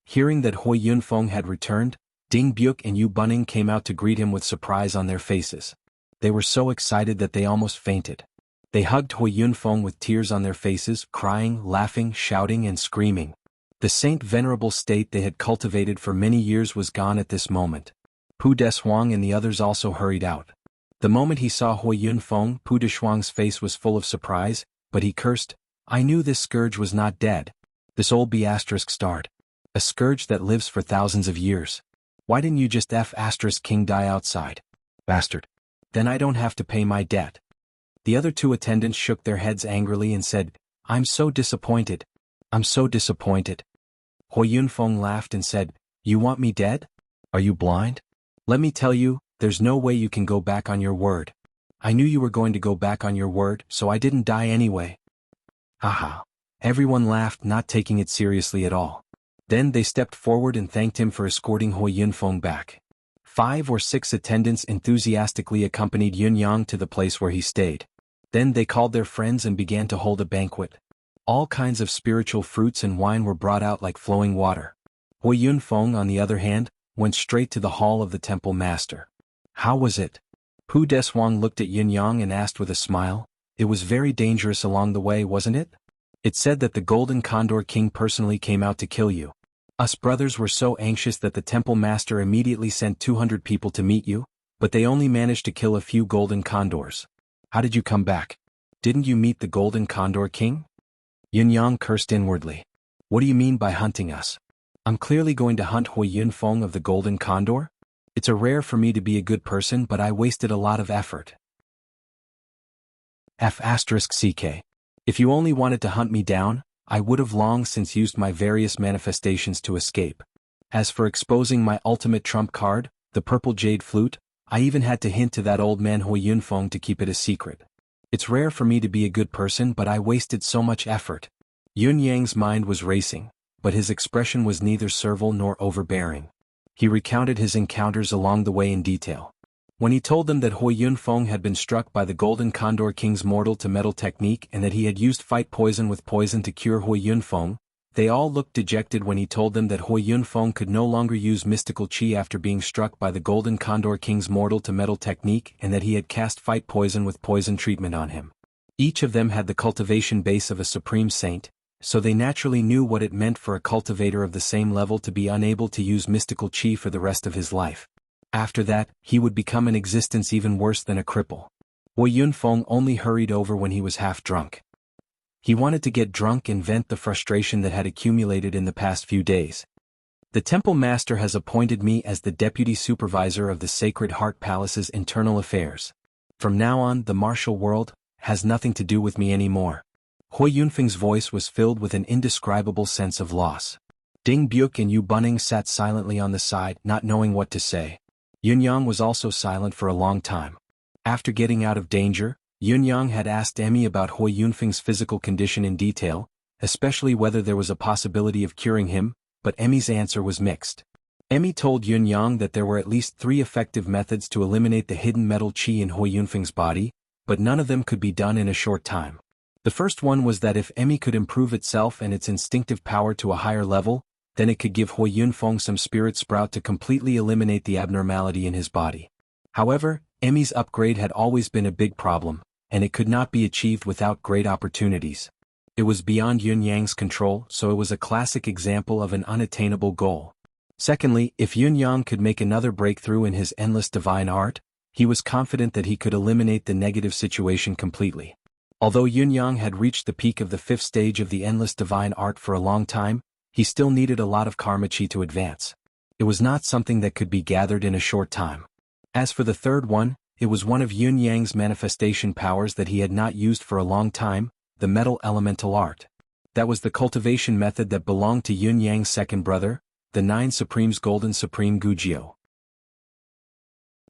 S1: Hearing that Hui Yunfeng had returned, Ding Byuk and Yu Bunning came out to greet him with surprise on their faces. They were so excited that they almost fainted. They hugged Hui Yunfeng with tears on their faces, crying, laughing, shouting and screaming. The saint-venerable state they had cultivated for many years was gone at this moment. Pu Deshuang and the others also hurried out. The moment he saw Hui Yunfeng, Pu Deshuang's face was full of surprise, but he cursed, "I knew this scourge was not dead. This old B*****starred. A scourge that lives for thousands of years. Why didn't you just F***king die outside? Bastard. Then I don't have to pay my debt." The other two attendants shook their heads angrily and said, "I'm so disappointed. I'm so disappointed." Hui Yunfeng laughed and said, "You want me dead? Are you blind? Let me tell you, there's no way you can go back on your word. I knew you were going to go back on your word, so I didn't die anyway." Haha. Everyone laughed, not taking it seriously at all. Then they stepped forward and thanked him for escorting Hui Yunfeng back. 5 or 6 attendants enthusiastically accompanied Yunyang to the place where he stayed. Then they called their friends and began to hold a banquet. All kinds of spiritual fruits and wine were brought out like flowing water. Hui Yunfeng, on the other hand, went straight to the hall of the temple master. How was it? Pu Deshuang looked at Yunyang and asked with a smile. It was very dangerous along the way, wasn't it? It said that the Golden Condor King personally came out to kill you. Us brothers were so anxious that the temple master immediately sent 200 people to meet you, but they only managed to kill a few golden condors. How did you come back? Didn't you meet the Golden Condor King? Yunyang cursed inwardly. What do you mean by hunting us? I'm clearly going to hunt Hui Yunfeng of the Golden Condor? It's a rare for me to be a good person, but I wasted a lot of effort. F***ck. If you only wanted to hunt me down, I would have long since used my various manifestations to escape. As for exposing my ultimate trump card, the purple jade flute, I even had to hint to that old man Hui Yunfeng to keep it a secret. It's rare for me to be a good person, but I wasted so much effort. Yunyang's mind was racing, but his expression was neither servile nor overbearing. He recounted his encounters along the way in detail. When he told them that Hui Yunfeng had been struck by the Golden Condor King's mortal-to-metal technique and that he had used fight poison with poison to cure Hui Yunfeng, they all looked dejected when he told them that Hui Yunfeng could no longer use mystical qi after being struck by the Golden Condor King's mortal-to-metal technique and that he had cast fight poison with poison treatment on him. Each of them had the cultivation base of a supreme saint, so they naturally knew what it meant for a cultivator of the same level to be unable to use mystical qi for the rest of his life. After that, he would become an existence even worse than a cripple. Hui Yunfeng only hurried over when he was half drunk. He wanted to get drunk and vent the frustration that had accumulated in the past few days. The temple master has appointed me as the deputy supervisor of the Sacred Heart Palace's internal affairs. From now on, the martial world has nothing to do with me anymore. Hui Yunfeng's voice was filled with an indescribable sense of loss. Ding Byuk and Yu Bunning sat silently on the side, not knowing what to say. Yunyang was also silent for a long time. After getting out of danger, Yunyang had asked Emmy about Hui Yunfeng's physical condition in detail, especially whether there was a possibility of curing him, but Emmy's answer was mixed. Emmy told Yunyang that there were at least 3 effective methods to eliminate the hidden metal qi in Hui Yunfeng's body, but none of them could be done in a short time. The first one was that if Emmy could improve itself and its instinctive power to a higher level, then it could give Hui Yunfeng some spirit sprout to completely eliminate the abnormality in his body. However, Emmy's upgrade had always been a big problem, and it could not be achieved without great opportunities. It was beyond Yun Yang's control, so it was a classic example of an unattainable goal. Secondly, if Yun Yang could make another breakthrough in his endless divine art, he was confident that he could eliminate the negative situation completely. Although Yun Yang had reached the peak of the 5th stage of the endless divine art for a long time, he still needed a lot of karma chi to advance. It was not something that could be gathered in a short time. As for the third one, it was one of Yun Yang's manifestation powers that he had not used for a long time, the metal elemental art. That was the cultivation method that belonged to Yun Yang's second brother, the 9 Supreme's Golden Supreme Gujio.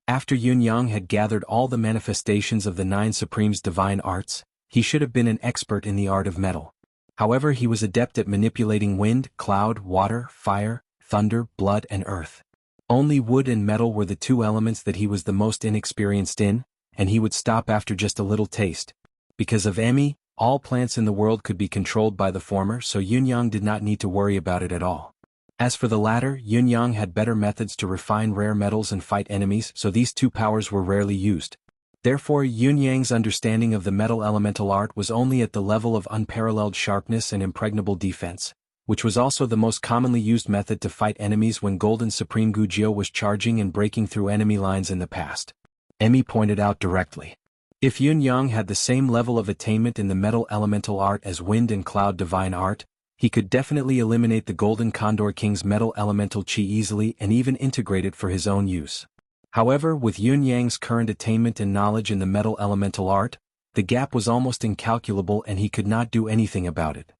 S1: After Yun Yang had gathered all the manifestations of the 9 Supreme's divine arts, he should have been an expert in the art of metal. However, he was adept at manipulating wind, cloud, water, fire, thunder, blood, and earth. Only wood and metal were the 2 elements that he was the most inexperienced in, and he would stop after just a little taste. Because of Emmy, all plants in the world could be controlled by the former, so Yun Yang did not need to worry about it at all. As for the latter, Yun Yang had better methods to refine rare metals and fight enemies, so these 2 powers were rarely used. Therefore, Yun Yang's understanding of the metal elemental art was only at the level of unparalleled sharpness and impregnable defense, which was also the most commonly used method to fight enemies when Golden Supreme Gujio was charging and breaking through enemy lines in the past. Emmy pointed out directly. If Yun Yang had the same level of attainment in the metal elemental art as wind and cloud divine art, he could definitely eliminate the Golden Condor King's metal elemental chi easily and even integrate it for his own use. However, with Yun Yang's current attainment and knowledge in the metal elemental art, the gap was almost incalculable and he could not do anything about it.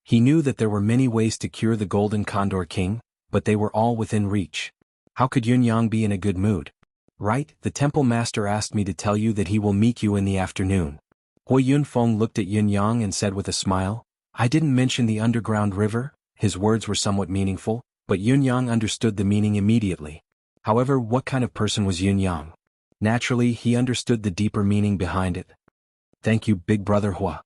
S1: He knew that there were many ways to cure the Golden Condor King, but they were all within reach. How could Yun Yang be in a good mood? Right, the temple master asked me to tell you that he will meet you in the afternoon. Hui Yunfeng looked at Yun Yang and said with a smile, I didn't mention the underground river. His words were somewhat meaningful, but Yun Yang understood the meaning immediately. However, what kind of person was Yun Yang? Naturally, he understood the deeper meaning behind it. Thank you, big brother Hua.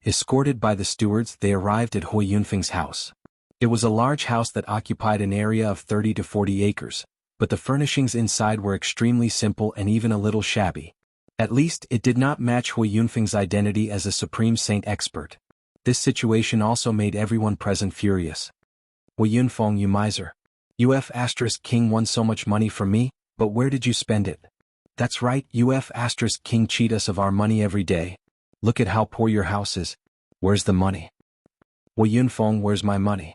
S1: Escorted by the stewards, they arrived at Hui Yunfeng's house. It was a large house that occupied an area of 30 to 40 acres, but the furnishings inside were extremely simple and even a little shabby. At least, it did not match Hui Yunfeng's identity as a supreme saint expert. This situation also made everyone present furious. Hui Yunfeng, you miser. King won so much money from me, but where did you spend it? That's right, King cheat us of our money every day. Look at how poor your house is. Where's the money? Hui Yunfeng, where's my money?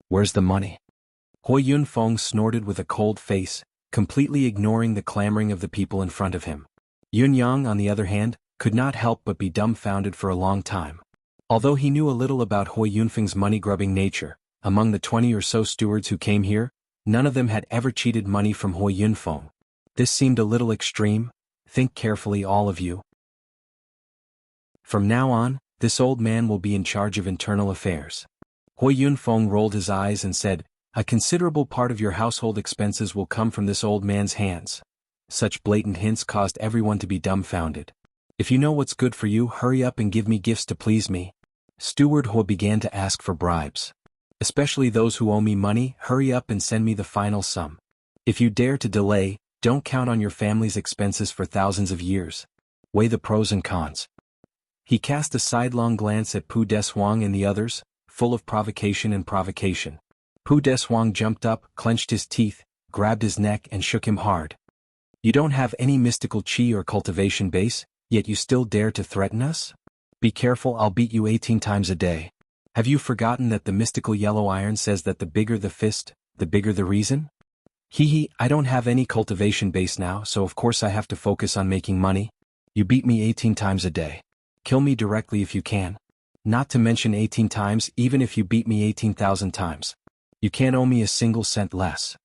S1: Where's the money? Hui Yunfeng snorted with a cold face, completely ignoring the clamoring of the people in front of him. Yun Yang, on the other hand, could not help but be dumbfounded for a long time. Although he knew a little about Hui Yunfeng's money-grubbing nature, among the 20 or so stewards who came here, none of them had ever cheated money from Hui Yunfeng. This seemed a little extreme. Think carefully, all of you. From now on, this old man will be in charge of internal affairs. Hui Yunfeng rolled his eyes and said, a considerable part of your household expenses will come from this old man's hands. Such blatant hints caused everyone to be dumbfounded. If you know what's good for you, hurry up and give me gifts to please me. Steward Hui began to ask for bribes. Especially those who owe me money, hurry up and send me the final sum. If you dare to delay, don't count on your family's expenses for thousands of years. Weigh the pros and cons. He cast a sidelong glance at Pu Deswang and the others, full of provocation and provocation. Pu Deswang jumped up, clenched his teeth, grabbed his neck and shook him hard. You don't have any mystical chi or cultivation base, yet you still dare to threaten us? Be careful, I'll beat you 18 times a day. Have you forgotten that the mystical yellow iron says that the bigger the fist, the bigger the reason? I don't have any cultivation base now, so of course I have to focus on making money. You beat me 18 times a day. Kill me directly if you can. Not to mention 18 times, even if you beat me 18,000 times. You can't owe me a single cent less.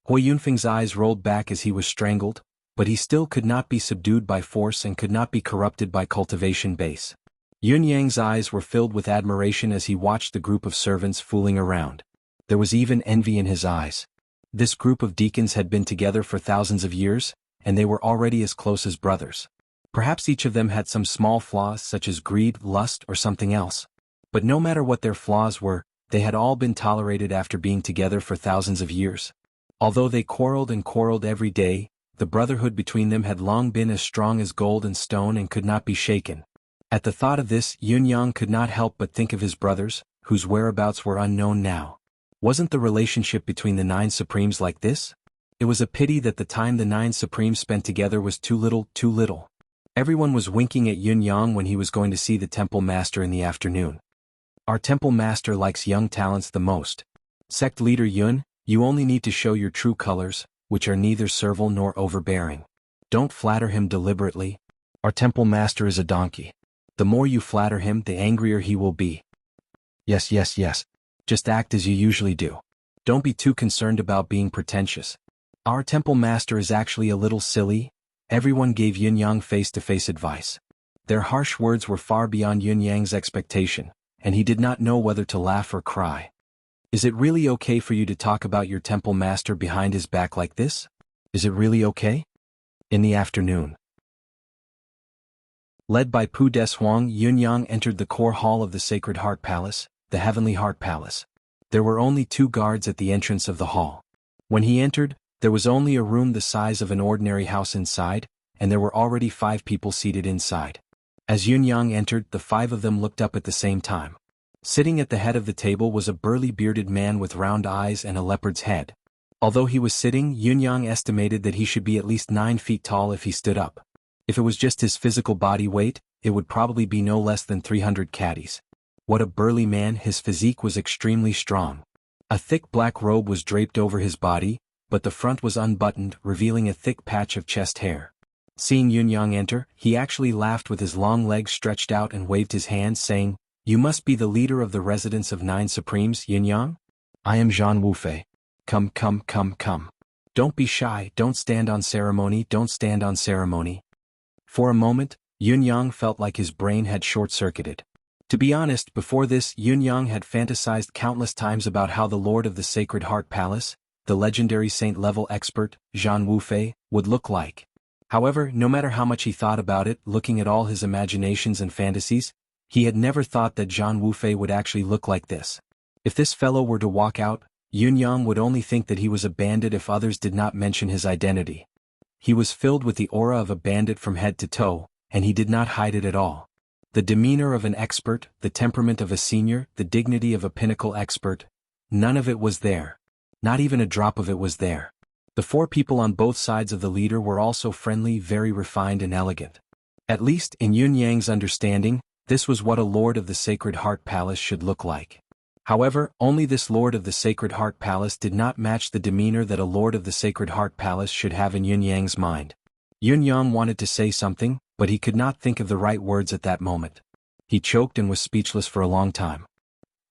S1: Hui Yunfeng's eyes rolled back as he was strangled, but he still could not be subdued by force and could not be corrupted by cultivation base. Yun Yang's eyes were filled with admiration as he watched the group of servants fooling around. There was even envy in his eyes. This group of deacons had been together for thousands of years, and they were already as close as brothers. Perhaps each of them had some small flaws such as greed, lust, or something else. But no matter what their flaws were, they had all been tolerated after being together for thousands of years. Although they quarreled and quarreled every day, the brotherhood between them had long been as strong as gold and stone and could not be shaken. At the thought of this, Yun-yang could not help but think of his brothers, whose whereabouts were unknown now. Wasn't the relationship between the 9 Supremes like this? It was a pity that the time the 9 Supremes spent together was too little, too little. Everyone was winking at Yun-yang when he was going to see the temple master in the afternoon. Our temple master likes young talents the most. Sect leader Yun, you only need to show your true colors, which are neither servile nor overbearing. Don't flatter him deliberately. Our temple master is a donkey. The more you flatter him, the angrier he will be. Yes. Just act as you usually do. Don't be too concerned about being pretentious. Our temple master is actually a little silly. Everyone gave Yun-yang face-to-face advice. Their harsh words were far beyond Yun-yang's expectation, and he did not know whether to laugh or cry. Is it really okay for you to talk about your temple master behind his back like this? Is it really okay? In the afternoon. Led by Pu Deshuang, Yun-yang entered the core hall of the Sacred Heart Palace, the Heavenly Heart Palace. There were only 2 guards at the entrance of the hall. When he entered, there was only a room the size of an ordinary house inside, and there were already 5 people seated inside. As Yun-yang entered, the 5 of them looked up at the same time. Sitting at the head of the table was a burly bearded man with round eyes and a leopard's head. Although he was sitting, Yun-yang estimated that he should be at least 9 feet tall if he stood up. If it was just his physical body weight, it would probably be no less than 300 caddies. What a burly man! His physique was extremely strong. A thick black robe was draped over his body, but the front was unbuttoned, revealing a thick patch of chest hair. Seeing Yun-yang enter, he actually laughed with his long legs stretched out and waved his hand, saying, "You must be the leader of the residents of 9 Supremes, Yun-yang? I am Zhan Wufei. Come. Don't be shy, don't stand on ceremony. For a moment, Yun-yang felt like his brain had short-circuited. To be honest, before this, Yun-yang had fantasized countless times about how the Lord of the Sacred Heart Palace, the legendary saint-level expert, Zhan Wufei, would look like. However, no matter how much he thought about it, looking at all his imaginations and fantasies, he had never thought that Zhan Wufei would actually look like this. If this fellow were to walk out, Yun-yang would only think that he was a bandit if others did not mention his identity. He was filled with the aura of a bandit from head to toe, and he did not hide it at all. The demeanor of an expert, the temperament of a senior, the dignity of a pinnacle expert, none of it was there. Not even a drop of it was there. The 4 people on both sides of the leader were also friendly, very refined and elegant. At least, in Yun-yang's understanding, this was what a Lord of the Sacred Heart Palace should look like. However, only this Lord of the Sacred Heart Palace did not match the demeanor that a Lord of the Sacred Heart Palace should have in Yun-yang's mind. Yun-yang wanted to say something, but he could not think of the right words at that moment. He choked and was speechless for a long time.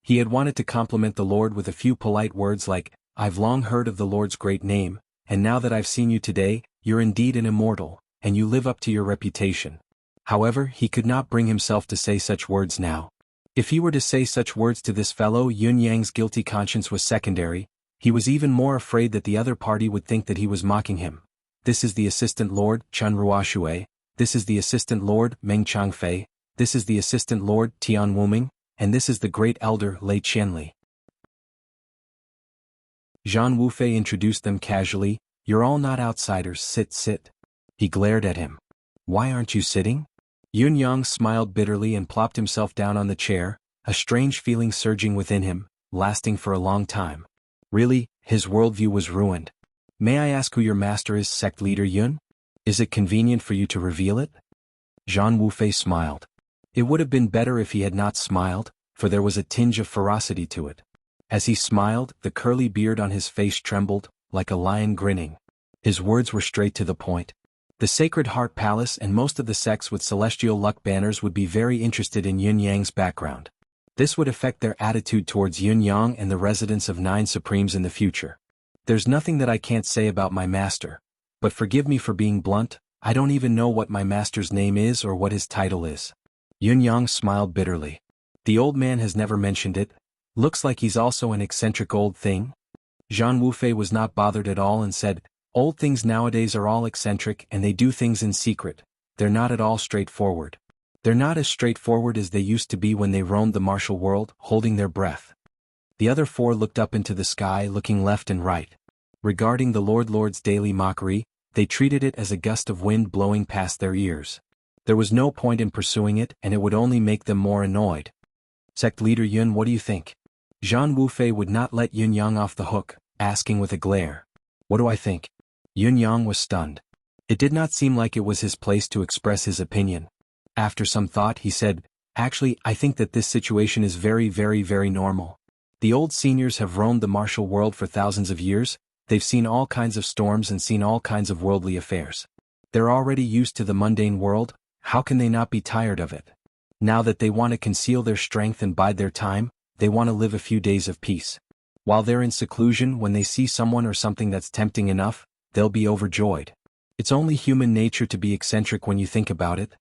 S1: He had wanted to compliment the Lord with a few polite words like, "I've long heard of the Lord's great name, and now that I've seen you today, you're indeed an immortal, and you live up to your reputation." However, he could not bring himself to say such words now. If he were to say such words to this fellow, Yun-yang's guilty conscience was secondary. He was even more afraid that the other party would think that he was mocking him. "This is the Assistant Lord, Chun Ruoshui. This is the Assistant Lord, Meng Changfei. This is the Assistant Lord, Tian Wuming, and this is the Great Elder, Lei Qianli." Zhan Wufei introduced them casually. "You're all not outsiders, sit. He glared at him. "Why aren't you sitting?" Yun-yang smiled bitterly and plopped himself down on the chair, a strange feeling surging within him, lasting for a long time. Really, his worldview was ruined. "May I ask who your master is, sect leader Yun? Is it convenient for you to reveal it?" Zhan Wufei smiled. It would have been better if he had not smiled, for there was a tinge of ferocity to it. As he smiled, the curly beard on his face trembled, like a lion grinning. His words were straight to the point. The Sacred Heart Palace and most of the sects with celestial luck banners would be very interested in Yun-yang's background. This would affect their attitude towards Yun-yang and the residents of 9 Supremes in the future. "There's nothing that I can't say about my master. But forgive me for being blunt, I don't even know what my master's name is or what his title is." Yun-yang smiled bitterly. The old man has never mentioned it. Looks like he's also an eccentric old thing. Zhan Wufei was not bothered at all and said, "Old things nowadays are all eccentric and they do things in secret. They're not at all straightforward. They're not as straightforward as they used to be when they roamed the martial world, holding their breath." The other four looked up into the sky, looking left and right. Regarding the Lord's daily mockery, they treated it as a gust of wind blowing past their ears. There was no point in pursuing it, and it would only make them more annoyed. Sect leader Yun, what do you think? Zhang Wufei would not let Yun Yang off the hook, asking with a glare. What do I think? Yun Yang was stunned. It did not seem like it was his place to express his opinion. After some thought he said, actually, I think that this situation is very, very, very normal. The old seniors have roamed the martial world for thousands of years. They've seen all kinds of storms and seen all kinds of worldly affairs. They're already used to the mundane world. How can they not be tired of it? Now that they want to conceal their strength and bide their time, they want to live a few days of peace. While they're in seclusion, when they see someone or something that's tempting enough, they'll be overjoyed. It's only human nature to be eccentric when you think about it.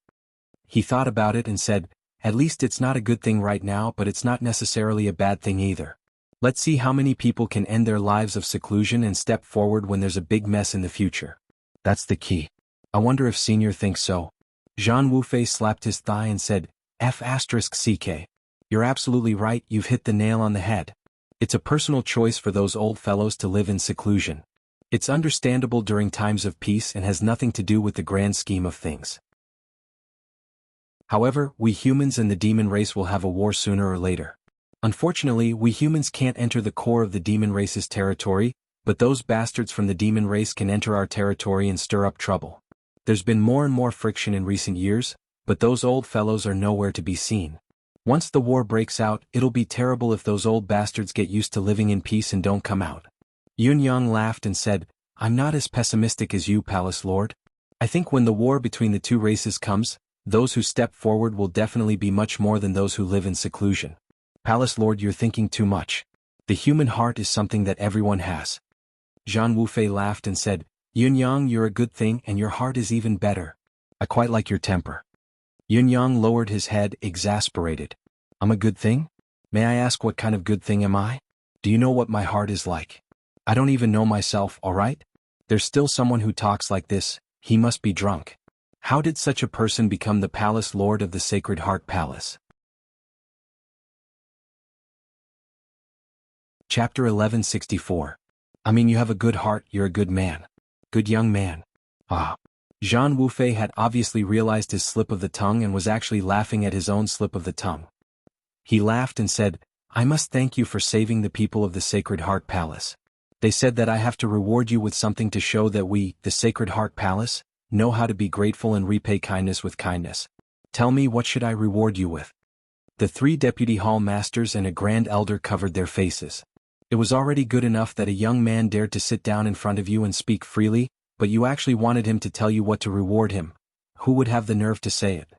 S1: He thought about it and said, at least it's not a good thing right now, but it's not necessarily a bad thing either. Let's see how many people can end their lives of seclusion and step forward when there's a big mess in the future. That's the key. I wonder if Senior thinks so. Zhang Wufei slapped his thigh and said, F***CK. You're absolutely right, you've hit the nail on the head. It's a personal choice for those old fellows to live in seclusion. It's understandable during times of peace and has nothing to do with the grand scheme of things. However, we humans and the demon race will have a war sooner or later. Unfortunately, we humans can't enter the core of the demon race's territory, but those bastards from the demon race can enter our territory and stir up trouble. There's been more and more friction in recent years, but those old fellows are nowhere to be seen. Once the war breaks out, it'll be terrible if those old bastards get used to living in peace and don't come out. Yun Yang laughed and said, I'm not as pessimistic as you, Palace Lord. I think when the war between the two races comes, those who step forward will definitely be much more than those who live in seclusion. Palace Lord, you're thinking too much. The human heart is something that everyone has. Zhang Wufei laughed and said, Yun Yang, you're a good thing and your heart is even better. I quite like your temper. Yun Yang lowered his head, exasperated. I'm a good thing? May I ask what kind of good thing am I? Do you know what my heart is like? I don't even know myself, alright? There's still someone who talks like this, he must be drunk. How did such a person become the Palace Lord of the Sacred Heart Palace? Chapter 1164. I mean, you have a good heart, you're a good man. Good young man. Ah. Zhang Wufei had obviously realized his slip of the tongue and was actually laughing at his own slip of the tongue. He laughed and said, I must thank you for saving the people of the Sacred Heart Palace. They said that I have to reward you with something to show that we, the Sacred Heart Palace, know how to be grateful and repay kindness with kindness. Tell me, what should I reward you with? The 3 deputy hall masters and a grand elder covered their faces. It was already good enough that a young man dared to sit down in front of you and speak freely, but you actually wanted him to tell you what to reward him. Who would have the nerve to say it?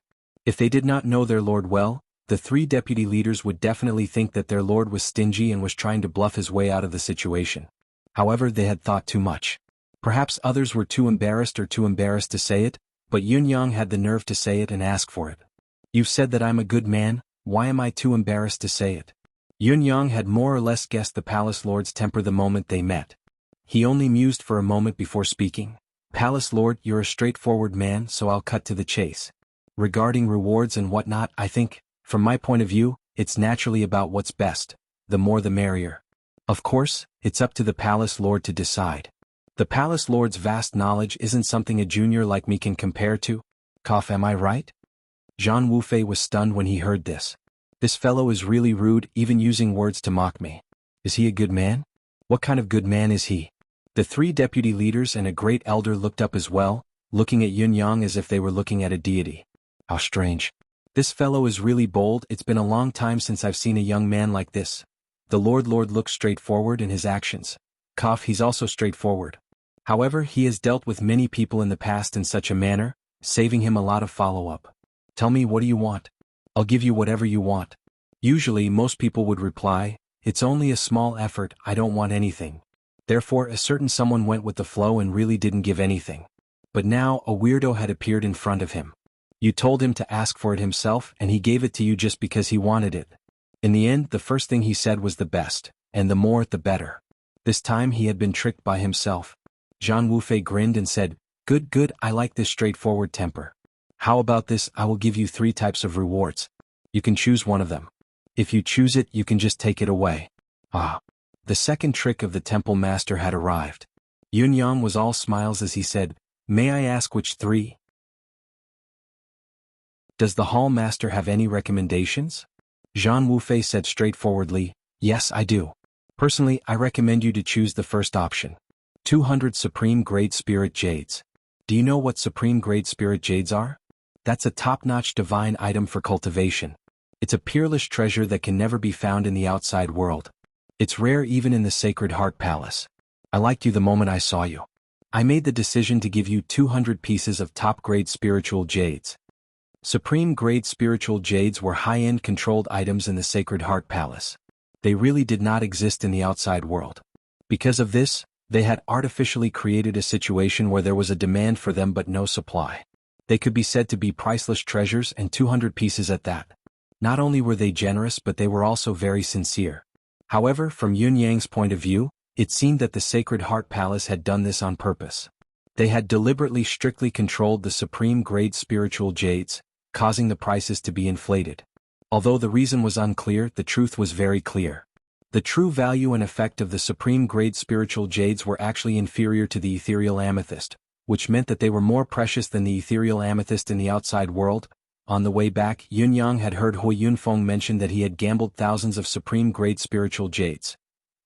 S1: If they did not know their lord well, the 3 deputy leaders would definitely think that their lord was stingy and was trying to bluff his way out of the situation. However, they had thought too much. Perhaps others were too embarrassed to say it, but Yun Yang had the nerve to say it and ask for it. You've said that I'm a good man, why am I too embarrassed to say it? Yun Yang had more or less guessed the Palace Lord's temper the moment they met. He only mused for a moment before speaking. Palace Lord, you're a straightforward man, so I'll cut to the chase. Regarding rewards and whatnot, I think, from my point of view, it's naturally about what's best. The more the merrier. Of course, it's up to the Palace Lord to decide. The Palace Lord's vast knowledge isn't something a junior like me can compare to. Cough, am I right? Zhang Wufei was stunned when he heard this. This fellow is really rude, even using words to mock me. Is he a good man? What kind of good man is he? The 3 deputy leaders and a great elder looked up as well, looking at Yun Yang as if they were looking at a deity. How strange. This fellow is really bold. It's been a long time since I've seen a young man like this. The Lord looks straightforward in his actions. Cough, he's also straightforward. However, he has dealt with many people in the past in such a manner, saving him a lot of follow-up. Tell me, what do you want? I'll give you whatever you want. Usually most people would reply, it's only a small effort, I don't want anything. Therefore a certain someone went with the flow and really didn't give anything. But now a weirdo had appeared in front of him. You told him to ask for it himself and he gave it to you just because he wanted it. In the end, the first thing he said was the best, and the more the better. This time he had been tricked by himself. Zhang Wufei grinned and said, Good, I like this straightforward temper. How about this? I will give you 3 types of rewards. You can choose one of them. If you choose it, you can just take it away. Ah. The second trick of the temple master had arrived. Yun Yang was all smiles as he said, "May I ask which three? Does the hall master have any recommendations?" Zhang Wufei said straightforwardly, "Yes, I do. Personally, I recommend you to choose the first option. 200 Supreme Grade Spirit Jades. Do you know what Supreme Grade Spirit Jades are? That's a top-notch divine item for cultivation. It's a peerless treasure that can never be found in the outside world. It's rare even in the Sacred Heart Palace. I liked you the moment I saw you. I made the decision to give you 200 pieces of top-grade spiritual jades." Supreme Grade Spiritual Jades were high-end controlled items in the Sacred Heart Palace. They really did not exist in the outside world. Because of this, they had artificially created a situation where there was a demand for them but no supply. They could be said to be priceless treasures, and 200 pieces at that. Not only were they generous, but they were also very sincere. However, from Yun Yang's point of view, it seemed that the Sacred Heart Palace had done this on purpose. They had deliberately strictly controlled the Supreme Grade Spiritual Jades, causing the prices to be inflated. Although the reason was unclear, the truth was very clear. The true value and effect of the Supreme Grade Spiritual Jades were actually inferior to the ethereal amethyst, which meant that they were more precious than the ethereal amethyst in the outside world. On the way back, Yun Yang had heard Hui Yunfeng mention that he had gambled thousands of Supreme Grade Spiritual Jades.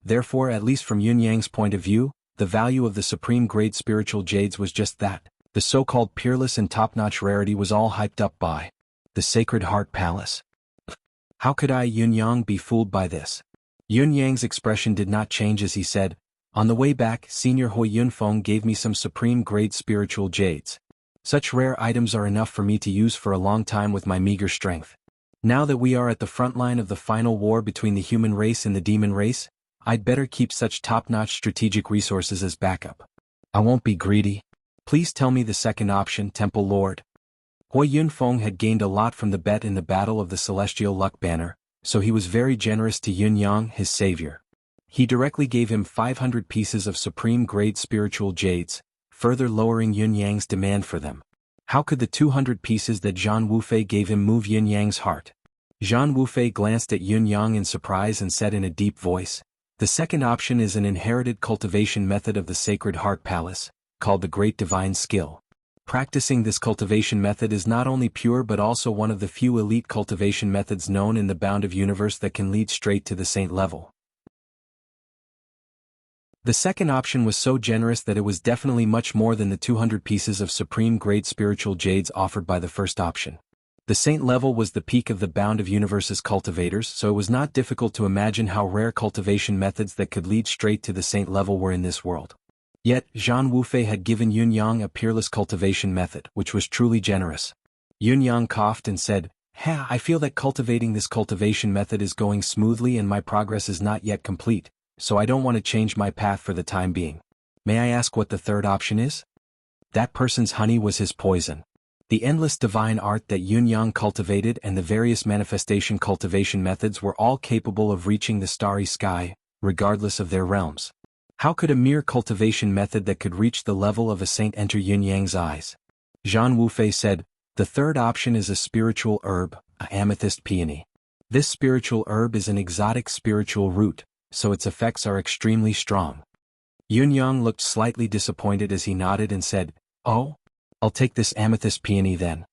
S1: Therefore, at least from Yun Yang's point of view, the value of the Supreme Grade Spiritual Jades was just that. The so-called peerless and top-notch rarity was all hyped up by the Sacred Heart Palace. How could I, Yun Yang, be fooled by this? Yun Yang's expression did not change as he said, "On the way back, Senior Hui Yunfeng gave me some Supreme Grade Spiritual Jades. Such rare items are enough for me to use for a long time with my meager strength. Now that we are at the front line of the final war between the human race and the demon race, I'd better keep such top-notch strategic resources as backup. I won't be greedy. Please tell me the second option, Temple Lord." Hui Yunfeng had gained a lot from the bet in the Battle of the Celestial Luck Banner, so he was very generous to Yun Yang, his savior. He directly gave him 500 pieces of Supreme Grade Spiritual Jades, further lowering Yun Yang's demand for them. How could the 200 pieces that Zhang Wufei gave him move Yun Yang's heart? Zhang Wufei glanced at Yun Yang in surprise and said in a deep voice, "The second option is an inherited cultivation method of the Sacred Heart Palace, called the Great Divine Skill. Practicing this cultivation method is not only pure but also one of the few elite cultivation methods known in the bound of universe that can lead straight to the saint level." The second option was so generous that it was definitely much more than the 200 pieces of Supreme Grade Spiritual Jades offered by the first option. The saint level was the peak of the bound of universe's cultivators, so it was not difficult to imagine how rare cultivation methods that could lead straight to the saint level were in this world. Yet, Zhang Wufei had given Yun Yang a peerless cultivation method, which was truly generous. Yun Yang coughed and said, I feel that cultivating this cultivation method is going smoothly and my progress is not yet complete, so I don't want to change my path for the time being. May I ask what the third option is?" That person's honey was his poison. The endless divine art that Yun Yang cultivated and the various manifestation cultivation methods were all capable of reaching the starry sky, regardless of their realms. How could a mere cultivation method that could reach the level of a saint enter Yun Yang's eyes? Zhang Wufei said, "The third option is a spiritual herb, a amethyst peony. This spiritual herb is an exotic spiritual root, so its effects are extremely strong." Yun Yang looked slightly disappointed as he nodded and said, "Oh? I'll take this amethyst peony then."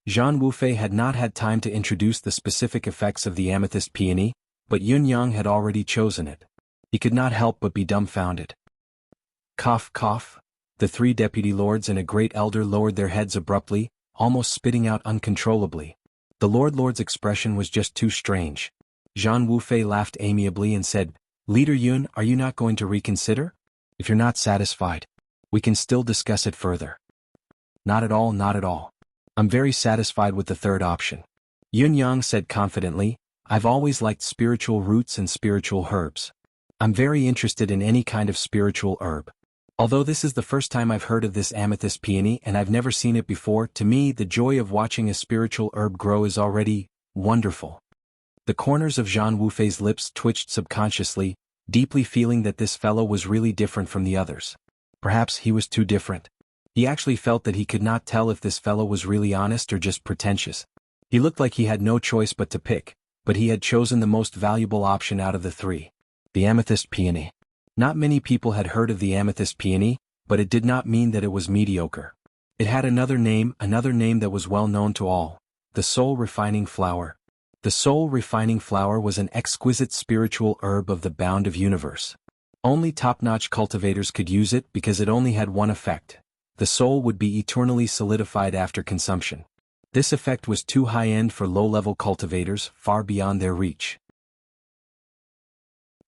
S1: Zhang Wufei had not had time to introduce the specific effects of the amethyst peony, but Yun Yang had already chosen it. He could not help but be dumbfounded. Cough, cough. The three deputy lords and a great elder lowered their heads abruptly, almost spitting out uncontrollably. The lord's expression was just too strange. Zhang Wufei laughed amiably and said, "Leader Yun, are you not going to reconsider? If you're not satisfied, we can still discuss it further." "Not at all, not at all. I'm very satisfied with the third option." Yun Yang said confidently, "I've always liked spiritual roots and spiritual herbs. I'm very interested in any kind of spiritual herb. Although this is the first time I've heard of this amethyst peony and I've never seen it before, to me the joy of watching a spiritual herb grow is already wonderful." The corners of Zhang Wufei's lips twitched subconsciously, deeply feeling that this fellow was really different from the others. Perhaps he was too different. He actually felt that he could not tell if this fellow was really honest or just pretentious. He looked like he had no choice but to pick, but he had chosen the most valuable option out of the three. The amethyst peony. Not many people had heard of the amethyst peony, but it did not mean that it was mediocre. It had another name that was well known to all: the soul-refining flower. The soul-refining flower was an exquisite spiritual herb of the bound of universe. Only top-notch cultivators could use it because it only had one effect: the soul would be eternally solidified after consumption. This effect was too high-end for low-level cultivators, far beyond their reach.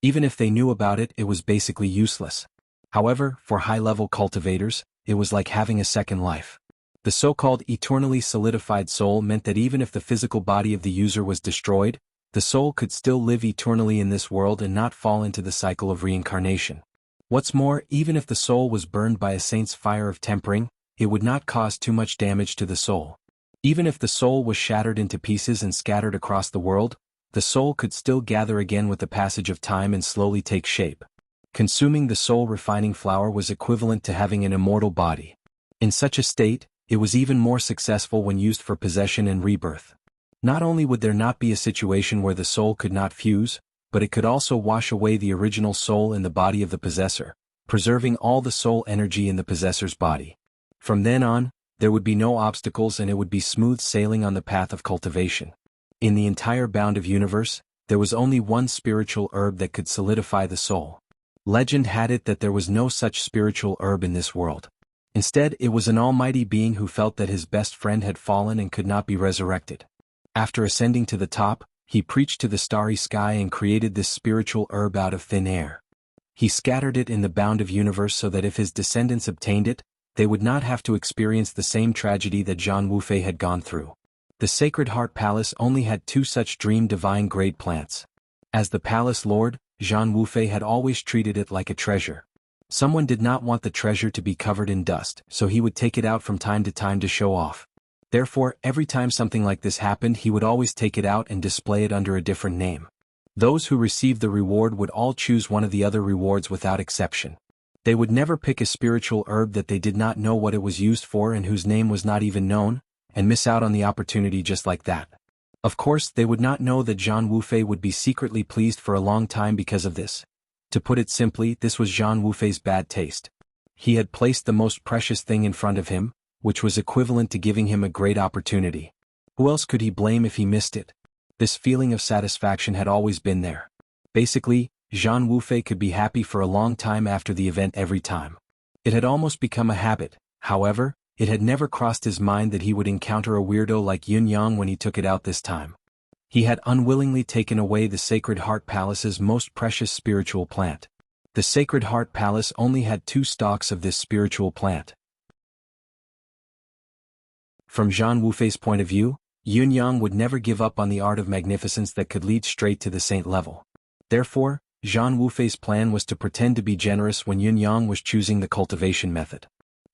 S1: Even if they knew about it, it was basically useless. However, for high-level cultivators, it was like having a second life. The so-called eternally solidified soul meant that even if the physical body of the user was destroyed, the soul could still live eternally in this world and not fall into the cycle of reincarnation. What's more, even if the soul was burned by a saint's fire of tempering, it would not cause too much damage to the soul. Even if the soul was shattered into pieces and scattered across the world, the soul could still gather again with the passage of time and slowly take shape. Consuming the soul-refining flower was equivalent to having an immortal body. In such a state, it was even more successful when used for possession and rebirth. Not only would there not be a situation where the soul could not fuse, but it could also wash away the original soul in the body of the possessor, preserving all the soul energy in the possessor's body. From then on, there would be no obstacles and it would be smooth sailing on the path of cultivation. In the entire bound of universe, there was only one spiritual herb that could solidify the soul. Legend had it that there was no such spiritual herb in this world. Instead, it was an almighty being who felt that his best friend had fallen and could not be resurrected. After ascending to the top, he preached to the starry sky and created this spiritual herb out of thin air. He scattered it in the bound of universe so that if his descendants obtained it, they would not have to experience the same tragedy that Zhang Wufei had gone through. The Sacred Heart Palace only had two such dream divine grade plants. As the palace lord, Zhang Wufei had always treated it like a treasure. Someone did not want the treasure to be covered in dust, so he would take it out from time to show off. Therefore, every time something like this happened, he would always take it out and display it under a different name. Those who received the reward would all choose one of the other rewards without exception. They would never pick a spiritual herb that they did not know what it was used for and whose name was not even known, and miss out on the opportunity just like that. Of course, they would not know that Zhang Wufei would be secretly pleased for a long time because of this. To put it simply, this was Zhang Wufei's bad taste. He had placed the most precious thing in front of him, which was equivalent to giving him a great opportunity. Who else could he blame if he missed it? This feeling of satisfaction had always been there. Basically, Zhang Wufei could be happy for a long time after the event every time. It had almost become a habit. However, it had never crossed his mind that he would encounter a weirdo like Yun Yang when he took it out this time. He had unwillingly taken away the Sacred Heart Palace's most precious spiritual plant. The Sacred Heart Palace only had 2 stalks of this spiritual plant. From Zhang Wufei's point of view, Yun Yang would never give up on the art of magnificence that could lead straight to the saint level. Therefore, Zhang Wufei's plan was to pretend to be generous when Yun Yang was choosing the cultivation method.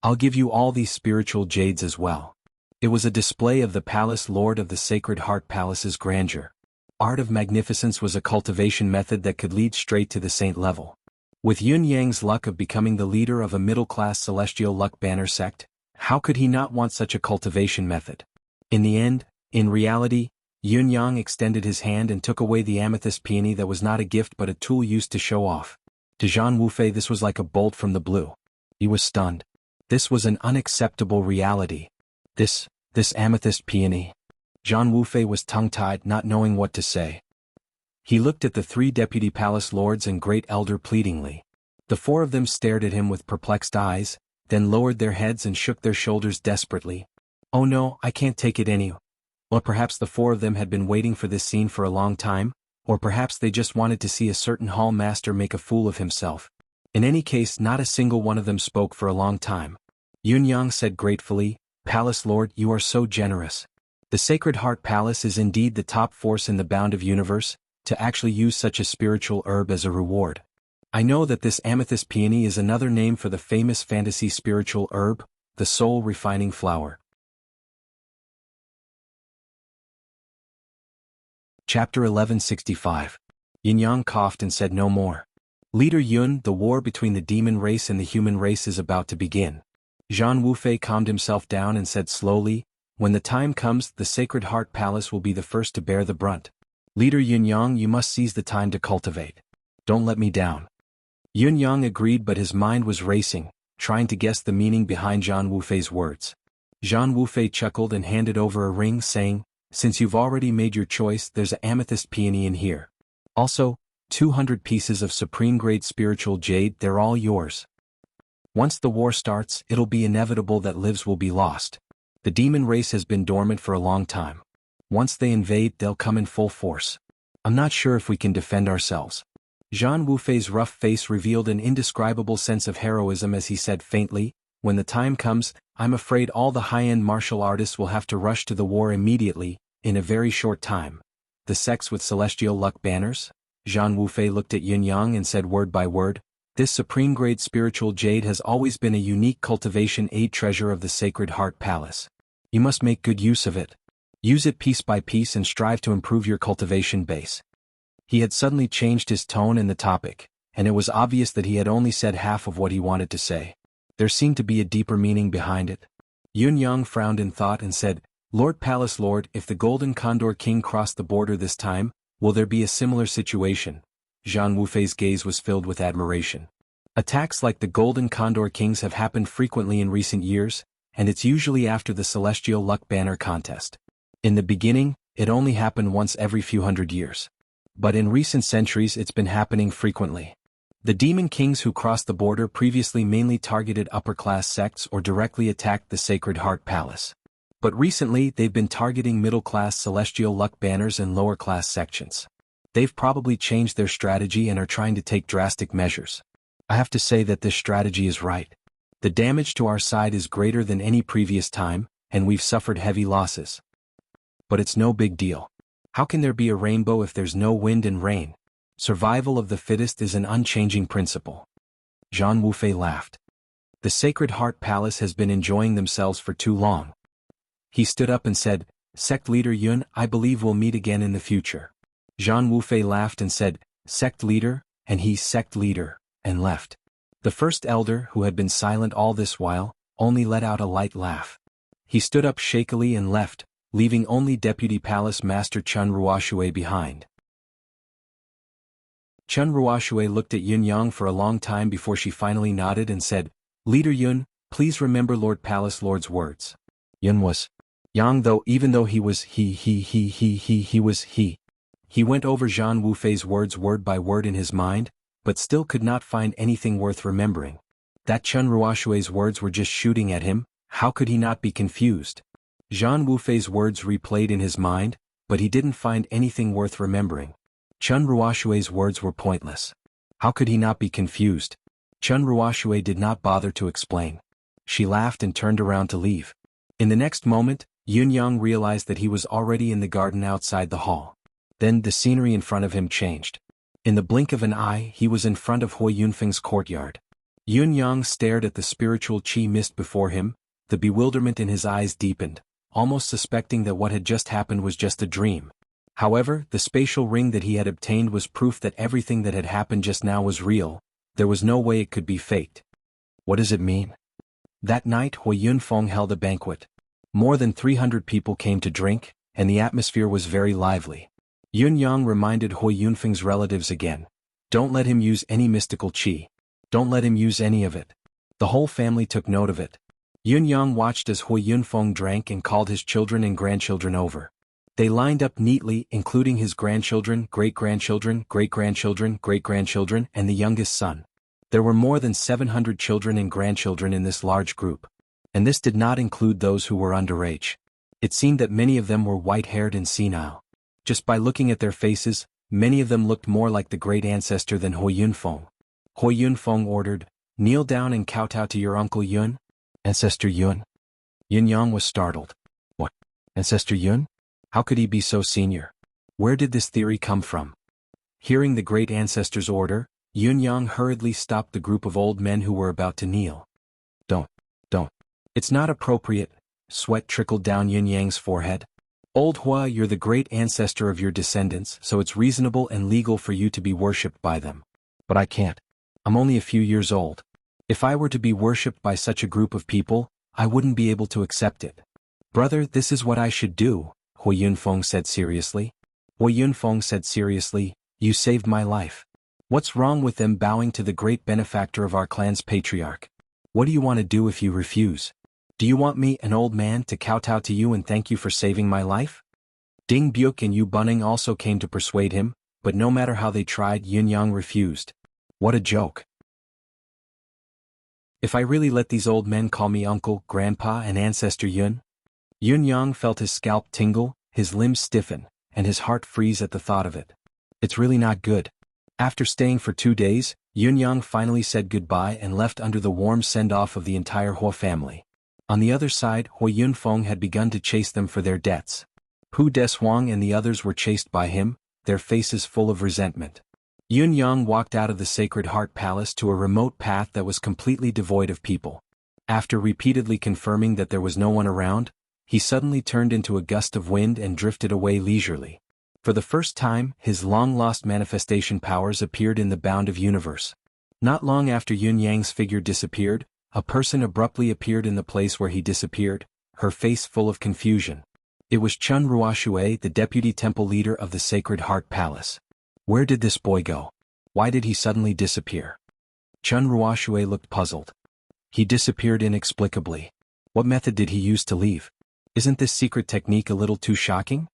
S1: "I'll give you all these spiritual jades as well." It was a display of the palace lord of the Sacred Heart Palace's grandeur. Art of magnificence was a cultivation method that could lead straight to the saint level. With Yun Yang's luck of becoming the leader of a middle-class celestial luck banner sect, how could he not want such a cultivation method? In the end, in reality, Yun Yang extended his hand and took away the amethyst peony that was not a gift but a tool used to show off. To Zhang Wufei this was like a bolt from the blue. He was stunned. This was an unacceptable reality. This amethyst peony. Zhang Wufei was tongue-tied, not knowing what to say. He looked at the 3 deputy palace lords and great elder pleadingly. The 4 of them stared at him with perplexed eyes, then lowered their heads and shook their shoulders desperately. "Oh no, I can't take it any." Or perhaps the 4 of them had been waiting for this scene for a long time, or perhaps they just wanted to see a certain hall master make a fool of himself. In any case, not a single one of them spoke for a long time. Yun Yang said gratefully, "Palace Lord, you are so generous. The Sacred Heart Palace is indeed the top force in the bound of universe, to actually use such a spiritual herb as a reward. I know that this amethyst peony is another name for the famous fantasy spiritual herb, the soul-refining flower." Chapter 1165. Yin Yang coughed and said no more. "Leader Yun, the war between the demon race and the human race is about to begin." Zhang Wufei calmed himself down and said slowly, "When the time comes, the Sacred Heart Palace will be the first to bear the brunt. Leader Yun Yang, you must seize the time to cultivate. Don't let me down. Yun Yang agreed, but his mind was racing, trying to guess the meaning behind Zhang Wufei's words. Zhang Wufei chuckled and handed over a ring, saying, "Since you've already made your choice, there's an amethyst peony in here. Also, 200 pieces of supreme-grade spiritual jade, they're all yours. Once the war starts, it'll be inevitable that lives will be lost. The demon race has been dormant for a long time. Once they invade, they'll come in full force. I'm not sure if we can defend ourselves." Zhang Wufei's rough face revealed an indescribable sense of heroism as he said faintly, "When the time comes, I'm afraid all the high-end martial artists will have to rush to the war immediately, in a very short time. The sects with celestial luck banners?" Zhang Wufei looked at Yin Yang and said word by word, "This supreme-grade spiritual jade has always been a unique cultivation aid treasure of the Sacred Heart Palace. You must make good use of it. Use it piece by piece and strive to improve your cultivation base." He had suddenly changed his tone and the topic, and it was obvious that he had only said half of what he wanted to say. There seemed to be a deeper meaning behind it. Yun Yang frowned in thought and said, "Lord Palace Lord, if the Golden Condor King crossed the border this time, will there be a similar situation?" Zhang Wufei's gaze was filled with admiration. Attacks like the Golden Condor Kings have happened frequently in recent years, and it's usually after the Celestial Luck Banner contest. In the beginning, it only happened once every few hundred years. But in recent centuries it's been happening frequently. The demon kings who crossed the border previously mainly targeted upper-class sects or directly attacked the Sacred Heart Palace. But recently they've been targeting middle-class celestial luck banners and lower-class sections. They've probably changed their strategy and are trying to take drastic measures. I have to say that this strategy is right. The damage to our side is greater than any previous time, and we've suffered heavy losses. But it's no big deal. How can there be a rainbow if there's no wind and rain? Survival of the fittest is an unchanging principle. Zhang Wufei laughed. The Sacred Heart Palace has been enjoying themselves for too long. He stood up and said, "Sect leader Yun, I believe we'll meet again in the future." Zhang Wufei laughed and said, "Sect leader," and he sect leader, and left. The first elder, who had been silent all this while, only let out a light laugh. He stood up shakily and left, leaving only Deputy Palace Master Chun Ruoxue behind. Chun Ruoxue looked at Yun Yang for a long time before she finally nodded and said, "Leader Yun, please remember Lord Palace Lord's words." Yun was Yang though even though he was he was he. He went over Zhang Wufei's words word by word in his mind, but still could not find anything worth remembering. That Chun Ruoxue's words were just shooting at him, how could he not be confused? Zhang Wufei's words replayed in his mind, but he didn't find anything worth remembering. Chun Ruoxue's words were pointless. How could he not be confused? Chun Ruoxue did not bother to explain. She laughed and turned around to leave. In the next moment, Yun Yang realized that he was already in the garden outside the hall. Then the scenery in front of him changed. In the blink of an eye he was in front of Hui Yunfeng's courtyard. Yun Yang stared at the spiritual qi mist before him, the bewilderment in his eyes deepened, almost suspecting that what had just happened was just a dream. However, the spatial ring that he had obtained was proof that everything that had happened just now was real. There was no way it could be faked. What does it mean? That night Hui Yunfeng held a banquet. More than 300 people came to drink, and the atmosphere was very lively. Yun Yang reminded Hui Yunfeng's relatives again. Don't let him use any mystical qi. Don't let him use any of it. The whole family took note of it. Yun Yang watched as Hui Yunfeng drank and called his children and grandchildren over. They lined up neatly, including his grandchildren, great-grandchildren, great-grandchildren, great-grandchildren, and the youngest son. There were more than 700 children and grandchildren in this large group. And this did not include those who were underage. It seemed that many of them were white-haired and senile. Just by looking at their faces, many of them looked more like the great ancestor than Hui Yunfeng. Hui Yunfeng ordered, "Kneel down and kowtow to your uncle Yun." Ancestor Yun? Yun Yang was startled. What? Ancestor Yun? How could he be so senior? Where did this theory come from? Hearing the great ancestor's order, Yun Yang hurriedly stopped the group of old men who were about to kneel. Don't. It's not appropriate. Sweat trickled down Yun Yang's forehead. Old Hua, you're the great ancestor of your descendants, so it's reasonable and legal for you to be worshipped by them. But I can't. I'm only a few years old. If I were to be worshipped by such a group of people, I wouldn't be able to accept it. Brother, this is what I should do, Hui Yunfeng said seriously. Hui Yunfeng said seriously, you saved my life. What's wrong with them bowing to the great benefactor of our clan's patriarch? What do you want to do if you refuse? Do you want me, an old man, to kowtow to you and thank you for saving my life? Ding Byuk and Yu Bunning also came to persuade him, but no matter how they tried, Yunyang refused. What a joke. If I really let these old men call me uncle, grandpa, and ancestor Yun? Yunyang felt his scalp tingle, his limbs stiffen, and his heart freeze at the thought of it. It's really not good. After staying for 2 days, Yunyang finally said goodbye and left under the warm send-off of the entire Hua family. On the other side, Hui Yunfeng had begun to chase them for their debts. Hu Deshuang and the others were chased by him, their faces full of resentment. Yunyang walked out of the Sacred Heart Palace to a remote path that was completely devoid of people. After repeatedly confirming that there was no one around, he suddenly turned into a gust of wind and drifted away leisurely. For the first time, his long-lost manifestation powers appeared in the bound of universe. Not long after Yunyang's figure disappeared, a person abruptly appeared in the place where he disappeared, her face full of confusion. It was Chun Ruoxue, the deputy temple leader of the Sacred Heart Palace. Where did this boy go? Why did he suddenly disappear? Chun Ruoxue looked puzzled. He disappeared inexplicably. What method did he use to leave? Isn't this secret technique a little too shocking?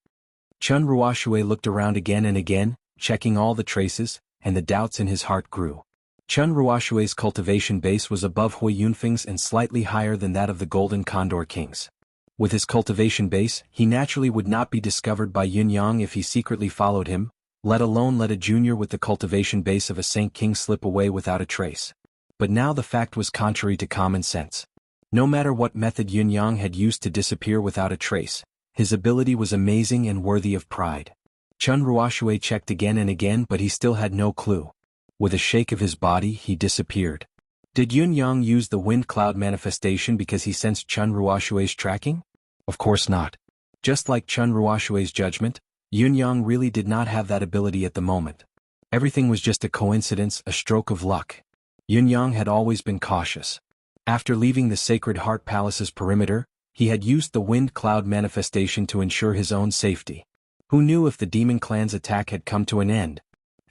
S1: Chun Ruoxue looked around again and again, checking all the traces, and the doubts in his heart grew. Chun Ruoxue's cultivation base was above Hui Yunfeng's and slightly higher than that of the Golden Condor Kings. With his cultivation base, he naturally would not be discovered by Yunyang if he secretly followed him, let alone let a junior with the cultivation base of a Saint King slip away without a trace. But now the fact was contrary to common sense. No matter what method Yunyang had used to disappear without a trace, his ability was amazing and worthy of pride. Chun Ruoxue checked again and again, but he still had no clue. With a shake of his body, he disappeared. Did Yunyang use the wind cloud manifestation because he sensed Chun Ruoxue's tracking? Of course not. Just like Chun Ruoxue's judgment, Yunyang really did not have that ability at the moment. Everything was just a coincidence, a stroke of luck. Yunyang had always been cautious. After leaving the Sacred Heart Palace's perimeter, he had used the wind cloud manifestation to ensure his own safety. Who knew if the demon clan's attack had come to an end?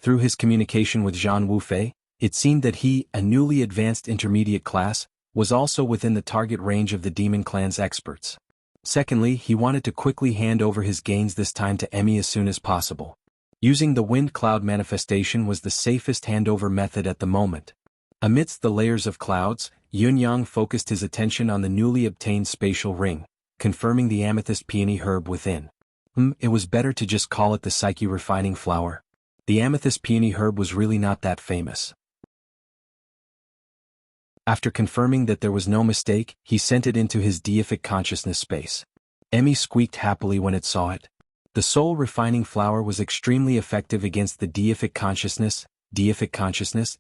S1: Through his communication with Zhang Wufei, it seemed that he, a newly advanced intermediate class, was also within the target range of the demon clan's experts. Secondly, he wanted to quickly hand over his gains this time to Emmy as soon as possible. Using the wind cloud manifestation was the safest handover method at the moment. Amidst the layers of clouds, Yunyang focused his attention on the newly obtained spatial ring, confirming the amethyst peony herb within. It was better to just call it the psyche refining flower. The amethyst peony herb was really not that famous. After confirming that there was no mistake, he sent it into his deific consciousness space. Emmy squeaked happily when it saw it. The soul refining flower was extremely effective against the deific consciousness,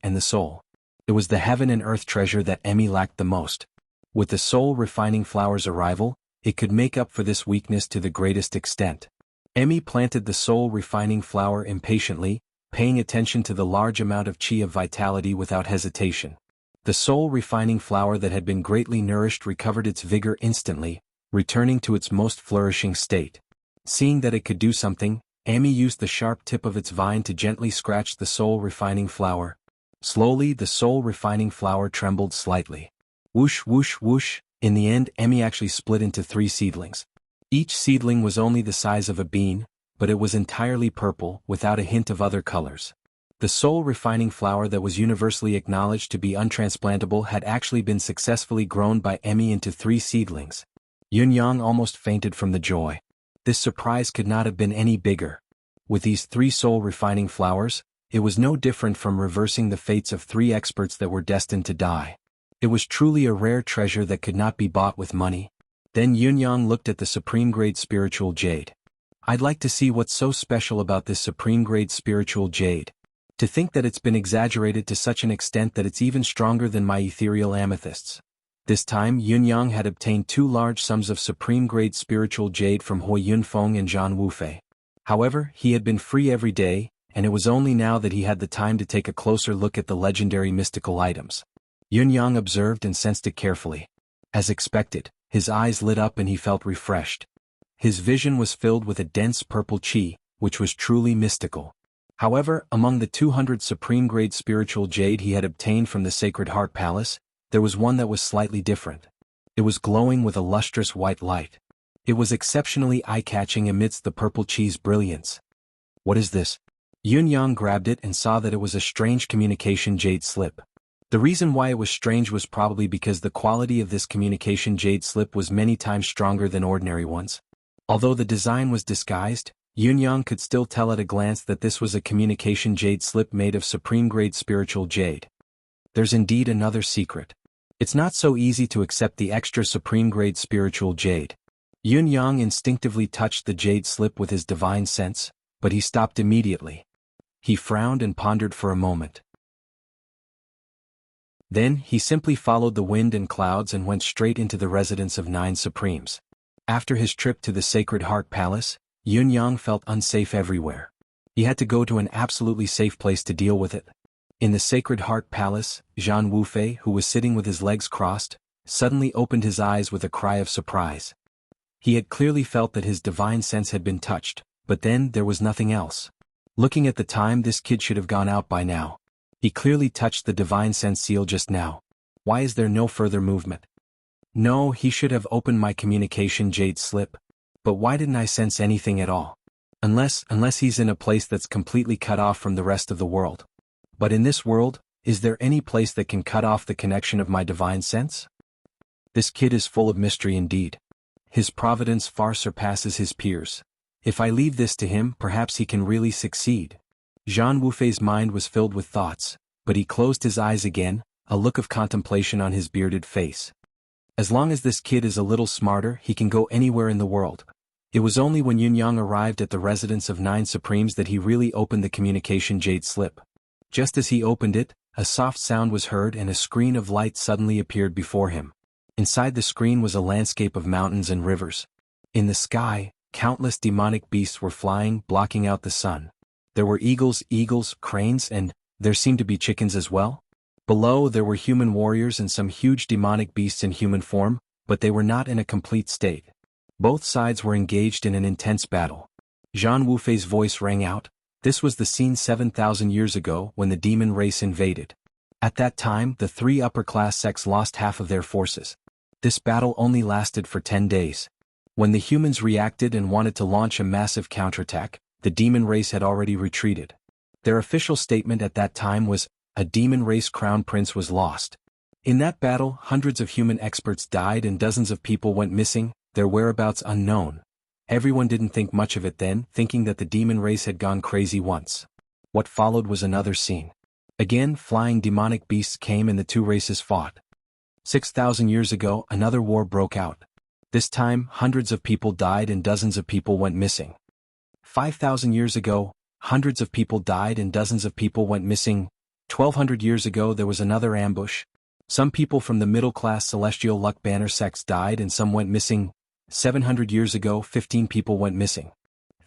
S1: and the soul. It was the heaven and earth treasure that Emmy lacked the most. With the soul refining flower's arrival, it could make up for this weakness to the greatest extent. Emmy planted the soul refining flower impatiently, paying attention to the large amount of chi of vitality without hesitation. The soul refining flower that had been greatly nourished recovered its vigor instantly, returning to its most flourishing state. Seeing that it could do something, Emmy used the sharp tip of its vine to gently scratch the soul refining flower. Slowly, the soul refining flower trembled slightly. Whoosh whoosh whoosh. In the end, Emmy actually split into 3 seedlings. Each seedling was only the size of a bean, but it was entirely purple, without a hint of other colors. The soul refining flower that was universally acknowledged to be untransplantable had actually been successfully grown by Emmy into 3 seedlings. Yunyang almost fainted from the joy. This surprise could not have been any bigger. With these 3 soul refining flowers, it was no different from reversing the fates of 3 experts that were destined to die. It was truly a rare treasure that could not be bought with money. Then Yunyang looked at the supreme-grade spiritual jade. I'd like to see what's so special about this supreme-grade spiritual jade. To think that it's been exaggerated to such an extent that it's even stronger than my ethereal amethysts. This time Yunyang had obtained 2 large sums of supreme-grade spiritual jade from Hui Yunfeng and Zhang Wufei. However, he had been free every day, and it was only now that he had the time to take a closer look at the legendary mystical items. Yunyang observed and sensed it carefully. As expected, his eyes lit up and he felt refreshed. His vision was filled with a dense purple chi, which was truly mystical. However, among the 200 supreme-grade spiritual jade he had obtained from the Sacred Heart Palace, there was one that was slightly different. It was glowing with a lustrous white light. It was exceptionally eye-catching amidst the purple cheese brilliance. What is this? Yun-Yang grabbed it and saw that it was a strange communication jade slip. The reason why it was strange was probably because the quality of this communication jade slip was many times stronger than ordinary ones. Although the design was disguised, Yun-Yang could still tell at a glance that this was a communication jade slip made of supreme-grade spiritual jade. There's indeed another secret. It's not so easy to accept the extra supreme-grade spiritual jade. Yun-Yang instinctively touched the jade slip with his divine sense, but he stopped immediately. He frowned and pondered for a moment. Then, he simply followed the wind and clouds and went straight into the residence of 9 Supremes. After his trip to the Sacred Heart Palace, Yun-Yang felt unsafe everywhere. He had to go to an absolutely safe place to deal with it. In the Sacred Heart Palace, Zhan Wufei, who was sitting with his legs crossed, suddenly opened his eyes with a cry of surprise. He had clearly felt that his divine sense had been touched, but then there was nothing else. Looking at the time, this kid should have gone out by now. He clearly touched the divine sense seal just now. Why is there no further movement? No, he should have opened my communication jade slip. But why didn't I sense anything at all? Unless he's in a place that's completely cut off from the rest of the world. But in this world, is there any place that can cut off the connection of my divine sense? This kid is full of mystery indeed. His providence far surpasses his peers. If I leave this to him, perhaps he can really succeed. Zhan Wufei's mind was filled with thoughts, but he closed his eyes again, a look of contemplation on his bearded face. As long as this kid is a little smarter, he can go anywhere in the world. It was only when Yun-Yang arrived at the residence of 9 Supremes that he really opened the communication jade slip. Just as he opened it, a soft sound was heard and a screen of light suddenly appeared before him. Inside the screen was a landscape of mountains and rivers. In the sky, countless demonic beasts were flying, blocking out the sun. There were eagles, cranes, and there seemed to be chickens as well. Below there were human warriors and some huge demonic beasts in human form, but they were not in a complete state. Both sides were engaged in an intense battle. Zhan Wufei's voice rang out. This was the scene 7,000 years ago when the demon race invaded. At that time, the 3 upper-class sects lost half of their forces. This battle only lasted for 10 days. When the humans reacted and wanted to launch a massive counterattack, the demon race had already retreated. Their official statement at that time was, a demon race crown prince was lost. In that battle, hundreds of human experts died and dozens of people went missing, their whereabouts unknown. Everyone didn't think much of it then, thinking that the demon race had gone crazy once. What followed was another scene. Again, flying demonic beasts came and the 2 races fought. 6,000 years ago, another war broke out. This time, hundreds of people died and dozens of people went missing. 5,000 years ago, hundreds of people died and dozens of people went missing. 1,200 years ago there was another ambush. Some people from the middle-class celestial luck banner sects died and some went missing. 700 years ago 15 people went missing.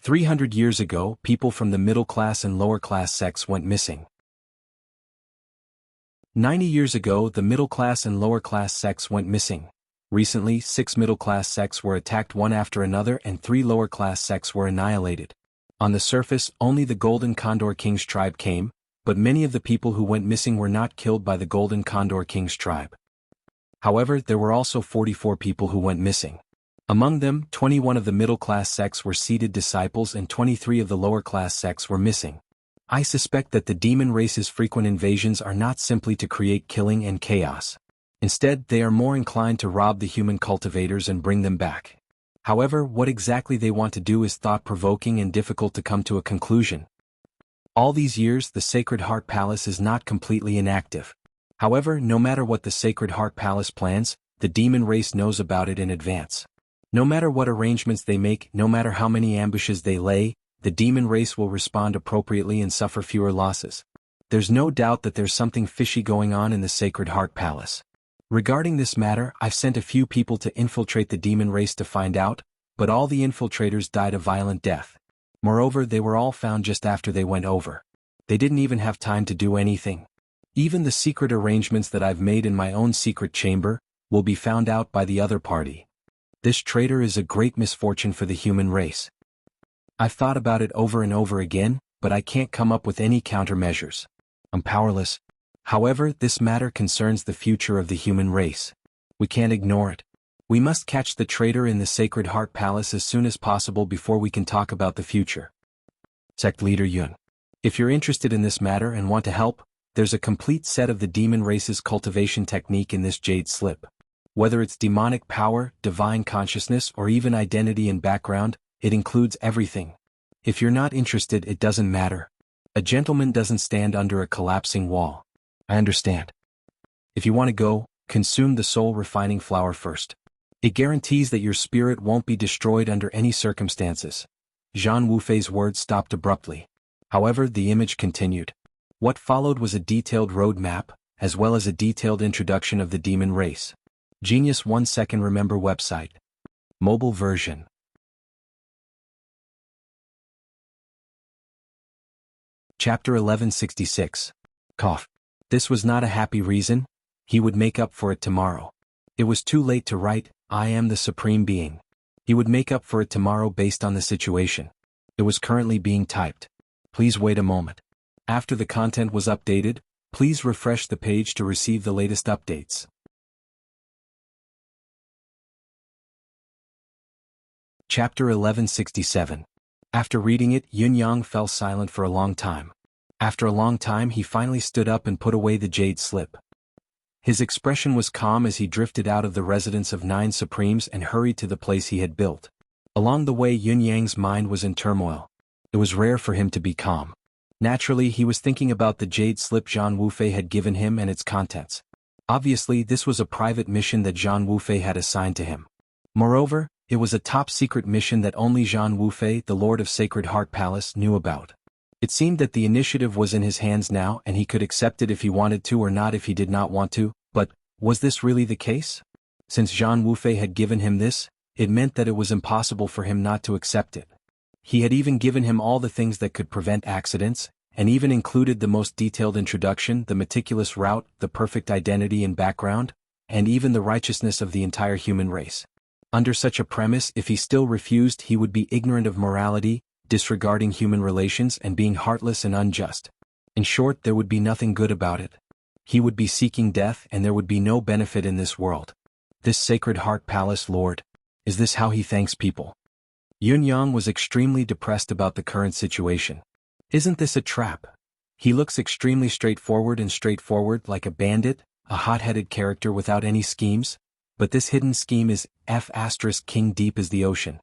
S1: 300 years ago people from the middle-class and lower-class sects went missing. 90 years ago the middle-class and lower-class sects went missing. Recently, 6 middle-class sects were attacked one after another and 3 lower-class sects were annihilated. On the surface, only the Golden Condor King's tribe came, but many of the people who went missing were not killed by the Golden Condor King's tribe. However, there were also 44 people who went missing. Among them, 21 of the middle-class sects were seated disciples and 23 of the lower-class sects were missing. I suspect that the demon race's frequent invasions are not simply to create killing and chaos. Instead, they are more inclined to rob the human cultivators and bring them back. However, what exactly they want to do is thought-provoking and difficult to come to a conclusion. All these years, the Sacred Heart Palace is not completely inactive. However, no matter what the Sacred Heart Palace plans, the demon race knows about it in advance. No matter what arrangements they make, no matter how many ambushes they lay, the demon race will respond appropriately and suffer fewer losses. There's no doubt that there's something fishy going on in the Sacred Heart Palace. Regarding this matter, I've sent a few people to infiltrate the demon race to find out, but all the infiltrators died a violent death. Moreover, they were all found just after they went over. They didn't even have time to do anything. Even the secret arrangements that I've made in my own secret chamber will be found out by the other party. This traitor is a great misfortune for the human race. I've thought about it over and over again, but I can't come up with any countermeasures. I'm powerless. However, this matter concerns the future of the human race. We can't ignore it. We must catch the traitor in the Sacred Heart Palace as soon as possible before we can talk about the future. Sect Leader Yun. If you're interested in this matter and want to help, there's a complete set of the demon race's cultivation technique in this jade slip. Whether it's demonic power, divine consciousness, or even identity and background, it includes everything. If you're not interested, it doesn't matter. A gentleman doesn't stand under a collapsing wall. I understand. If you want to go, consume the soul refining flower first. It guarantees that your spirit won't be destroyed under any circumstances. Zhang Wufei's words stopped abruptly. However, the image continued. What followed was a detailed roadmap, as well as a detailed introduction of the demon race. Genius 1 second remember website. Mobile version. Chapter 1166. Cough. This was not a happy reason. He would make up for it tomorrow. It was too late to write, I am the Supreme Being. He would make up for it tomorrow based on the situation. It was currently being typed. Please wait a moment. After the content was updated, please refresh the page to receive the latest updates. Chapter 1167. After reading it, Yun Yang fell silent for a long time. After a long time he finally stood up and put away the jade slip. His expression was calm as he drifted out of the residence of 9 Supremes and hurried to the place he had built. Along the way Yun Yang's mind was in turmoil. It was rare for him to be calm. Naturally he was thinking about the jade slip Zhang Wufei had given him and its contents. Obviously this was a private mission that Zhang Wufei had assigned to him. Moreover, it was a top-secret mission that only Zhang Wufei, the Lord of Sacred Heart Palace, knew about. It seemed that the initiative was in his hands now and he could accept it if he wanted to or not if he did not want to, but was this really the case? Since Zhang Wufei had given him this, it meant that it was impossible for him not to accept it. He had even given him all the things that could prevent accidents, and even included the most detailed introduction, the meticulous route, the perfect identity and background, and even the righteousness of the entire human race. Under such a premise, if he still refused, he would be ignorant of morality, disregarding human relations and being heartless and unjust. In short, there would be nothing good about it. He would be seeking death and there would be no benefit in this world. This Sacred Heart Palace Lord. Is this how he thanks people? Yun Yang was extremely depressed about the current situation. Isn't this a trap? He looks extremely straightforward like a bandit, a hot-headed character without any schemes, but this hidden scheme is King deep as the ocean.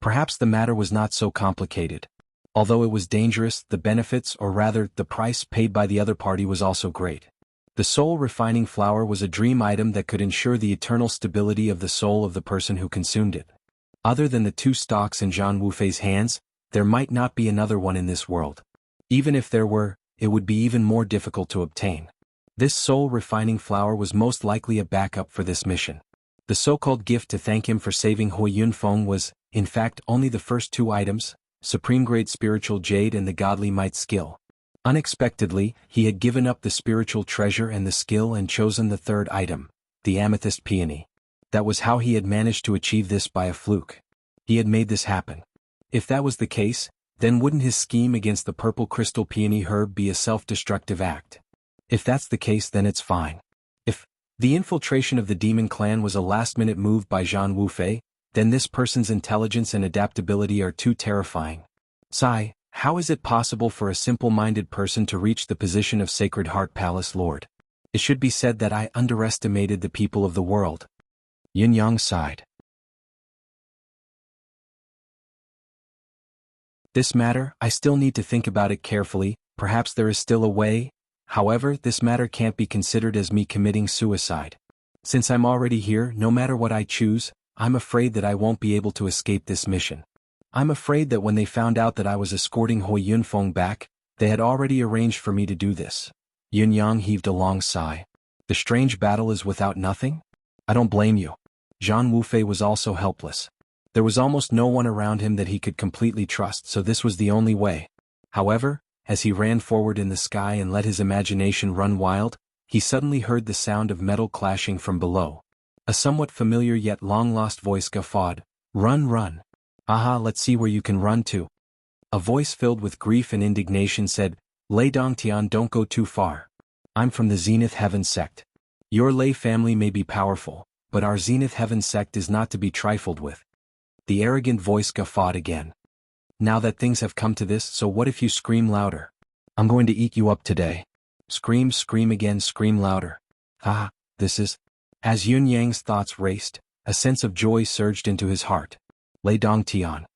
S1: Perhaps the matter was not so complicated. Although it was dangerous, the benefits, or rather, the price paid by the other party was also great. The soul refining flower was a dream item that could ensure the eternal stability of the soul of the person who consumed it. Other than the 2 stalks in Zhang Wufei's hands, there might not be another one in this world. Even if there were, it would be even more difficult to obtain. This soul refining flower was most likely a backup for this mission. The so-called gift to thank him for saving Hui Yunfeng was, in fact, only the first 2 items, supreme-grade spiritual jade and the godly might skill. Unexpectedly, he had given up the spiritual treasure and the skill and chosen the 3rd item, the amethyst peony. That was how he had managed to achieve this by a fluke. He had made this happen. If that was the case, then wouldn't his scheme against the purple crystal peony herb be a self-destructive act? If that's the case, then it's fine. If the infiltration of the demon clan was a last-minute move by Zhang Wufei, then this person's intelligence and adaptability are too terrifying. Sigh, how is it possible for a simple-minded person to reach the position of Sacred Heart Palace Lord? It should be said that I underestimated the people of the world. Yin Yang sighed. This matter, I still need to think about it carefully, perhaps there is still a way. However, this matter can't be considered as me committing suicide. Since I'm already here, no matter what I choose, I'm afraid that I won't be able to escape this mission. I'm afraid that when they found out that I was escorting Hui Yunfeng back, they had already arranged for me to do this. Yun Yang heaved a long sigh. The strange battle is without nothing? I don't blame you. Zhang Wufei was also helpless. There was almost no one around him that he could completely trust, so this was the only way. However, as he ran forward in the sky and let his imagination run wild, he suddenly heard the sound of metal clashing from below. A somewhat familiar yet long-lost voice guffawed, "Run, run! Aha, let's see where you can run to." A voice filled with grief and indignation said, Lei Dongtian, don't go too far. I'm from the Zenith Heaven sect. Your Lei family may be powerful, but our Zenith Heaven sect is not to be trifled with. The arrogant voice guffawed again. Now that things have come to this, so what if you scream louder? I'm going to eat you up today. Scream, scream again, scream louder. Ah, this is... As Yun Yang's thoughts raced, a sense of joy surged into his heart. Lei Dongtian.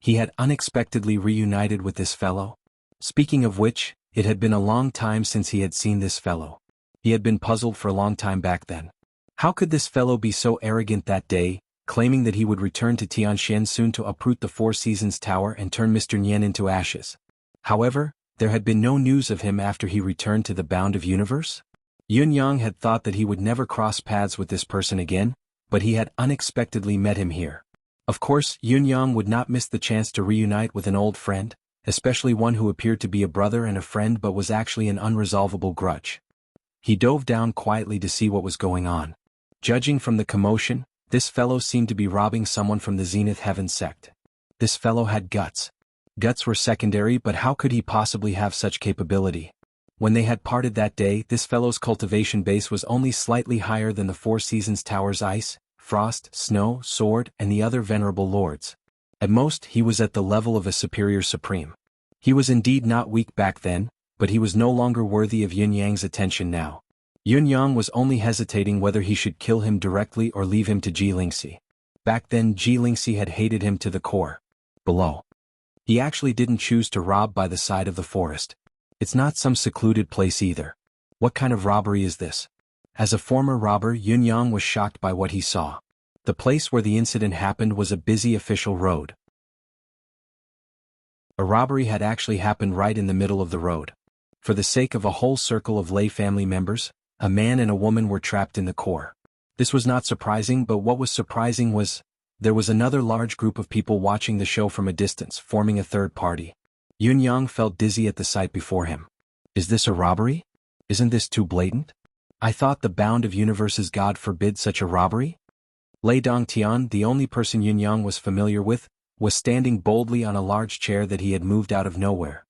S1: He had unexpectedly reunited with this fellow. Speaking of which, it had been a long time since he had seen this fellow. He had been puzzled for a long time back then. How could this fellow be so arrogant that day, claiming that he would return to Tianxian soon to uproot the Four Seasons Tower and turn Mr. Nian into ashes? However, there had been no news of him after he returned to the Bound of Universe. Yun Yang had thought that he would never cross paths with this person again, but he had unexpectedly met him here. Of course, Yun Yang would not miss the chance to reunite with an old friend, especially one who appeared to be a brother and a friend but was actually an unresolvable grudge. He dove down quietly to see what was going on. Judging from the commotion, this fellow seemed to be robbing someone from the Zenith Heaven sect. This fellow had guts. Guts were secondary, but how could he possibly have such capability? When they had parted that day, this fellow's cultivation base was only slightly higher than the Four Seasons Tower's ice, frost, snow, sword, and the other venerable lords. At most, he was at the level of a superior supreme. He was indeed not weak back then, but he was no longer worthy of Yun Yang's attention now. Yun Yang was only hesitating whether he should kill him directly or leave him to Ji Lingxi. Back then Ji Lingxi had hated him to the core. Below. He actually didn't choose to rob by the side of the forest. It's not some secluded place either. What kind of robbery is this? As a former robber, Yun Yang was shocked by what he saw. The place where the incident happened was a busy official road. A robbery had actually happened right in the middle of the road. For the sake of a whole circle of Lei family members, a man and a woman were trapped in the core. This was not surprising, but what was surprising was, there was another large group of people watching the show from a distance, forming a third party. Yun Yang felt dizzy at the sight before him. Is this a robbery? Isn't this too blatant? I thought the Bound of Universe's God forbid such a robbery? Lei Dongtian, the only person Yun Yang was familiar with, was standing boldly on a large chair that he had moved out of nowhere.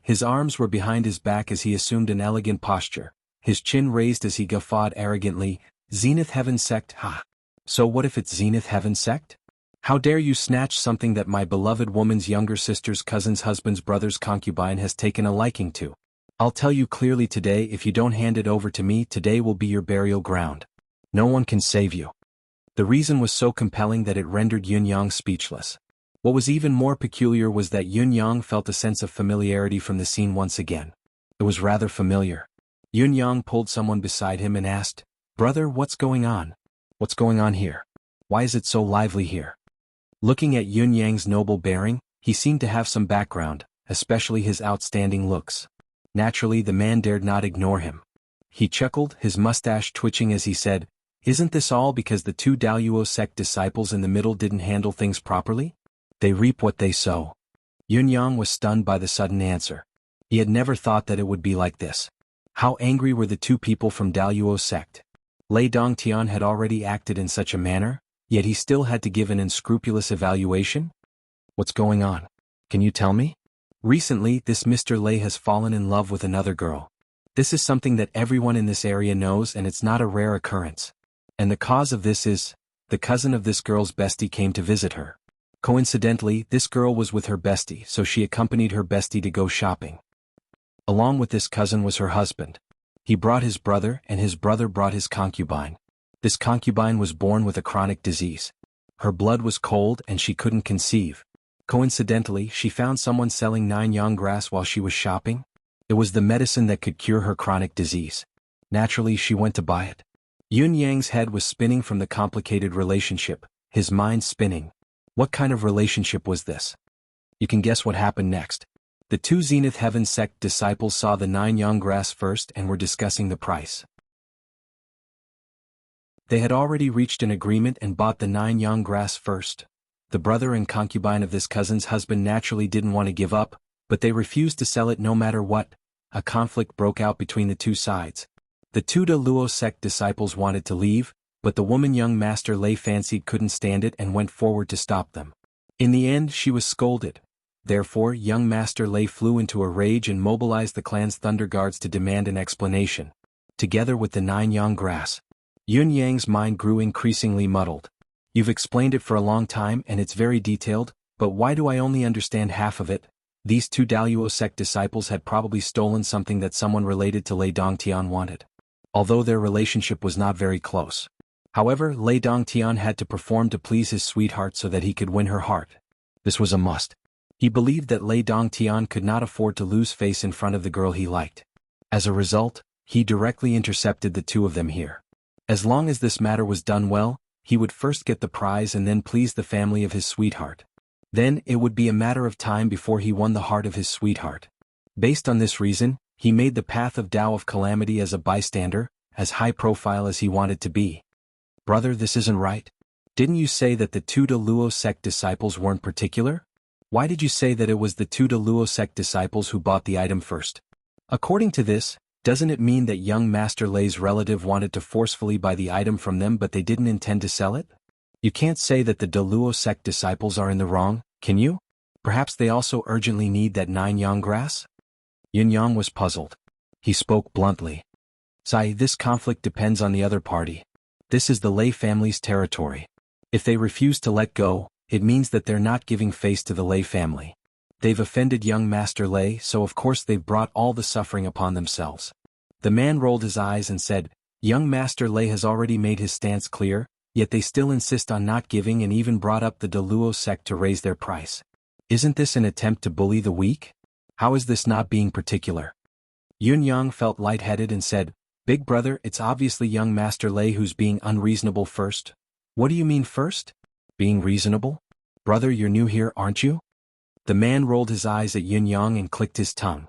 S1: His arms were behind his back as he assumed an elegant posture, his chin raised as he guffawed arrogantly, Zenith Heaven sect, ha! So what if it's Zenith Heaven sect? How dare you snatch something that my beloved woman's younger sister's cousin's husband's brother's concubine has taken a liking to? I'll tell you clearly today, if you don't hand it over to me, today will be your burial ground. No one can save you. The reason was so compelling that it rendered Yun Yang speechless. What was even more peculiar was that Yun Yang felt a sense of familiarity from the scene once again. It was rather familiar. Yun Yang pulled someone beside him and asked, "Brother, what's going on? What's going on here? Why is it so lively here?" Looking at Yun Yang's noble bearing, he seemed to have some background, especially his outstanding looks. Naturally, the man dared not ignore him. He chuckled, his mustache twitching as he said, "Isn't this all because the two Daluo sect disciples in the middle didn't handle things properly? They reap what they sow." Yun Yang was stunned by the sudden answer. He had never thought that it would be like this. How angry were the two people from Daluo sect? Lei Dongtian had already acted in such a manner, yet he still had to give an unscrupulous evaluation? What's going on? Can you tell me? Recently, this Mr. Lei has fallen in love with another girl. This is something that everyone in this area knows, and it's not a rare occurrence. And the cause of this is, the cousin of this girl's bestie came to visit her. Coincidentally, this girl was with her bestie, so she accompanied her bestie to go shopping. Along with this cousin was her husband. He brought his brother, and his brother brought his concubine. This concubine was born with a chronic disease. Her blood was cold and she couldn't conceive. Coincidentally, she found someone selling 9-yang grass while she was shopping. It was the medicine that could cure her chronic disease. Naturally, she went to buy it. Yun Yang's head was spinning from the complicated relationship, his mind spinning. What kind of relationship was this? You can guess what happened next. The two Zenith Heaven sect disciples saw the 9-yang grass first and were discussing the price. They had already reached an agreement and bought the 9-yang grass first. The brother and concubine of this cousin's husband naturally didn't want to give up, but they refused to sell it no matter what. A conflict broke out between the two sides. The two Luo sect disciples wanted to leave, but the woman young Master Lei fancied couldn't stand it and went forward to stop them. In the end, she was scolded. Therefore, young Master Lei flew into a rage and mobilized the clan's Thunder Guards to demand an explanation. Together with the 9 yang grass. Yun Yang's mind grew increasingly muddled. You've explained it for a long time and it's very detailed, but why do I only understand half of it? These 2 Daluo sect disciples had probably stolen something that someone related to Lei Dongtian wanted. Although their relationship was not very close. However, Lei Dongtian had to perform to please his sweetheart so that he could win her heart. This was a must. He believed that Lei Dongtian could not afford to lose face in front of the girl he liked. As a result, he directly intercepted the 2 of them here. As long as this matter was done well, he would first get the prize and then please the family of his sweetheart. Then it would be a matter of time before he won the heart of his sweetheart. Based on this reason, he made the path of Tao of Calamity as a bystander, as high profile as he wanted to be. Brother, this isn't right. Didn't you say that the 2 Daluo sect disciples weren't particular? Why did you say that it was the 2 Daluo sect disciples who bought the item first? According to this, doesn't it mean that young Master Lei's relative wanted to forcefully buy the item from them but they didn't intend to sell it? You can't say that the Daluo sect disciples are in the wrong, can you? Perhaps they also urgently need that 9 yang grass? Yun Yang was puzzled. He spoke bluntly. Sai, this conflict depends on the other party. This is the Lei family's territory. If they refuse to let go, it means that they're not giving face to the Lei family. They've offended young Master Lei, so of course they've brought all the suffering upon themselves. The man rolled his eyes and said, young Master Lei has already made his stance clear, yet they still insist on not giving and even brought up the Daluo sect to raise their price. Isn't this an attempt to bully the weak? How is this not being particular? Yun Yang felt lightheaded and said, Big brother, it's obviously young Master Lei who's being unreasonable first. What do you mean first? Being reasonable? Brother, you're new here, aren't you? The man rolled his eyes at Yun Yang and clicked his tongue.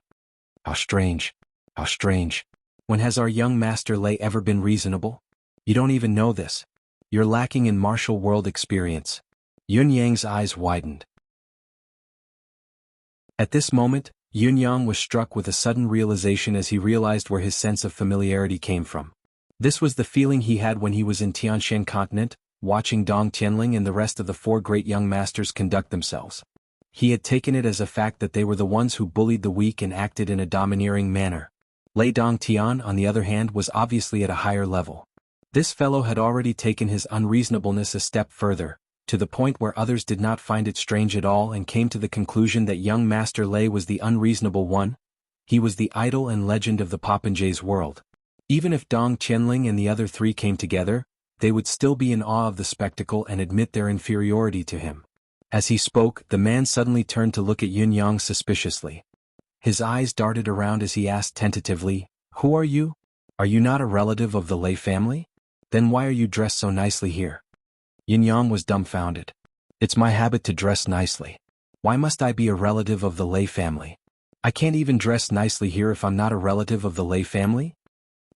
S1: How strange. How strange. When has our young Master Lei ever been reasonable? You don't even know this. You're lacking in martial world experience. Yun Yang's eyes widened. At this moment, Yun Yang was struck with a sudden realization as he realized where his sense of familiarity came from. This was the feeling he had when he was in Tianshan Continent, watching Dong Tianling and the rest of the 4 great young masters conduct themselves. He had taken it as a fact that they were the ones who bullied the weak and acted in a domineering manner. Lei Dongtian, on the other hand, was obviously at a higher level. This fellow had already taken his unreasonableness a step further, to the point where others did not find it strange at all and came to the conclusion that young Master Lei was the unreasonable one. He was the idol and legend of the Popinjay's world. Even if Dong Tianling and the other 3 came together, they would still be in awe of the spectacle and admit their inferiority to him. As he spoke, the man suddenly turned to look at Yun Yang suspiciously. His eyes darted around as he asked tentatively, Who are you? Are you not a relative of the Lei family? Then why are you dressed so nicely here? Yun Yang was dumbfounded. It's my habit to dress nicely. Why must I be a relative of the Lei family? I can't even dress nicely here if I'm not a relative of the Lei family?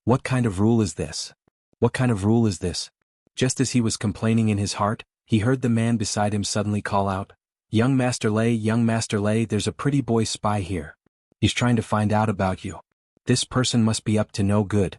S1: What kind of rule is this? What kind of rule is this? Just as he was complaining in his heart, he heard the man beside him suddenly call out, young Master Lei, there's a pretty boy spy here. He's trying to find out about you. This person must be up to no good.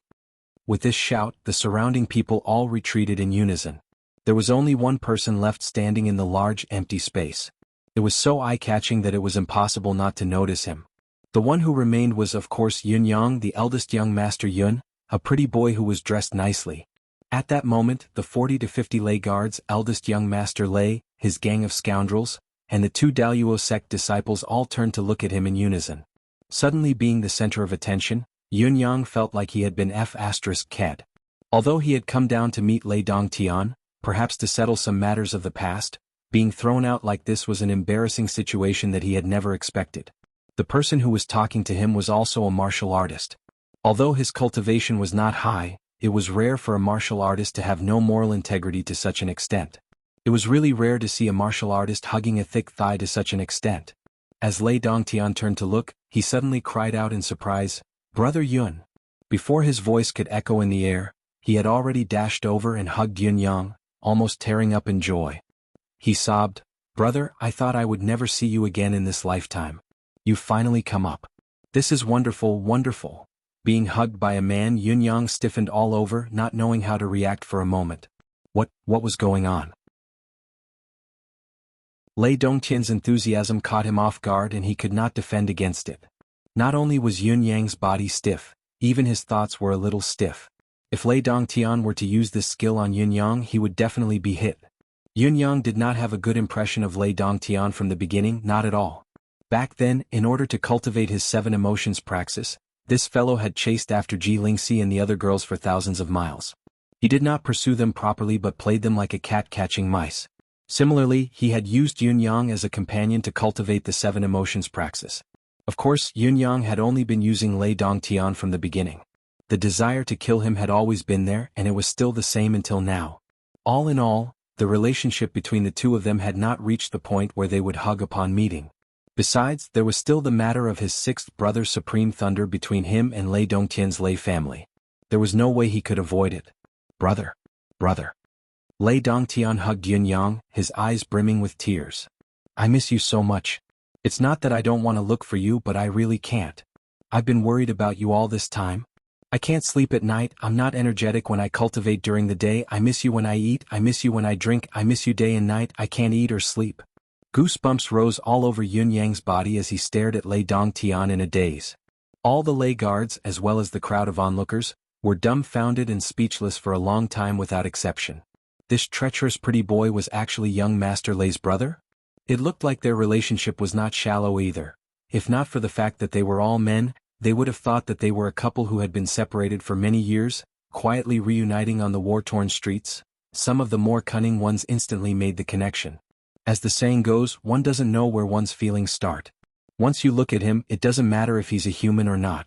S1: With this shout, the surrounding people all retreated in unison. There was only one person left standing in the large, empty space. It was so eye-catching that it was impossible not to notice him. The one who remained was of course Yun Yang, the eldest young Master Yun, a pretty boy who was dressed nicely. At that moment, the 40 to 50 Lei guards, eldest young Master Lei, his gang of scoundrels, and the 2 Daluo sect disciples all turned to look at him in unison. Suddenly being the center of attention, Yun Yang felt like he had been F***ed. Although he had come down to meet Lei Dongtian, perhaps to settle some matters of the past, being thrown out like this was an embarrassing situation that he had never expected. The person who was talking to him was also a martial artist. Although his cultivation was not high, it was rare for a martial artist to have no moral integrity to such an extent. It was really rare to see a martial artist hugging a thick thigh to such an extent. As Lei Dongtian turned to look, he suddenly cried out in surprise, Brother Yun. Before his voice could echo in the air, he had already dashed over and hugged Yun Yang, almost tearing up in joy. He sobbed, Brother, I thought I would never see you again in this lifetime. You've finally come up. This is wonderful, wonderful. Being hugged by a man, Yun Yang stiffened all over, not knowing how to react for a moment. What was going on? Lei Dongtian's enthusiasm caught him off guard and he could not defend against it. Not only was Yun Yang's body stiff, even his thoughts were a little stiff. If Lei Dongtian were to use this skill on Yun Yang, he would definitely be hit. Yun Yang did not have a good impression of Lei Dongtian from the beginning, not at all. Back then, in order to cultivate his 7 emotions praxis, this fellow had chased after Ji Lingxi and the other girls for thousands of miles. He did not pursue them properly but played them like a cat catching mice. Similarly, he had used Yun Yang as a companion to cultivate the 7 emotions praxis. Of course, Yun Yang had only been using Lei Dongtian from the beginning. The desire to kill him had always been there and it was still the same until now. All in all, the relationship between the two of them had not reached the point where they would hug upon meeting. Besides, there was still the matter of his 6th brother Supreme Thunder between him and Lei Dongtian's Lei family. There was no way he could avoid it. Brother. Lei Dongtian hugged Yun Yang, his eyes brimming with tears. I miss you so much. It's not that I don't want to look for you but I really can't. I've been worried about you all this time. I can't sleep at night, I'm not energetic when I cultivate during the day, I miss you when I eat, I miss you when I drink, I miss you day and night, I can't eat or sleep. Goosebumps rose all over Yun Yang's body as he stared at Lei Dongtian in a daze. All the Lei guards, as well as the crowd of onlookers, were dumbfounded and speechless for a long time without exception. This treacherous pretty boy was actually young Master Lei's brother? It looked like their relationship was not shallow either. If not for the fact that they were all men, they would have thought that they were a couple who had been separated for many years, quietly reuniting on the war-torn streets. Some of the more cunning ones instantly made the connection. As the saying goes, one doesn't know where one's feelings start. Once you look at him, it doesn't matter if he's a human or not.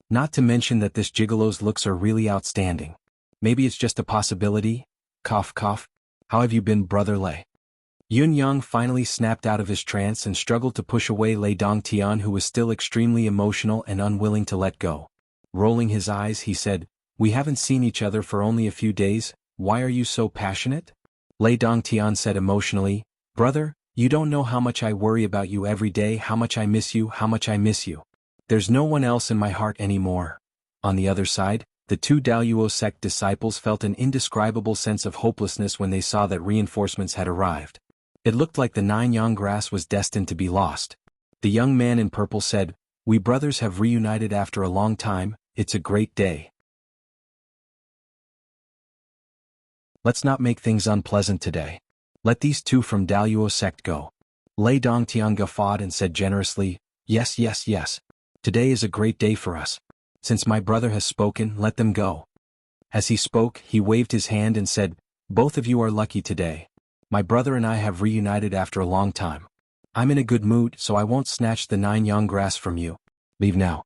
S1: Not to mention that this gigolo's looks are really outstanding. Maybe it's just a possibility. Cough cough. How have you been, Brother Lei? Yun Yang finally snapped out of his trance and struggled to push away Lei Dongtian, who was still extremely emotional and unwilling to let go. Rolling his eyes, he said, "We haven't seen each other for only a few days, why are you so passionate?" Lei Dongtian said emotionally, "Brother, you don't know how much I worry about you every day, how much I miss you, how much I miss you. There's no one else in my heart anymore." On the other side, the 2 Daluo sect disciples felt an indescribable sense of hopelessness when they saw that reinforcements had arrived. It looked like the 9 yang grass was destined to be lost. The young man in purple said, "We brothers have reunited after a long time, it's a great day. Let's not make things unpleasant today. Let these 2 from Daluo sect go." Lei Dongtian guffawed and said generously, Yes. Today is a great day for us. Since my brother has spoken, let them go." As he spoke, he waved his hand and said, "Both of you are lucky today. My brother and I have reunited after a long time. I'm in a good mood, so I won't snatch the 9 yang grass from you. Leave now."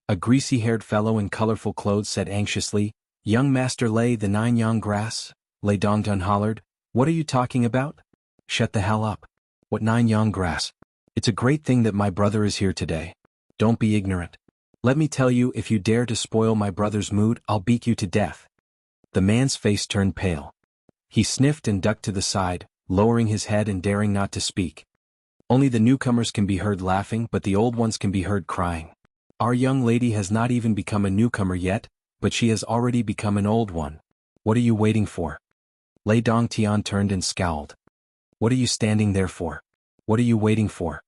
S1: A greasy-haired fellow in colorful clothes said anxiously, "Young Master Lei, the 9 yang grass?" Lei Dongtian hollered, "What are you talking about? Shut the hell up. What 9 yang grass? It's a great thing that my brother is here today. Don't be ignorant. Let me tell you, if you dare to spoil my brother's mood, I'll beat you to death." The man's face turned pale. He sniffed and ducked to the side, lowering his head and daring not to speak. Only the newcomers can be heard laughing, but the old ones can be heard crying. Our young lady has not even become a newcomer yet, but she has already become an old one. What are you waiting for? Lei Dongtian turned and scowled. What are you standing there for? What are you waiting for?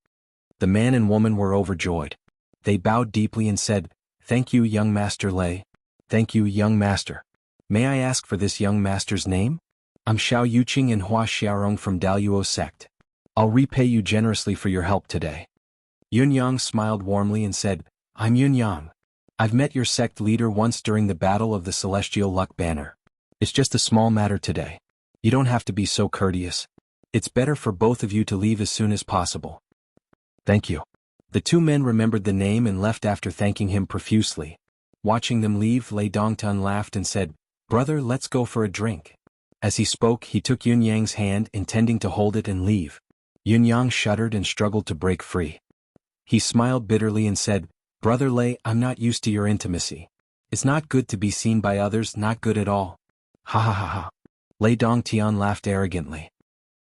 S1: The man and woman were overjoyed. They bowed deeply and said, "Thank you, young Master Lei. Thank you, young master. May I ask for this young master's name?" "I'm Xiao Yuqing and Hua Xiaorong from Daluo sect. I'll repay you generously for your help today." Yun Yang smiled warmly and said, "I'm Yun Yang. I've met your sect leader once during the battle of the Celestial Luck Banner. It's just a small matter today. You don't have to be so courteous. It's better for both of you to leave as soon as possible." "Thank you." The 2 men remembered the name and left after thanking him profusely. Watching them leave, Lei Dongtian laughed and said, "Brother, let's go for a drink." As he spoke, he took Yun Yang's hand, intending to hold it and leave. Yun Yang shuddered and struggled to break free. He smiled bitterly and said, "Brother Lei, I'm not used to your intimacy. It's not good to be seen by others, not good at all." "Ha ha ha ha." Lei Dongtian laughed arrogantly.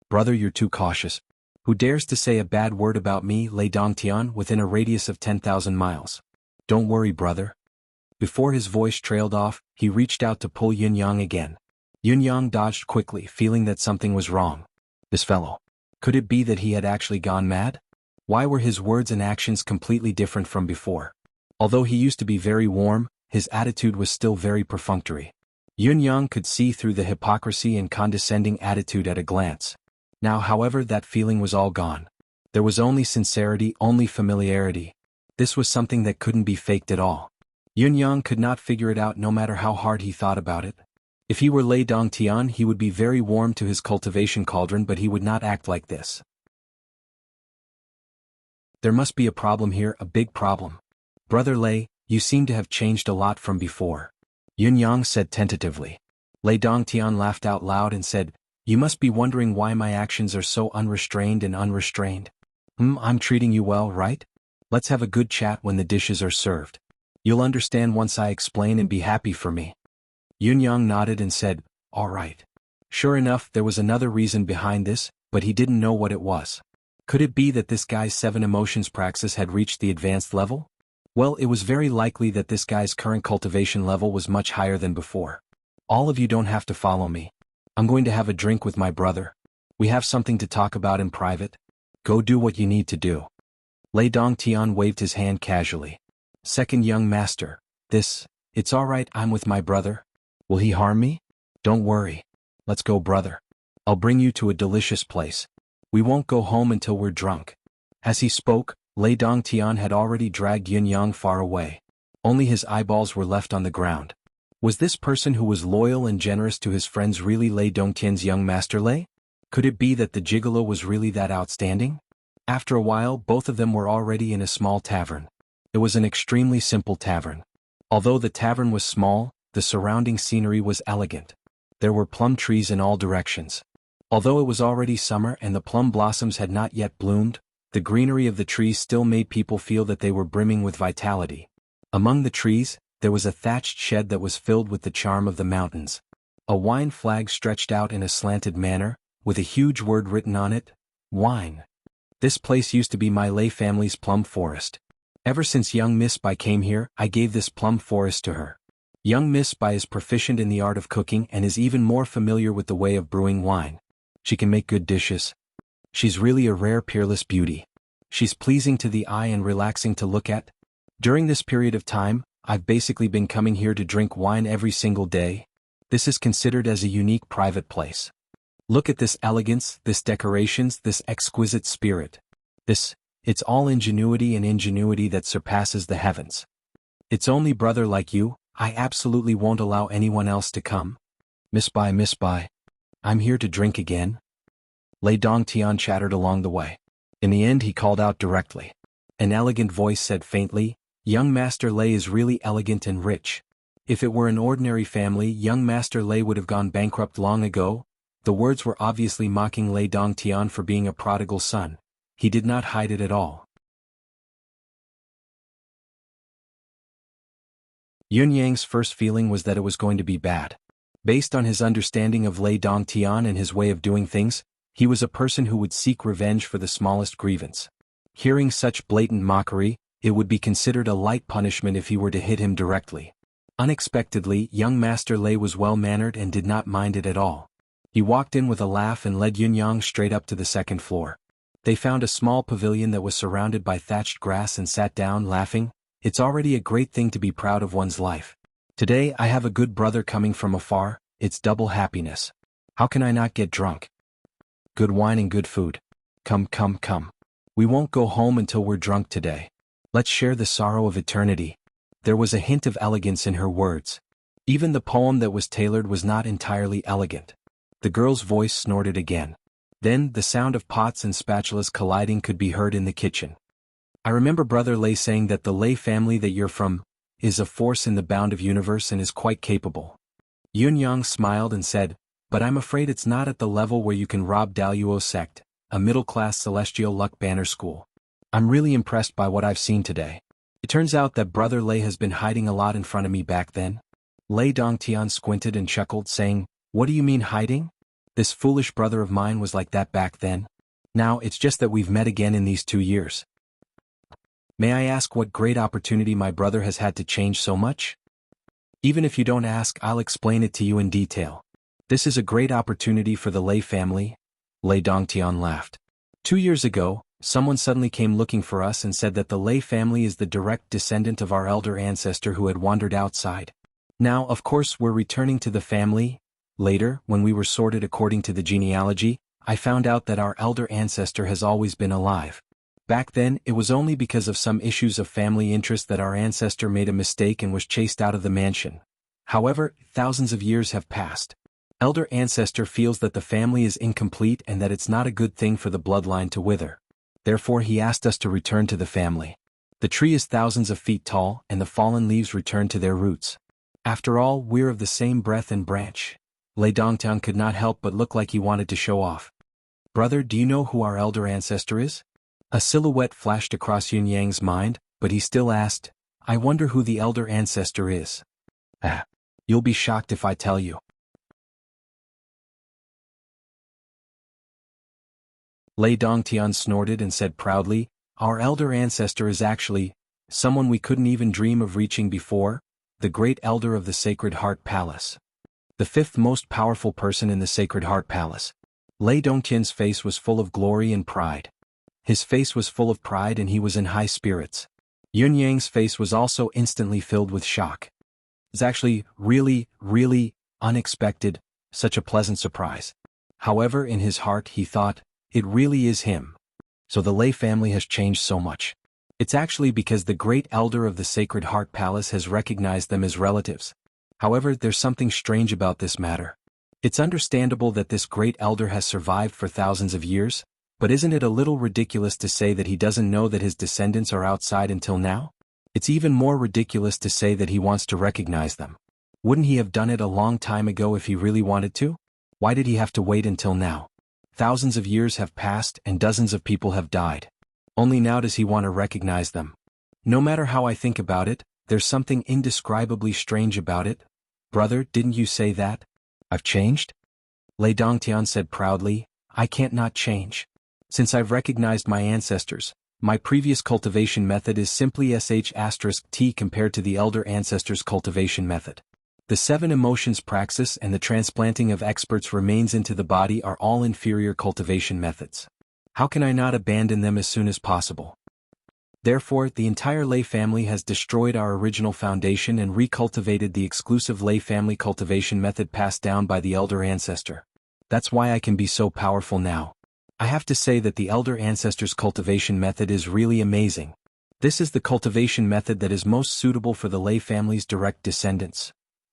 S1: "Brother, you're too cautious. Who dares to say a bad word about me, Lei Dongtian, within a radius of 10,000 miles? Don't worry, brother." Before his voice trailed off, he reached out to pull Yun Yang again. Yun Yang dodged quickly, feeling that something was wrong. This fellow. Could it be that he had actually gone mad? Why were his words and actions completely different from before? Although he used to be very warm, his attitude was still very perfunctory. Yun-yang could see through the hypocrisy and condescending attitude at a glance. Now, however, that feeling was all gone. There was only sincerity, only familiarity. This was something that couldn't be faked at all. Yun-yang could not figure it out no matter how hard he thought about it. If he were Lei Dongtian, he would be very warm to his cultivation cauldron, but he would not act like this. There must be a problem here, a big problem. Brother Lei, you seem to have changed a lot from before. Yun-yang said tentatively. Lei Dongtian laughed out loud and said, you must be wondering why my actions are so unrestrained and unrestrained. I'm treating you well, right? Let's have a good chat when the dishes are served. You'll understand once I explain and be happy for me. Yun-yang nodded and said, all right. Sure enough, there was another reason behind this, but he didn't know what it was. Could it be that this guy's 7 emotions praxis had reached the advanced level? Well, it was very likely that this guy's current cultivation level was much higher than before. All of you don't have to follow me. I'm going to have a drink with my brother. We have something to talk about in private. Go do what you need to do. Lei Dongtian waved his hand casually. Second young master, it's all right, I'm with my brother. Will he harm me? Don't worry. Let's go, brother. I'll bring you to a delicious place. We won't go home until we're drunk. As he spoke, Lei Dongtian had already dragged Yun-yang far away. Only his eyeballs were left on the ground. Was this person who was loyal and generous to his friends really Lei Dongtian's young master Lei? Could it be that the gigolo was really that outstanding? After a while, both of them were already in a small tavern. It was an extremely simple tavern. Although the tavern was small, the surrounding scenery was elegant. There were plum trees in all directions. Although it was already summer and the plum blossoms had not yet bloomed, the greenery of the trees still made people feel that they were brimming with vitality. Among the trees, there was a thatched shed that was filled with the charm of the mountains. A wine flag stretched out in a slanted manner, with a huge word written on it, wine. This place used to be my Lei family's plum forest. Ever since young Miss Bai came here, I gave this plum forest to her. Young Miss Bai is proficient in the art of cooking and is even more familiar with the way of brewing wine. She can make good dishes. She's really a rare peerless beauty. She's pleasing to the eye and relaxing to look at. During this period of time, I've basically been coming here to drink wine every single day. This is considered as a unique private place. Look at this elegance, this decorations, this exquisite spirit. It's all ingenuity and ingenuity that surpasses the heavens. It's only brother like you, I absolutely won't allow anyone else to come. Miss Bai, I'm here to drink again. Lei Dongtian chattered along the way. In the end he called out directly. An elegant voice said faintly, young Master Lei is really elegant and rich. If it were an ordinary family, young Master Lei would have gone bankrupt long ago. The words were obviously mocking Lei Dongtian for being a prodigal son. He did not hide it at all. Yun-yang's first feeling was that it was going to be bad. Based on his understanding of Lei Dongtian and his way of doing things, he was a person who would seek revenge for the smallest grievance. Hearing such blatant mockery, it would be considered a light punishment if he were to hit him directly. Unexpectedly, young Master Lei was well-mannered and did not mind it at all. He walked in with a laugh and led Yun-yang straight up to the second floor. They found a small pavilion that was surrounded by thatched grass and sat down, laughing. It's already a great thing to be proud of one's life. Today I have a good brother coming from afar, it's double happiness. How can I not get drunk? Good wine and good food. Come. We won't go home until we're drunk today. Let's share the sorrow of eternity. There was a hint of elegance in her words. Even the poem that was tailored was not entirely elegant. The girl's voice snorted again. Then, the sound of pots and spatulas colliding could be heard in the kitchen. I remember Brother Lei saying that the Lei family that you're from is a force in the bound of universe and is quite capable. Yun-yang smiled and said, but I'm afraid it's not at the level where you can rob Daluo sect, a middle-class celestial luck banner school. I'm really impressed by what I've seen today. It turns out that Brother Lei has been hiding a lot in front of me back then. Lei Dongtian squinted and chuckled, saying, what do you mean hiding? This foolish brother of mine was like that back then. Now it's just that we've met again in these 2 years. May I ask what great opportunity my brother has had to change so much? Even if you don't ask, I'll explain it to you in detail. This is a great opportunity for the Lei family. Lei Dongtian laughed. 2 years ago, someone suddenly came looking for us and said that the Lei family is the direct descendant of our elder ancestor who had wandered outside. Now, of course, we're returning to the family. Later, when we were sorted according to the genealogy, I found out that our elder ancestor has always been alive. Back then, it was only because of some issues of family interest that our ancestor made a mistake and was chased out of the mansion. However, thousands of years have passed. Elder ancestor feels that the family is incomplete and that it's not a good thing for the bloodline to wither. Therefore, he asked us to return to the family. The tree is thousands of feet tall, and the fallen leaves return to their roots. After all, we're of the same breath and branch. Lei Dongtian could not help but look like he wanted to show off. Brother, do you know who our elder ancestor is? A silhouette flashed across Yun Yang's mind, but he still asked, I wonder who the elder ancestor is. You'll be shocked if I tell you. Lei Dongtian snorted and said proudly, our elder ancestor is actually someone we couldn't even dream of reaching before, the great elder of the Sacred Heart Palace. The fifth most powerful person in the Sacred Heart Palace. Lei Dongtian's face was full of glory and pride. His face was full of pride and he was in high spirits. Yun Yang's face was also instantly filled with shock. It's actually really unexpected, such a pleasant surprise. However, in his heart he thought, it really is him. So the Lei family has changed so much. It's actually because the great elder of the Sacred Heart Palace has recognized them as relatives. However, there's something strange about this matter. It's understandable that this great elder has survived for thousands of years, but isn't it a little ridiculous to say that he doesn't know that his descendants are outside until now? It's even more ridiculous to say that he wants to recognize them. Wouldn't he have done it a long time ago if he really wanted to? Why did he have to wait until now? Thousands of years have passed and dozens of people have died. Only now does he want to recognize them. No matter how I think about it, there's something indescribably strange about it. Brother, didn't you say that? I've changed? Lei Dongtian said proudly, I can't not change. Since I've recognized my ancestors, my previous cultivation method is simply sh*t compared to the elder ancestors' cultivation method. The 7 emotions praxis and the transplanting of experts remains into the body are all inferior cultivation methods. How can I not abandon them as soon as possible? Therefore, the entire Lei family has destroyed our original foundation and recultivated the exclusive Lei family cultivation method passed down by the elder ancestor. That's why I can be so powerful now. I have to say that the elder ancestor's cultivation method is really amazing. This is the cultivation method that is most suitable for the Lei family's direct descendants.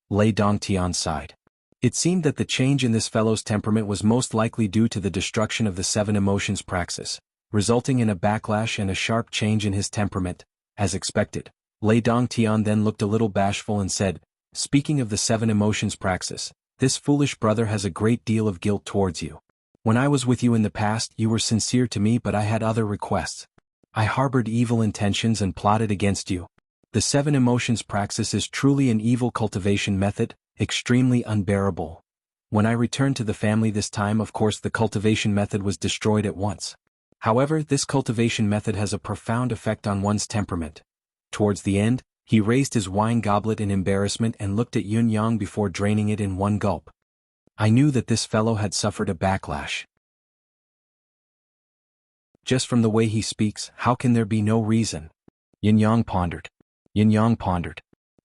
S1: Lei Dongtian sighed. It seemed that the change in this fellow's temperament was most likely due to the destruction of the 7 emotions praxis, resulting in a backlash and a sharp change in his temperament, as expected. Lei Dongtian then looked a little bashful and said, speaking of the 7 emotions praxis, this foolish brother has a great deal of guilt towards you. When I was with you in the past, you were sincere to me, but I had other requests. I harbored evil intentions and plotted against you. The 7 emotions praxis is truly an evil cultivation method, extremely unbearable. When I returned to the family this time, of course the cultivation method was destroyed at once. However, this cultivation method has a profound effect on one's temperament. Towards the end, he raised his wine goblet in embarrassment and looked at Yun Yang before draining it in one gulp. I knew that this fellow had suffered a backlash. Just from the way he speaks, how can there be no reason? Yun Yang pondered.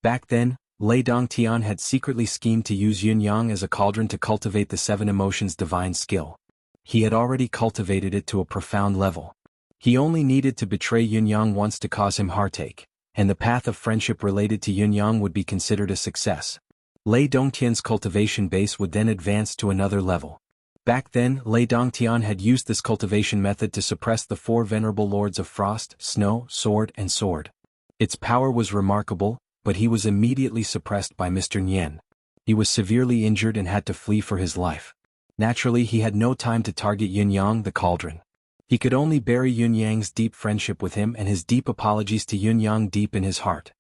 S1: Back then, Lei Dongtian had secretly schemed to use Yun Yang as a cauldron to cultivate the 7 emotions' divine skill. He had already cultivated it to a profound level. He only needed to betray Yun Yang once to cause him heartache, and the path of friendship related to Yun Yang would be considered a success. Lei Dongtian's cultivation base would then advance to another level. Back then, Lei Dongtian had used this cultivation method to suppress the 4 venerable lords of frost, snow, sword, and sword. Its power was remarkable, but he was immediately suppressed by Mr. Nian. He was severely injured and had to flee for his life. Naturally, he had no time to target Yun Yang the cauldron. He could only bury Yun Yang's deep friendship with him and his deep apologies to Yun Yang deep in his heart.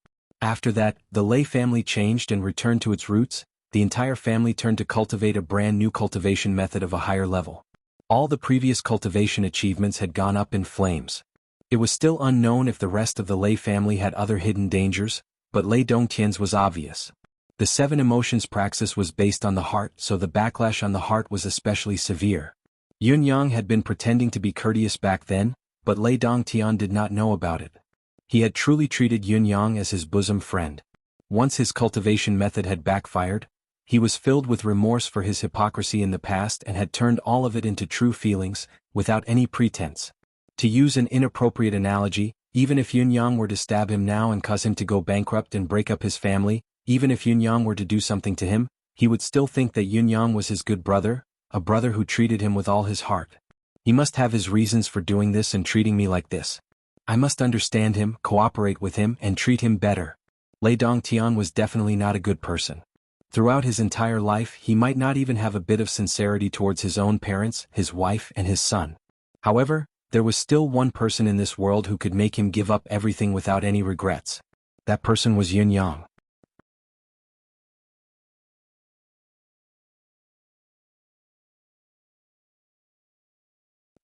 S1: After that, the Lei family changed and returned to its roots. The entire family turned to cultivate a brand new cultivation method of a higher level. All the previous cultivation achievements had gone up in flames. It was still unknown if the rest of the Lei family had other hidden dangers, but Lei Dongtian's was obvious. The 7 emotions praxis was based on the heart, so the backlash on the heart was especially severe. Yun Yang had been pretending to be courteous back then, but Lei Dongtian did not know about it. He had truly treated Yun Yang as his bosom friend. Once his cultivation method had backfired, he was filled with remorse for his hypocrisy in the past and had turned all of it into true feelings, without any pretense. To use an inappropriate analogy, even if Yun Yang were to stab him now and cause him to go bankrupt and break up his family, even if Yun Yang were to do something to him, he would still think that Yun Yang was his good brother, a brother who treated him with all his heart. He must have his reasons for doing this and treating me like this. I must understand him, cooperate with him, and treat him better. Lei Dongtian was definitely not a good person. Throughout his entire life he might not even have a bit of sincerity towards his own parents, his wife, and his son. However, there was still one person in this world who could make him give up everything without any regrets. That person was Yun Yang.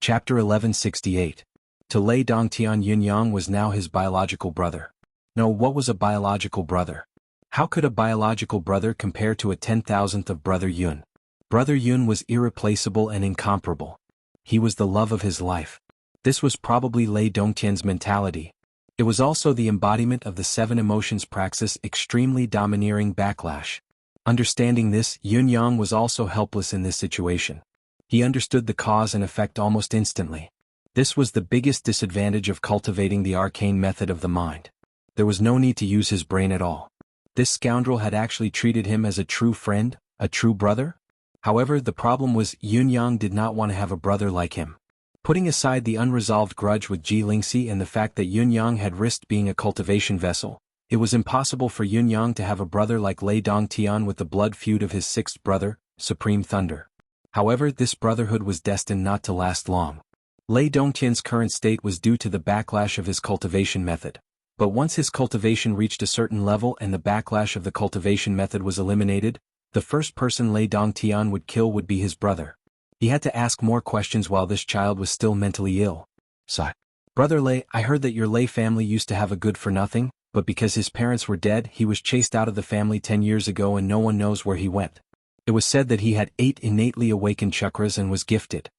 S1: Chapter 1168. To Lei Dongtian, Yun Yang was now his biological brother. No, what was a biological brother? How could a biological brother compare to a 10,000th of Brother Yun? Brother Yun was irreplaceable and incomparable. He was the love of his life. This was probably Lei Dongtian's mentality. It was also the embodiment of the 7 emotions praxis, extremely domineering backlash. Understanding this, Yun Yang was also helpless in this situation. He understood the cause and effect almost instantly. This was the biggest disadvantage of cultivating the arcane method of the mind. There was no need to use his brain at all. This scoundrel had actually treated him as a true friend, a true brother. However, the problem was Yun Yang did not want to have a brother like him. Putting aside the unresolved grudge with Ji Lingxi and the fact that Yun Yang had risked being a cultivation vessel, it was impossible for Yun Yang to have a brother like Lei Dongtian with the blood feud of his 6th brother, Supreme Thunder. However, this brotherhood was destined not to last long. Lei Dongtian's current state was due to the backlash of his cultivation method. But once his cultivation reached a certain level and the backlash of the cultivation method was eliminated, the first person Lei Dongtian would kill would be his brother. He had to ask more questions while this child was still mentally ill. Sigh. Brother Lei, I heard that your Lei family used to have a good-for-nothing, but because his parents were dead he was chased out of the family 10 years ago and no one knows where he went. It was said that he had 8 innately awakened chakras and was gifted.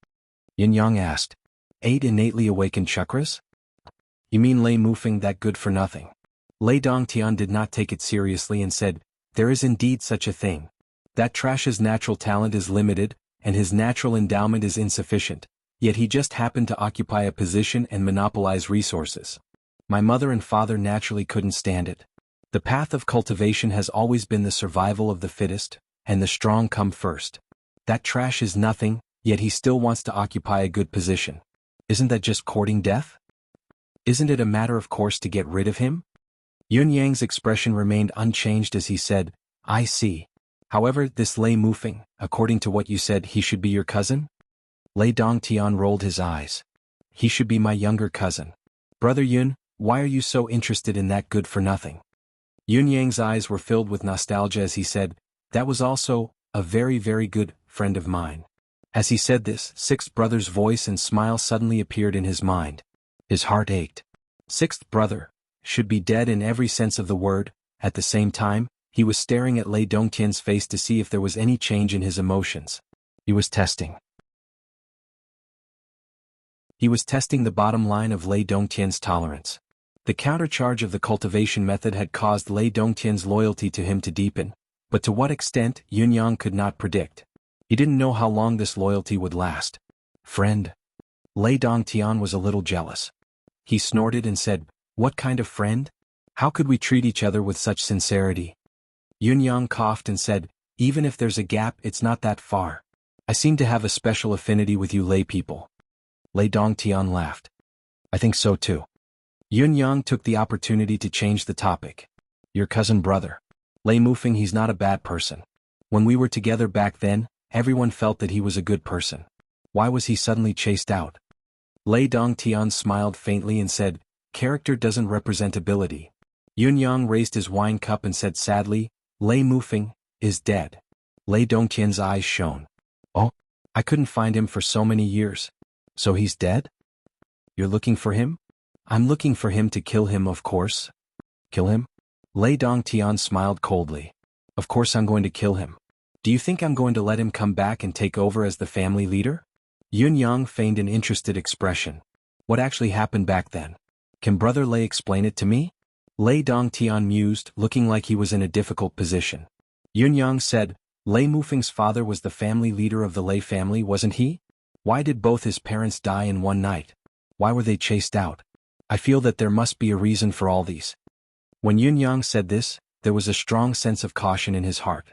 S1: Yin Yang asked. 8 innately awakened chakras? You mean Lei Mufeng, that good for nothing? Lei Dongtian did not take it seriously and said, there is indeed such a thing. That trash's natural talent is limited, and his natural endowment is insufficient, yet he just happened to occupy a position and monopolize resources. My mother and father naturally couldn't stand it. The path of cultivation has always been the survival of the fittest, and the strong come first. That trash is nothing, yet he still wants to occupy a good position. Isn't that just courting death? Isn't it a matter of course to get rid of him? Yun Yang's expression remained unchanged as he said, I see. However, this Lei Mufeng, according to what you said, he should be your cousin? Lei Dongtian rolled his eyes. He should be my younger cousin. Brother Yun, why are you so interested in that good for nothing? Yun Yang's eyes were filled with nostalgia as he said, that was also a very, very good friend of mine. As he said this, 6th brother's voice and smile suddenly appeared in his mind. His heart ached. 6th brother should be dead in every sense of the word. At the same time, he was staring at Lei Dongtian's face to see if there was any change in his emotions. He was testing. He was testing the bottom line of Lei Dongtian's tolerance. The countercharge of the cultivation method had caused Lei Dongtian's loyalty to him to deepen, but to what extent Yun Yang could not predict. He didn't know how long this loyalty would last. Friend? Lei Dongtian was a little jealous. He snorted and said, what kind of friend? How could we treat each other with such sincerity? Yun Yang coughed and said, even if there's a gap, it's not that far. I seem to have a special affinity with you Lei people. Lei Dongtian laughed. I think so too. Yun Yang took the opportunity to change the topic. Your cousin brother. Lei Mufeng, he's not a bad person. When we were together back then, everyone felt that he was a good person. Why was he suddenly chased out? Lei Dongtian smiled faintly and said, character doesn't represent ability. Yun Yang raised his wine cup and said sadly, Lei Mufeng is dead. Lei Dongtian's eyes shone. Oh, I couldn't find him for so many years. So he's dead? You're looking for him? I'm looking for him to kill him, of course. Kill him? Lei Dongtian smiled coldly. Of course I'm going to kill him. Do you think I'm going to let him come back and take over as the family leader? Yun Yang feigned an interested expression. What actually happened back then? Can Brother Lei explain it to me? Lei Dongtian mused, looking like he was in a difficult position. Yun Yang said, Lei Mufeng's father was the family leader of the Lei family, wasn't he? Why did both his parents die in one night? Why were they chased out? I feel that there must be a reason for all these. When Yun Yang said this, there was a strong sense of caution in his heart.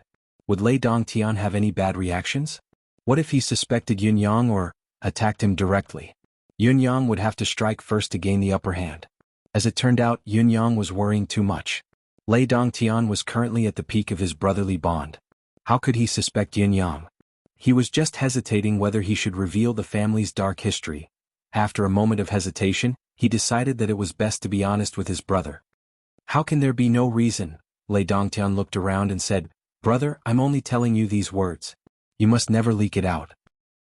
S1: Would Lei Dongtian have any bad reactions? What if he suspected Yun Yang or attacked him directly? Yun Yang would have to strike first to gain the upper hand. As it turned out, Yun Yang was worrying too much. Lei Dongtian was currently at the peak of his brotherly bond. How could he suspect Yun Yang? He was just hesitating whether he should reveal the family's dark history. After a moment of hesitation, he decided that it was best to be honest with his brother. How can there be no reason? Lei Dongtian looked around and said, Brother, I'm only telling you these words. You must never leak it out.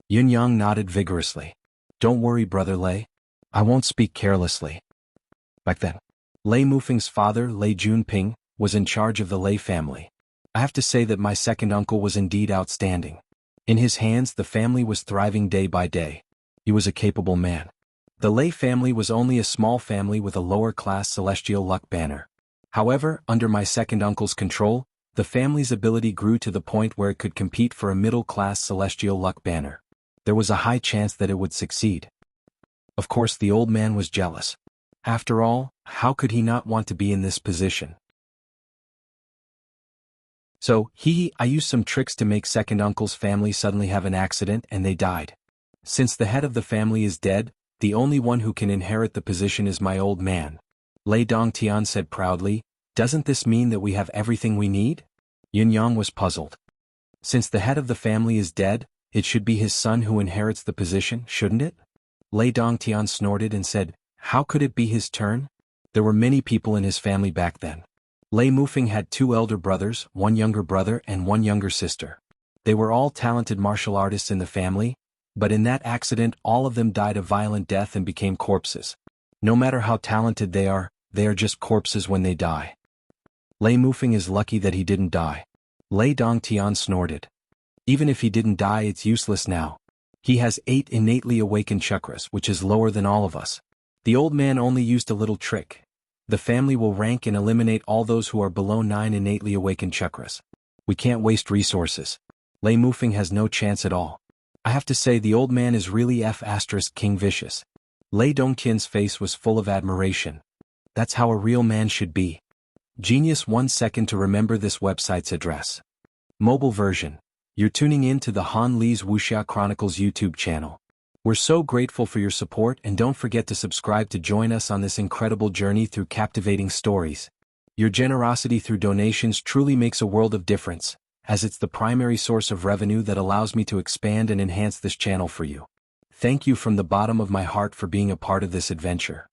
S1: Yun Yang nodded vigorously. Don't worry, Brother Lei. I won't speak carelessly. Back then, Lei Mufeng's father, Lei Junping, was in charge of the Lei family. I have to say that my second uncle was indeed outstanding. In his hands the family was thriving day by day. He was a capable man. The Lei family was only a small family with a lower-class celestial luck banner. However, under my second uncle's control, the family's ability grew to the point where it could compete for a middle-class celestial luck banner. There was a high chance that it would succeed. Of course, the old man was jealous. After all, how could he not want to be in this position? So, I used some tricks to make second uncle's family suddenly have an accident and they died. Since the head of the family is dead, the only one who can inherit the position is my old man. Lei Dongtian said proudly, doesn't this mean that we have everything we need? Yun Yang was puzzled. Since the head of the family is dead, it should be his son who inherits the position, shouldn't it? Lei Dongtian snorted and said, how could it be his turn? There were many people in his family back then. Lei Mufeng had 2 elder brothers, 1 younger brother and 1 younger sister. They were all talented martial artists in the family, but in that accident all of them died a violent death and became corpses. No matter how talented they are just corpses when they die. Lei Mufeng is lucky that he didn't die. Lei Dongtian snorted. Even if he didn't die, it's useless now. He has 8 innately awakened chakras, which is lower than all of us. The old man only used a little trick. The family will rank and eliminate all those who are below 9 innately awakened chakras. We can't waste resources. Lei Mufeng has no chance at all. I have to say the old man is really King vicious. Lei Dongtian's face was full of admiration. That's how a real man should be. Genius. 1 second to remember this website's address. Mobile version. You're tuning in to the Han Li's Wuxia Chronicles YouTube channel. We're so grateful for your support and don't forget to subscribe to join us on this incredible journey through captivating stories. Your generosity through donations truly makes a world of difference, as it's the primary source of revenue that allows me to expand and enhance this channel for you. Thank you from the bottom of my heart for being a part of this adventure.